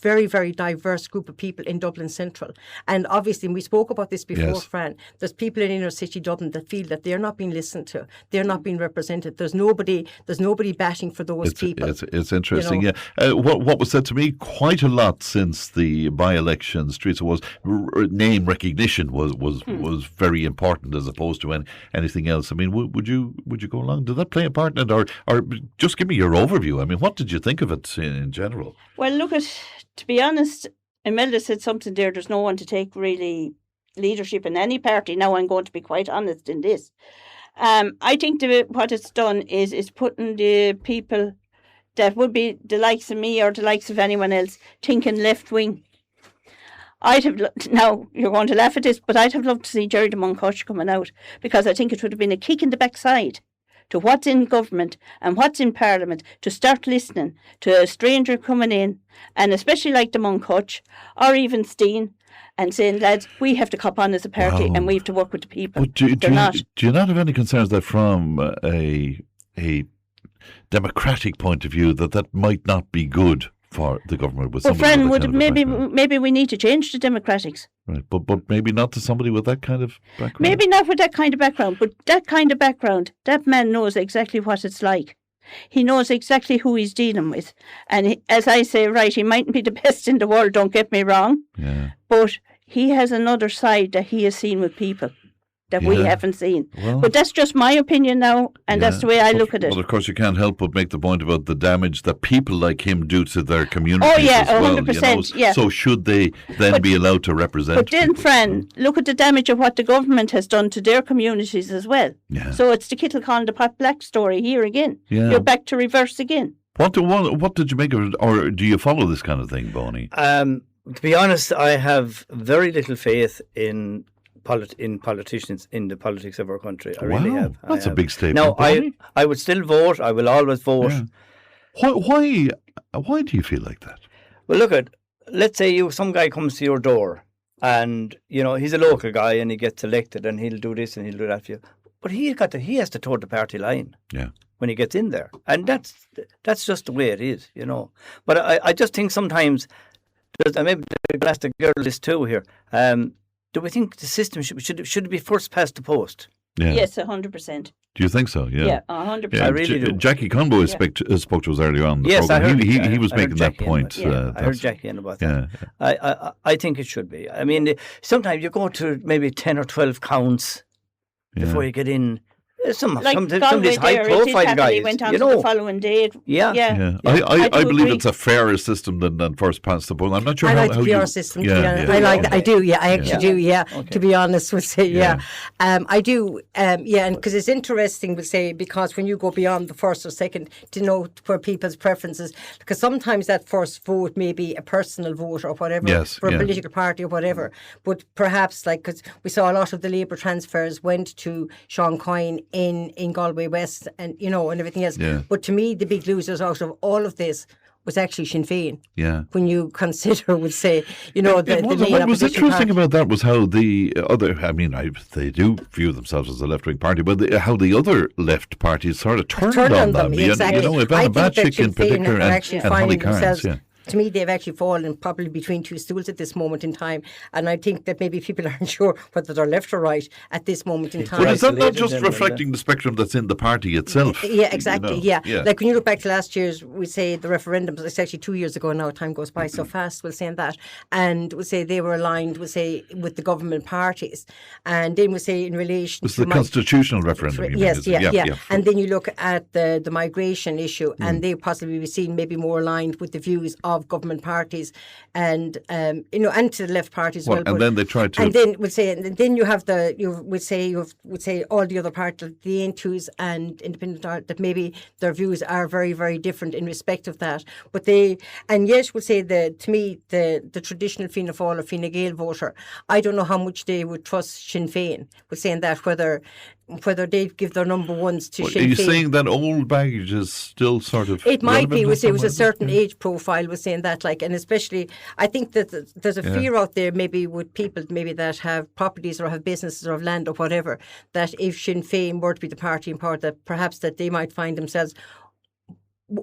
very, very diverse group of people in Dublin Central. And obviously, and we spoke about this before, Fran, there's people in inner city Dublin that feel that they're not being listened to, they're not being represented. There's nobody batting for those people. It's interesting, What was said to me quite a lot since the by-election, Teresa, was name recognition was very important as opposed to anything else. I mean, would you go along? Did that play a part in it, or just give me your overview? I mean, what did you think of it in general? Well, to be honest, Imelda said something there. There's no one to take really leadership in any party. Now I'm going to be quite honest in this. I think what it's done is putting the people that would be the likes of me or the likes of anyone else thinking left wing. Now you're going to laugh at this, but I'd have loved to see Jerry de Moncoch coming out, because I think it would have been a kick in the backside to what's in government and what's in Parliament, to start listening to a stranger coming in, and especially like the Moncoch or even Steen, and saying, lads, we have to cop on as a party and we have to work with the people. Do you not have any concerns that from a democratic point of view that might not be good for the government? With maybe we need to change the democratics. Right, but maybe not to somebody with that kind of background. Maybe not with that kind of background, but that kind of background, that man knows exactly what it's like. He knows exactly who he's dealing with. And as I say, he mightn't be the best in the world, don't get me wrong, but he has another side that he has seen with people that we haven't seen. Well, but that's just my opinion now, and that's the way I look at it. Well, of course, you can't help but make the point about the damage that people like him do to their communities. Oh, yeah, as well, 100%. So should they then be allowed to represent? But then, Fran, look at the damage of what the government has done to their communities as well. Yeah. So it's the Kittle Con, the Pot Black story here again. Yeah. You're back to reverse again. What did you make of it, or do you follow this kind of thing, Bonnie? To be honest, I have very little faith in politicians in the politics of our country. I really have. That's a big statement. No, I would still vote. I will always vote. Yeah. Why do you feel like that? Well, let's say some guy comes to your door and he's a local guy and he gets elected and he'll do this and he'll do that for you. But he has to toe the party line. Yeah. When he gets in there, and that's just the way it is, But I just think sometimes, maybe I'll ask the girl this too here. Do we think the system should be first past the post? Yeah. Yes, 100%. Do you think so? Yeah. Yeah, 100%. I really do. Jackie Conboy spoke to us earlier on. Yes, program. I heard. He was making that point. I heard Jackie in about that. I think it should be. I mean, sometimes you go to maybe 10 or 12 counts before you get in. Some like of these Galway high there, it did profile happen. guys, He went on you to know. the following day. Yeah. I do believe agree. it's a fairer system than first past the post. I'm not sure I how, like how the PR you... system. Yeah, to be honest. yeah. I like that. I do. Yeah, I actually Yeah. do. Yeah, Okay. to be honest, would say Yeah. I do. Yeah, and because it's interesting, would say, because when you go beyond the first or second to know where people's preferences, because sometimes that first vote may be a personal vote or whatever Yes, for a yeah. political party or whatever, but perhaps like because we saw a lot of the Labour transfers went to Sean Coyne in Galway West and and everything else. Yeah. But to me, the big losers out of all of this was actually Sinn Féin. Yeah. When you consider, would say, the main What was opposition interesting party. about that was how the other, they do view themselves as a left-wing party, but how the other left parties sort of turned on them. Exactly. Ivana I think that Bacik Sinn in Féin particular are actually and Holly finding Cairns. themselves. Yeah. To me, they've actually fallen probably between two stools at this moment in time. And I think that maybe people aren't sure whether they're left or right at this moment in time. But is that not just reflecting the spectrum that's in the party itself? Yeah, exactly. Yeah. Yeah. Like when you look back to last year's, we say the referendums, it's actually 2 years ago now, time goes by so fast, we'll say that. And we'll say they were aligned, we'll say, with the government parties. And then we'll say in relation It's to... the constitutional referendum. you mean, Yes, is it? yeah. And then you look at the migration issue, and they possibly be seen maybe more aligned with the views of government parties, and and to the left party as well. And then they tried to. And then then you have all the other parties, the Aintus and Independent Ireland, that maybe their views are very, very different in respect of that. But yes, would say to me the traditional Fianna Fáil or Fine Gael voter, I don't know how much they would trust Sinn Féin. Would saying that whether they'd give their number ones to Sinn Féin. Are you saying that old baggage is still sort of... It might be, relevant it was a somewhere? certain age profile, was saying that, like, and especially, I think that there's a fear out there, maybe with people maybe that have properties or have businesses or have land or whatever, that if Sinn Féin were to be the party in power, that perhaps that they might find themselves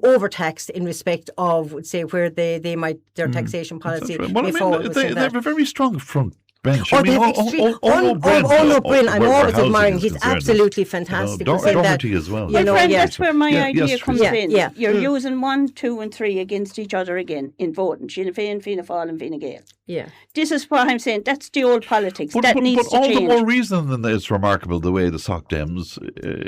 overtaxed in respect of, would say, where they might, their taxation policy may fall. They have a very strong front bench. Oh, no, Bryn, I'm always admiring. He's absolutely fantastic. Doherty as well. My friend, that's where my idea comes in. Yeah. You're using 1, 2 and 3 against each other again in voting. Sinn Féin, Fianna Fáil and Fine Gael. Yeah. This is what I'm saying. That's the old politics. But needs to all change. the more reason than it's remarkable the way the Soc Dems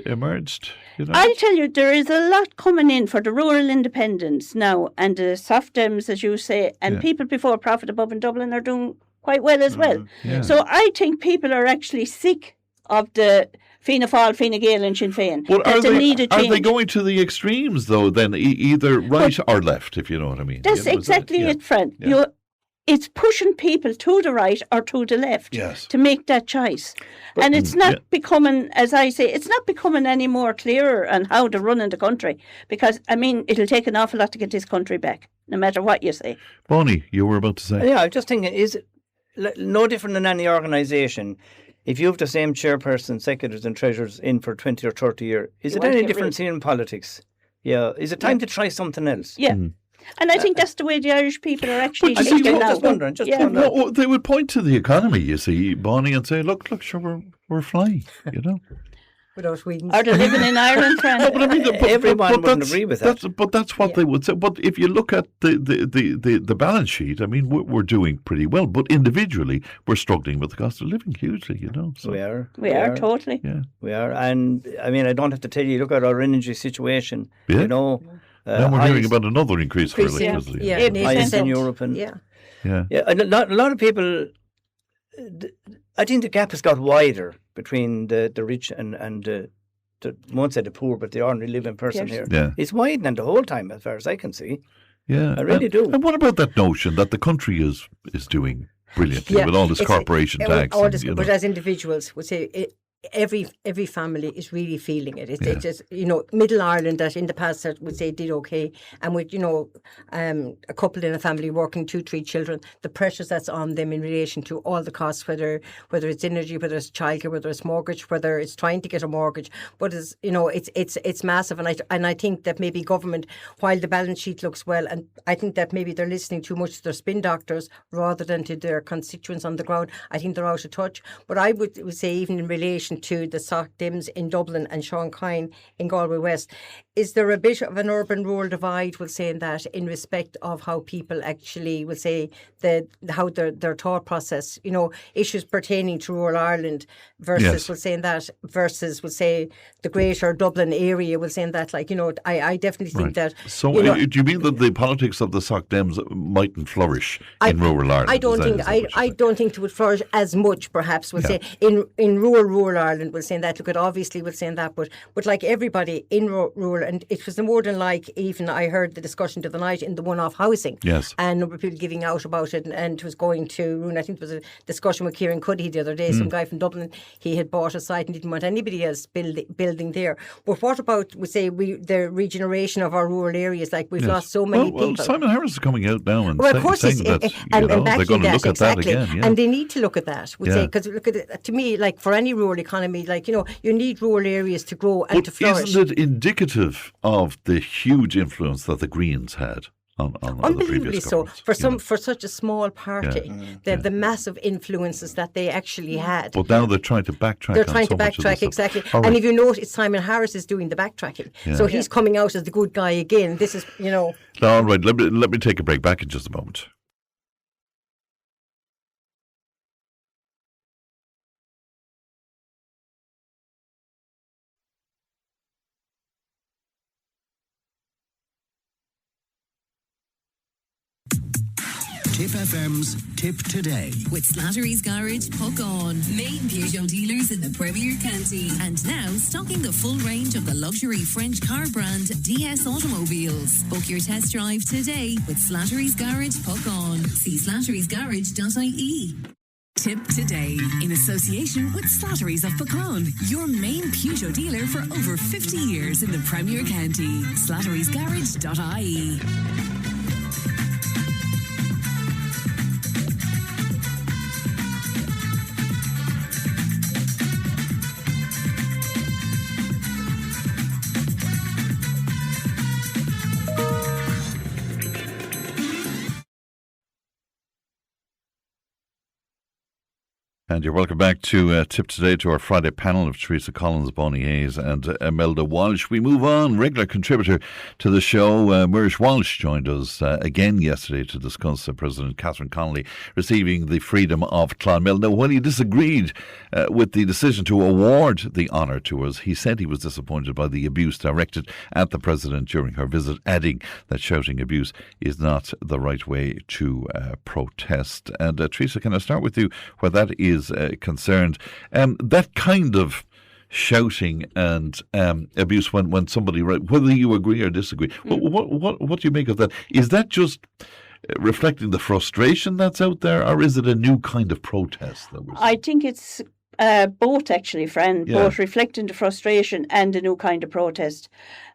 emerged. I'll tell you, there is a lot coming in for the rural independents now, and the soft Dems, as you say, and people before Profit Above in Dublin are doing quite well as well. Yeah. So I think people are actually sick of the Fianna Fáil, Fine Gael and Sinn Féin. Well, are they going to the extremes, though, then, either right or left, if you know what I mean? That's exactly it, friend. Yeah. It's pushing people to the right or to the left to make that choice. And it's not becoming, as I say, it's not becoming any more clearer on how to run in the country. Because, I mean, it'll take an awful lot to get this country back, no matter what you say. Bonnie, you were about to say? Yeah, I'm just thinking, is it no different than any organisation? If you have the same chairperson, secretaries and treasurers in for 20 or 30 years, is it any different in politics? Yeah. Is it time to try something else? Yeah. And I think that's the way the Irish people are actually But thinking now. Just wondering. Well, they would point to the economy, you see, Bonnie, and say, look, sure, we're flying, Without Sweden. Are they living in Ireland, friend? No, but I mean, everyone wouldn't agree with that. But that's what they would say. But if you look at the balance sheet, I mean, we're doing pretty well. But individually, we're struggling with the cost of living hugely, So. We are totally. Yeah. We are. And, I mean, I don't have to tell you, look at our energy situation, Yeah. Now we're hearing about another increase for electricity. Yeah, highest in Europe. And, yeah. A lot of people, I think the gap has got wider between the rich and the won't say the poor, but the ordinary living person here. Yeah. It's widening the whole time, as far as I can see. Yeah, I really do. And what about that notion that the country is doing brilliantly with all this corporation tax? But as individuals, would say every family is really feeling it. It's just, Middle Ireland that in the past that would say did okay, and with a couple in a family working 2-3 children, the pressures that's on them in relation to all the costs, whether it's energy, whether it's childcare, whether it's mortgage, whether it's trying to get a mortgage, but it's massive, and I think that maybe government, while the balance sheet looks well, and I think that maybe they're listening too much to their spin doctors rather than to their constituents on the ground. I think they're out of touch. But I would say even in relation to the Soc Dems in Dublin and Sean Coyne in Galway West, is there a bit of an urban-rural divide, we'll say, in that, in respect of how people actually, will say, how their thought process, issues pertaining to rural Ireland versus, we'll say, in that, versus, we'll say, the greater Dublin area, we'll say, in that, I definitely think that... So do you mean that the politics of the Soc Dems mightn't flourish in rural Ireland? I don't think it would flourish as much, perhaps, we'll say, in rural Ireland, we'll say, in that, look at, obviously, we'll say, in that, but like everybody in rural, and it was more than even I heard the discussion the other night in the one-off housing. Yes. And a number of people giving out about it, and it was going to ruin. I think there was a discussion with Kieran Cuddy the other day, some guy from Dublin. He had bought a site and didn't want anybody else building there. But what about, we say, the regeneration of our rural areas? Like, we've lost so many people. Well, Simon Harris is coming out now and of course saying that they're going to look at that again. Yeah. And they need to look at that, because look at it, to me, like for any rural economy, you need rural areas to grow and to flourish. Isn't it indicative of the huge influence that the Greens had on the previous governments? For such a small party, the massive influences that they actually had. But now they're trying to backtrack. They're trying to backtrack, exactly. Right. And if you notice, Simon Harris is doing the backtracking, so he's coming out as the good guy again. This is, All right, let me take a break. Back in just a moment. Tipp FM's Tipp Today. With Slattery's Garage, Puck On. Main Peugeot dealers in the Premier County. And now stocking the full range of the luxury French car brand DS Automobiles. Book your test drive today with Slattery's Garage, Puck On. See slatterysgarage.ie. Tipp Today, in association with Slattery's of Puckon, your main Peugeot dealer for over 50 years in the Premier County. slatterysgarage.ie. And you're welcome back to Tipp Today, to our Friday panel of Teresa Collins, Bonnie Hayes and Imelda Walsh. We move on. Regular contributor to the show, Murish Walsh, joined us again yesterday to discuss President Catherine Connolly receiving the Freedom of Clonmel. Now, when he disagreed with the decision to award the honour to us, he said he was disappointed by the abuse directed at the President during her visit, adding that shouting abuse is not the right way to protest. And Teresa, can I start with you where that is concerned? That kind of shouting and abuse when somebody, whether you agree or disagree, what do you make of that? Is that just reflecting the frustration that's out there, or is it a new kind of protest? I think it's both, actually, Fran, both reflecting the frustration and a new kind of protest.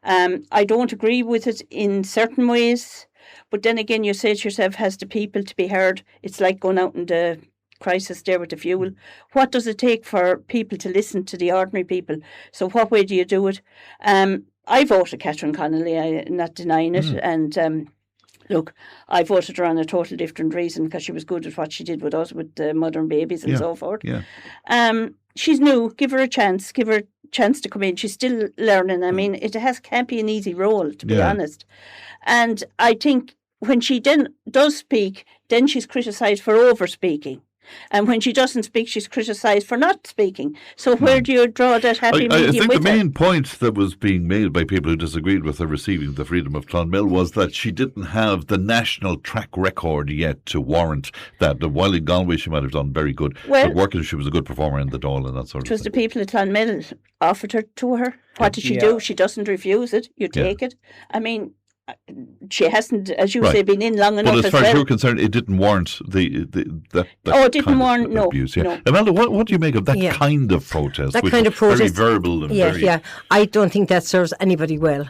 I don't agree with it in certain ways, but then again, you say to yourself, has the people to be heard? It's like going out in the crisis there with the fuel. What does it take for people to listen to the ordinary people? So what way do you do it? I voted Catherine Connolly, I'm not denying it, and look, I voted her on a total different reason, because she was good at what she did with us, with the mother and babies and so forth. She's new. Give her a chance. Give her a chance to come in. She's still learning. I mean, it can't be an easy role, to be honest. And I think when she then does speak, then she's criticised for over-speaking. And when she doesn't speak, she's criticised for not speaking. So where do you draw that happy medium? I think with the main point that was being made by people who disagreed with her receiving the Freedom of Clonmel was that she didn't have the national track record yet to warrant that. While in Galway she might have done very good, but working she was a good performer in the Dáil and that sort of thing. It was the people at Clonmel offered her to her. What did she do? She doesn't refuse it. You take it. I mean, she hasn't, as you say, been in long enough. But as far as you're concerned, it didn't warrant that it didn't warrant abuse. No. Imelda, what do you make of that kind of protest? That kind of protest, very verbal and very. I don't think that serves anybody well.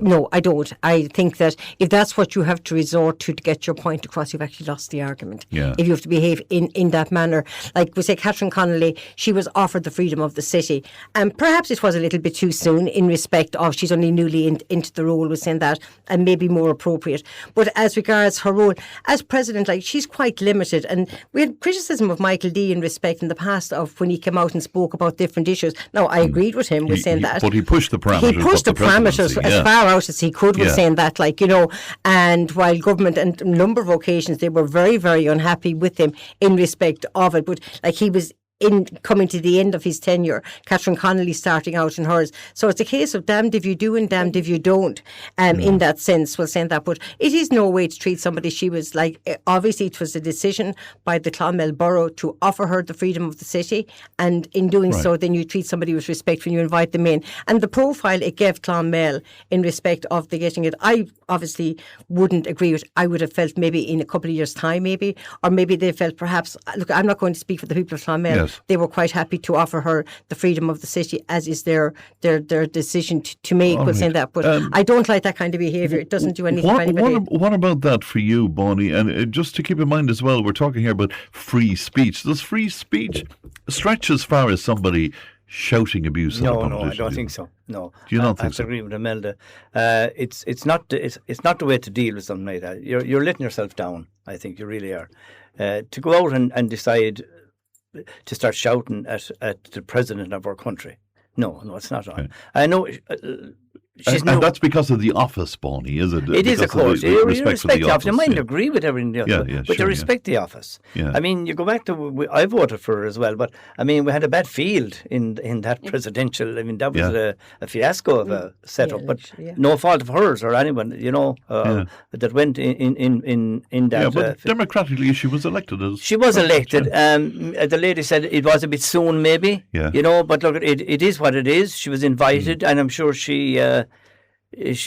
No, I don't. I think that if that's what you have to resort to get your point across, you've actually lost the argument. If you have to behave in that manner, like we say, Catherine Connolly, she was offered the freedom of the city, and perhaps it was a little bit too soon in respect of she's only newly into the role. Was saying that. and maybe more appropriate. But as regards her role as president, like, she's quite limited. And we had criticism of Michael D in respect in the past of when he came out and spoke about different issues. Now, I agreed with him with saying that. But he pushed the parameters. He pushed the parameters as far out as he could with saying that, like, you know, and while government, and a number of occasions, they were very, very unhappy with him in respect of it. But, like, he was in coming to the end of his tenure, Catherine Connolly starting out in hers. So it's a case of damned if you do and damned if you don't, in that sense, we'll say that. But it is no way to treat somebody. She was like, obviously it was a decision by the Clonmel Borough to offer her the freedom of the city, and in doing so, then you treat somebody with respect when you invite them in. And the profile it gave Clonmel in respect of the getting it, I obviously wouldn't agree with. I would have felt maybe in a couple of years' time, maybe, or maybe they felt perhaps, look, I'm not going to speak for the people of Clonmel. Yes. They were quite happy to offer her the freedom of the city, as is their decision to make. We'll say that, but I don't like that kind of behaviour. It doesn't do anything for anybody. What about that for you, Bonnie? And just to keep in mind as well, we're talking here about free speech. Does free speech stretch as far as somebody shouting abuse? No, I don't think so. No, do you not think so? I agree with Imelda. It's not the way to deal with something like that. You're letting yourself down. I think you really are. To go out and decide to start shouting at the president of our country. No, it's not on. I know and that's because of the office, Bonnie, is it? It is, of course. You respect the office. You might yeah. agree with everything else, but you respect the office. Yeah. I mean, you go back to, I voted for her as well, but I mean, we had a bad field in that presidential. I mean, that was a fiasco of a setup, but no fault of hers or anyone, that went in that. Yeah, but democratically, she was elected as. She was elected. The lady said it was a bit soon, maybe. Yeah. But look, it is what it is. She was invited, and I'm sure she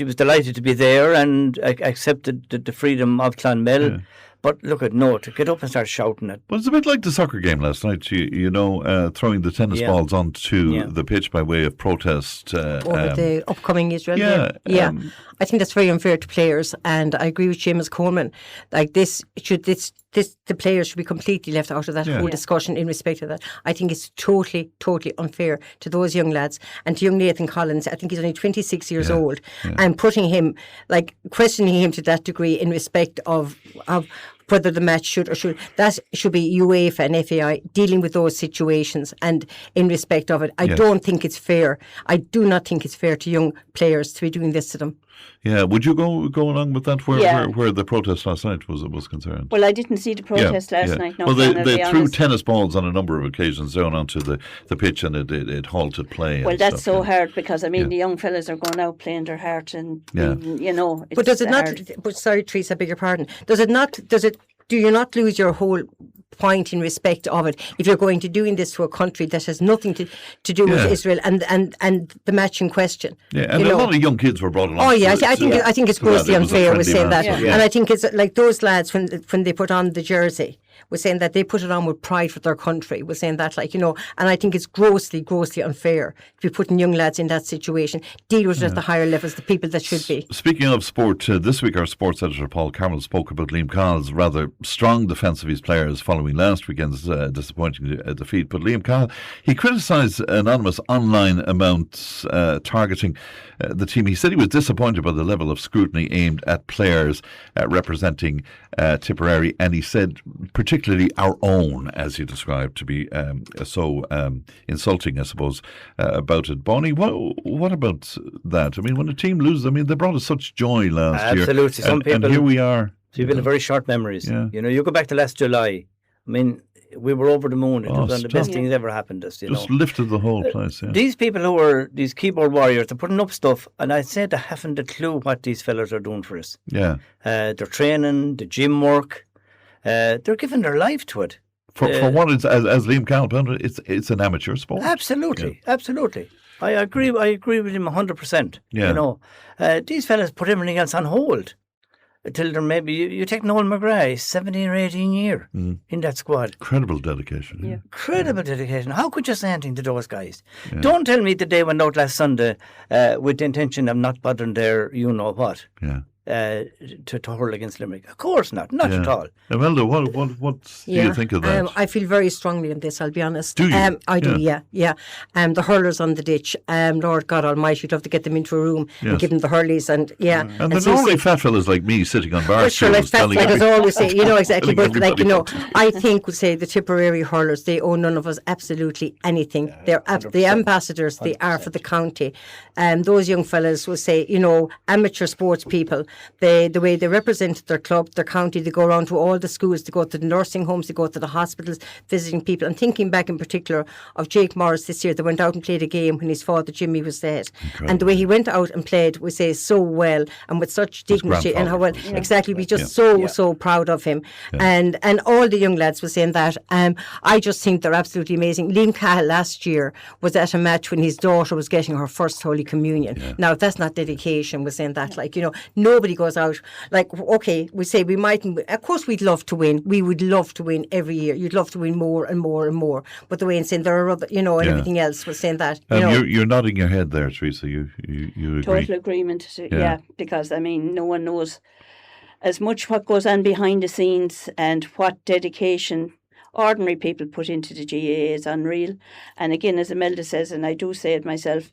was delighted to be there and accepted the freedom of Clonmel. Yeah. But look to get up and start shouting it. Well, it's a bit like the soccer game last night, throwing the tennis balls onto the pitch by way of protest. Over the upcoming Israel game. Yeah. I think that's very unfair to players, and I agree with Seamus Coleman. Like the players should be completely left out of that whole discussion in respect of that. I think it's totally, totally unfair to those young lads, and to young Nathan Collins. I think he's only 26 years old, and putting him, questioning him to that degree in respect of whether the match should be UEFA and FAI dealing with those situations, and in respect of it, I don't think it's fair. I do not think it's fair to young players to be doing this to them. Yeah, would you go along with that where the protest last night was concerned? Well, I didn't see the protest last night. No, well, they threw tennis balls on a number of occasions down onto the pitch, and it halted play. Well, that's so hard, because the young fellas are going out playing their heart, and But does it not? But sorry, Teresa, I beg your pardon. Does it not? Do you not lose your whole point in respect of it if you're going to doing this to a country that has nothing to do with Israel and the match in question? Yeah, and a lot of young kids were brought along. Oh yeah, I think it's grossly unfair with saying that, and I think it's like those lads when they put on the jersey. Was saying that they put it on with pride for their country. Was saying that, and I think it's grossly, grossly unfair to be putting young lads in that situation. Deal with it at the higher levels, the people that should be. Speaking of sport, this week our sports editor Paul Carroll spoke about Liam Cahill's rather strong defence of his players following last weekend's disappointing defeat. But Liam Cahill, he criticised anonymous online amounts targeting the team. He said he was disappointed by the level of scrutiny aimed at players representing Tipperary, and he said particularly our own, as he described, to be so insulting, I suppose, about it. Bonnie, what about that? I mean, when a team loses, they brought us such joy last year. Absolutely. Some people, and here we are. People have very short memories. Yeah. You go back to last July. We were over the moon. It was one of the best things that ever happened to us. Just lifted the whole place. Yeah. These people who are these keyboard warriors, they're putting up stuff, and I'd say they haven't a clue what these fellas are doing for us. Yeah. They're training, the gym work. They're giving their life to it. For what it's, as Liam Cahill put it, it's an amateur sport. Absolutely, absolutely. I agree with him 100%. Yeah. These fellas put everything else on hold. Until they're maybe, you take Noel McGrath, 17 or 18 year in that squad. Incredible dedication. Yeah. Incredible dedication. How could you say anything to those guys? Yeah. Don't tell me that they went out last Sunday with the intention of not bothering their you-know-what. Yeah. to hurl against Limerick. Of course not at all. Imelda, what do you think of that? I feel very strongly on this, I'll be honest. Do you? I do, yeah. The hurlers on the ditch, Lord God Almighty, you'd love to get them into a room and give them the hurleys, and And they're normally fat fellas like me sitting on bar stools. Like fat fellas always say, exactly. But I think would say the Tipperary hurlers, they owe none of us absolutely anything. They're the ambassadors 100%. They are for the county. Those young fellas will say, amateur sports people, the way they represent their club, their county, they go around to all the schools, they go to the nursing homes, they go to the hospitals, visiting people. And thinking back in particular of Jake Morris this year, that went out and played a game when his father Jimmy was dead. Incredible. And the way he went out and played, we say, so well and with such dignity and how well, exactly, we just so proud of him. Yeah. And all the young lads were saying that. I just think they're absolutely amazing. Liam Cahill last year was at a match when his daughter was getting her first Holy Communion. Yeah. Now, if that's not dedication, we're saying that, nobody goes out, we say we mightn't, of course we'd love to win. We would love to win every year. You'd love to win more and more and more. But the way in saying there are other, and everything else was saying that. You're nodding your head there, Teresa. You agree? Total agreement. Yeah, because, no one knows as much what goes on behind the scenes and what dedication ordinary people put into the GAA is unreal. And again, as Imelda says, and I do say it myself,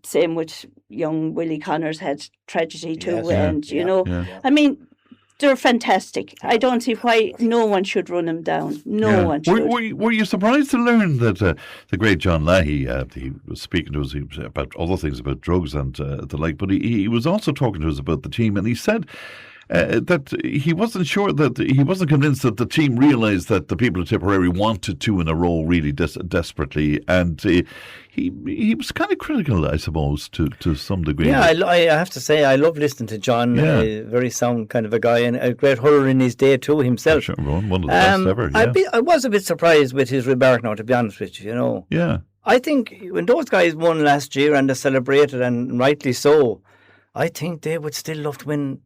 same with young Willie Connors had tragedy too. Yes. They're fantastic. I don't see why no one should run them down. No one should. Were you surprised to learn that the great John Leahy, he was speaking to us about other things, about drugs and the like, but he was also talking to us about the team, and he said that he wasn't sure, that he wasn't convinced that the team realised that the people of Tipperary wanted two in a row really desperately, and he was kind of critical, I suppose, to some degree. Yeah, I have to say, I love listening to John. Very sound kind of a guy, and a great hurler in his day too himself. Sure, one of the best ever. Yeah. I was a bit surprised with his remark now, to be honest with you. Yeah. I think when those guys won last year and they celebrated, and rightly so, I think they would still love to win.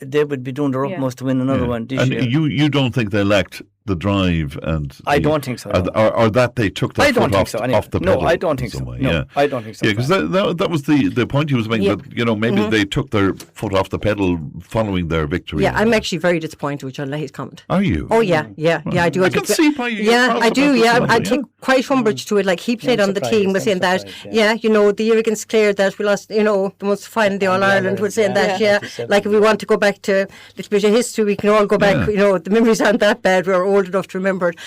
They would be doing their utmost to win another one this year. And you don't think they lacked the drive and I don't think so. Or that they took that foot off the pedal. No, I don't think so. No, I don't think so. Yeah, because that was the point he was making, that maybe they took their foot off the pedal following their victory. Yeah, I'm actually very disappointed with John Leahy's comment. Are you? Oh, yeah, I do. I can see why you I do, I take quite umbrage to it. Like, he played on the team, was saying that, the year against Cllr that we lost, the most final in the All-Ireland, was saying that, like, if we want to go back to a little bit of history, we can all go back, the memories aren't that bad, we're old enough to remember it.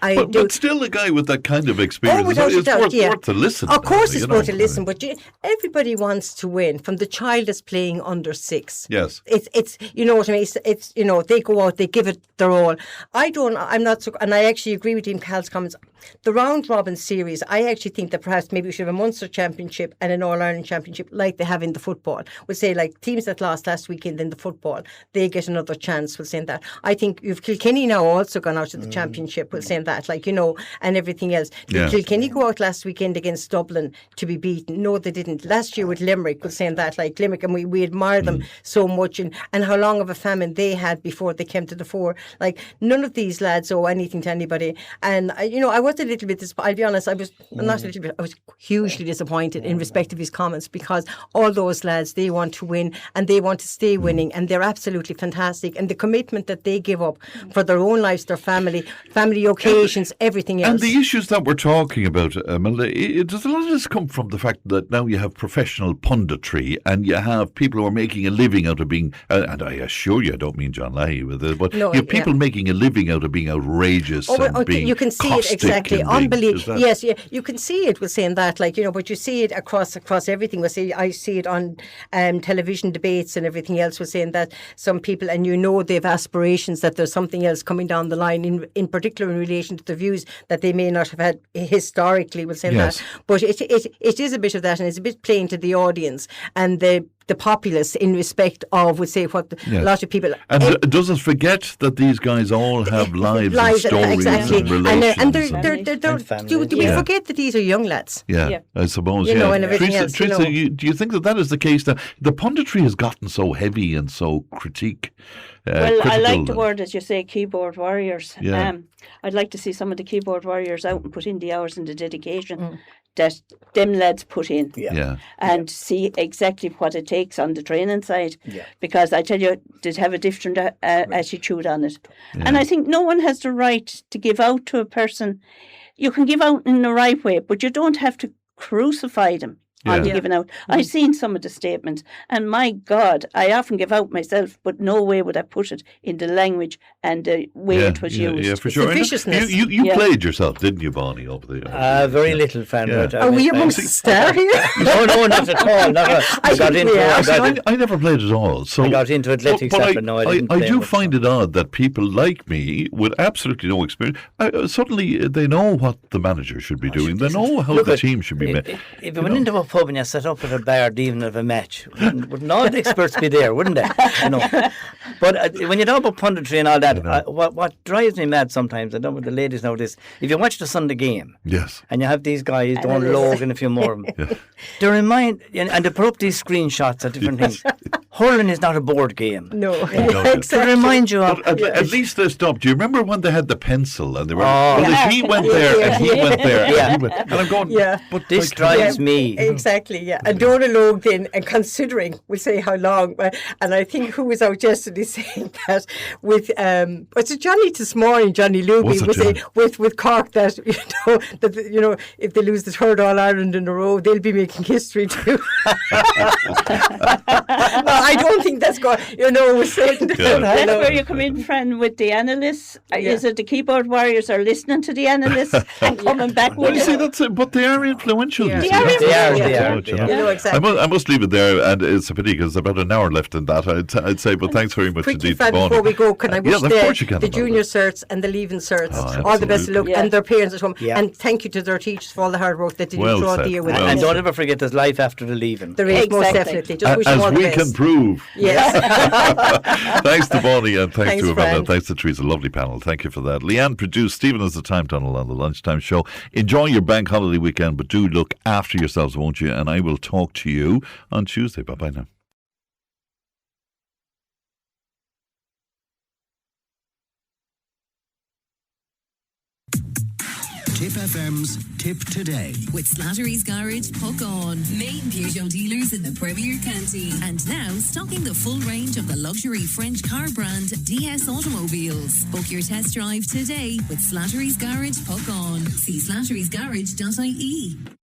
But still, a guy with that kind of experience, it's worth to listen. Of course it's worth to listen, but everybody wants to win, from the child that's playing under 6. Yes. It's you know what I mean, it's they go out, they give it their all. I'm not so, and I actually agree with Dean Call's comments. The round robin series, I actually think that perhaps maybe we should have a Munster Championship and an All-Ireland Championship like they have in the football. We'll say, like, teams that lost last weekend in the football, they get another chance, we'll say that. I think you've Kilkenny now also gone out to the Championship, we'll say that, and everything else. Did Kilkenny go out last weekend against Dublin to be beaten? No, they didn't. Last year with Limerick, we'll say that, like Limerick, and we admire them so much, and how long of a famine they had before they came to the fore. Like, none of these lads owe anything to anybody. And, I was a little bit, I'll be honest, I was hugely disappointed in respect of his comments, because all those lads, they want to win and they want to stay winning, and they're absolutely fantastic, and the commitment that they give up for their own lives, their family occasions, everything else. And the issues that we're talking about, does a lot of this come from the fact that now you have professional punditry, and you have people who are making a living out of being, and I assure you, I don't mean John Leahy with it, but you have people making a living out of being outrageous and being you can see it exactly. Unbelievable. Yes, you can see it. We're saying that, but you see it across everything. I see it on television debates and everything else. We're saying that some people, and they have aspirations that there's something else coming down the line, in particular in relation to the views that they may not have had historically. We're saying that, but it is a bit of that, and it's a bit playing to the audience and the populace in respect of, would say, what a lot of people. And does us forget that these guys all have lives and stories exactly. and relations. And do we forget that these are young lads? Yeah. I suppose. And everything else. Teresa, do you think that is the case now? The punditry has gotten so heavy and so critique. I like the word, as you say, keyboard warriors. I'd like to see some of the keyboard warriors out and put in the hours and the dedication that them lads put in. Yeah. And see exactly what it takes on the training side. Yeah. Because I tell you, they'd have a different attitude on it. And I think no one has the right to give out to a person. You can give out in the right way, but you don't have to crucify them on giving out. I've seen some of the statements, and my God, I often give out myself, but no way would I put it in the language and the way it was used. Yeah, for sure. Viciousness. You played yourself, didn't you, Bonnie, over there? Very little, fan. Are we amongst the star here? No, not at all. I never played at all. So I got into athletics after. No, I didn't. I do find it odd that people like me, with absolutely no experience, suddenly they know what the manager should be doing. They know how the team should be made. If you went into a pub and you set up at a bar the evening of a match, wouldn't all the experts be there, wouldn't they? You know. But when you talk about punditry and all that, what drives me mad sometimes, I don't know what the ladies know this, if you watch the Sunday game, and you have these guys doing Logue and a few more of them, they remind, and they put up these screenshots of different things. Hurling is not a board game. No, exactly. To remind you of... At least they stopped. Do you remember when they had the pencil and they were, he went there and he went there and he went, and I'm going, but this drives me. Exactly, and Dora Logue then, and considering, we'll say how long, and I think who was out yesterday saying that with, was it Johnny this morning, Johnny Luby, was saying with Cork that, if they lose the third All-Ireland in a row, they'll be making history too. No, I don't think that's going, we're saying that. That's where you come in, friend, with the analysts. Is it the keyboard warriors are listening to the analysts and coming back with it? That's it, but they are influential. They are. Exactly. I must leave it there, and it's a pity because there's about an hour left in that, I'd say, but thanks very much indeed, Bonnie. Before we go, can I wish the junior certs and the leaving certs all the best of luck, and their parents at home, and thank you to their teachers for all the hard work that they do throughout the year with them. And don't ever forget there's life after the leaving. There is, most definitely. Just wish them all the best. As we can prove. Yes. Thanks to Bonnie and thanks to Amanda and thanks to Teresa. Lovely panel. Thank you for that. Leanne produced. Stephen has the time tunnel on the lunchtime show. Enjoy your bank holiday weekend, but do look after yourselves, won't you? And I will talk to you on Tuesday. Bye-bye now. Tipp FM's Tipp Today. With Slattery's Garage, Puck On. Main Peugeot dealers in the Premier County. And now stocking the full range of the luxury French car brand DS Automobiles. Book your test drive today with Slattery's Garage, Puck On. See slatterysgarage.ie.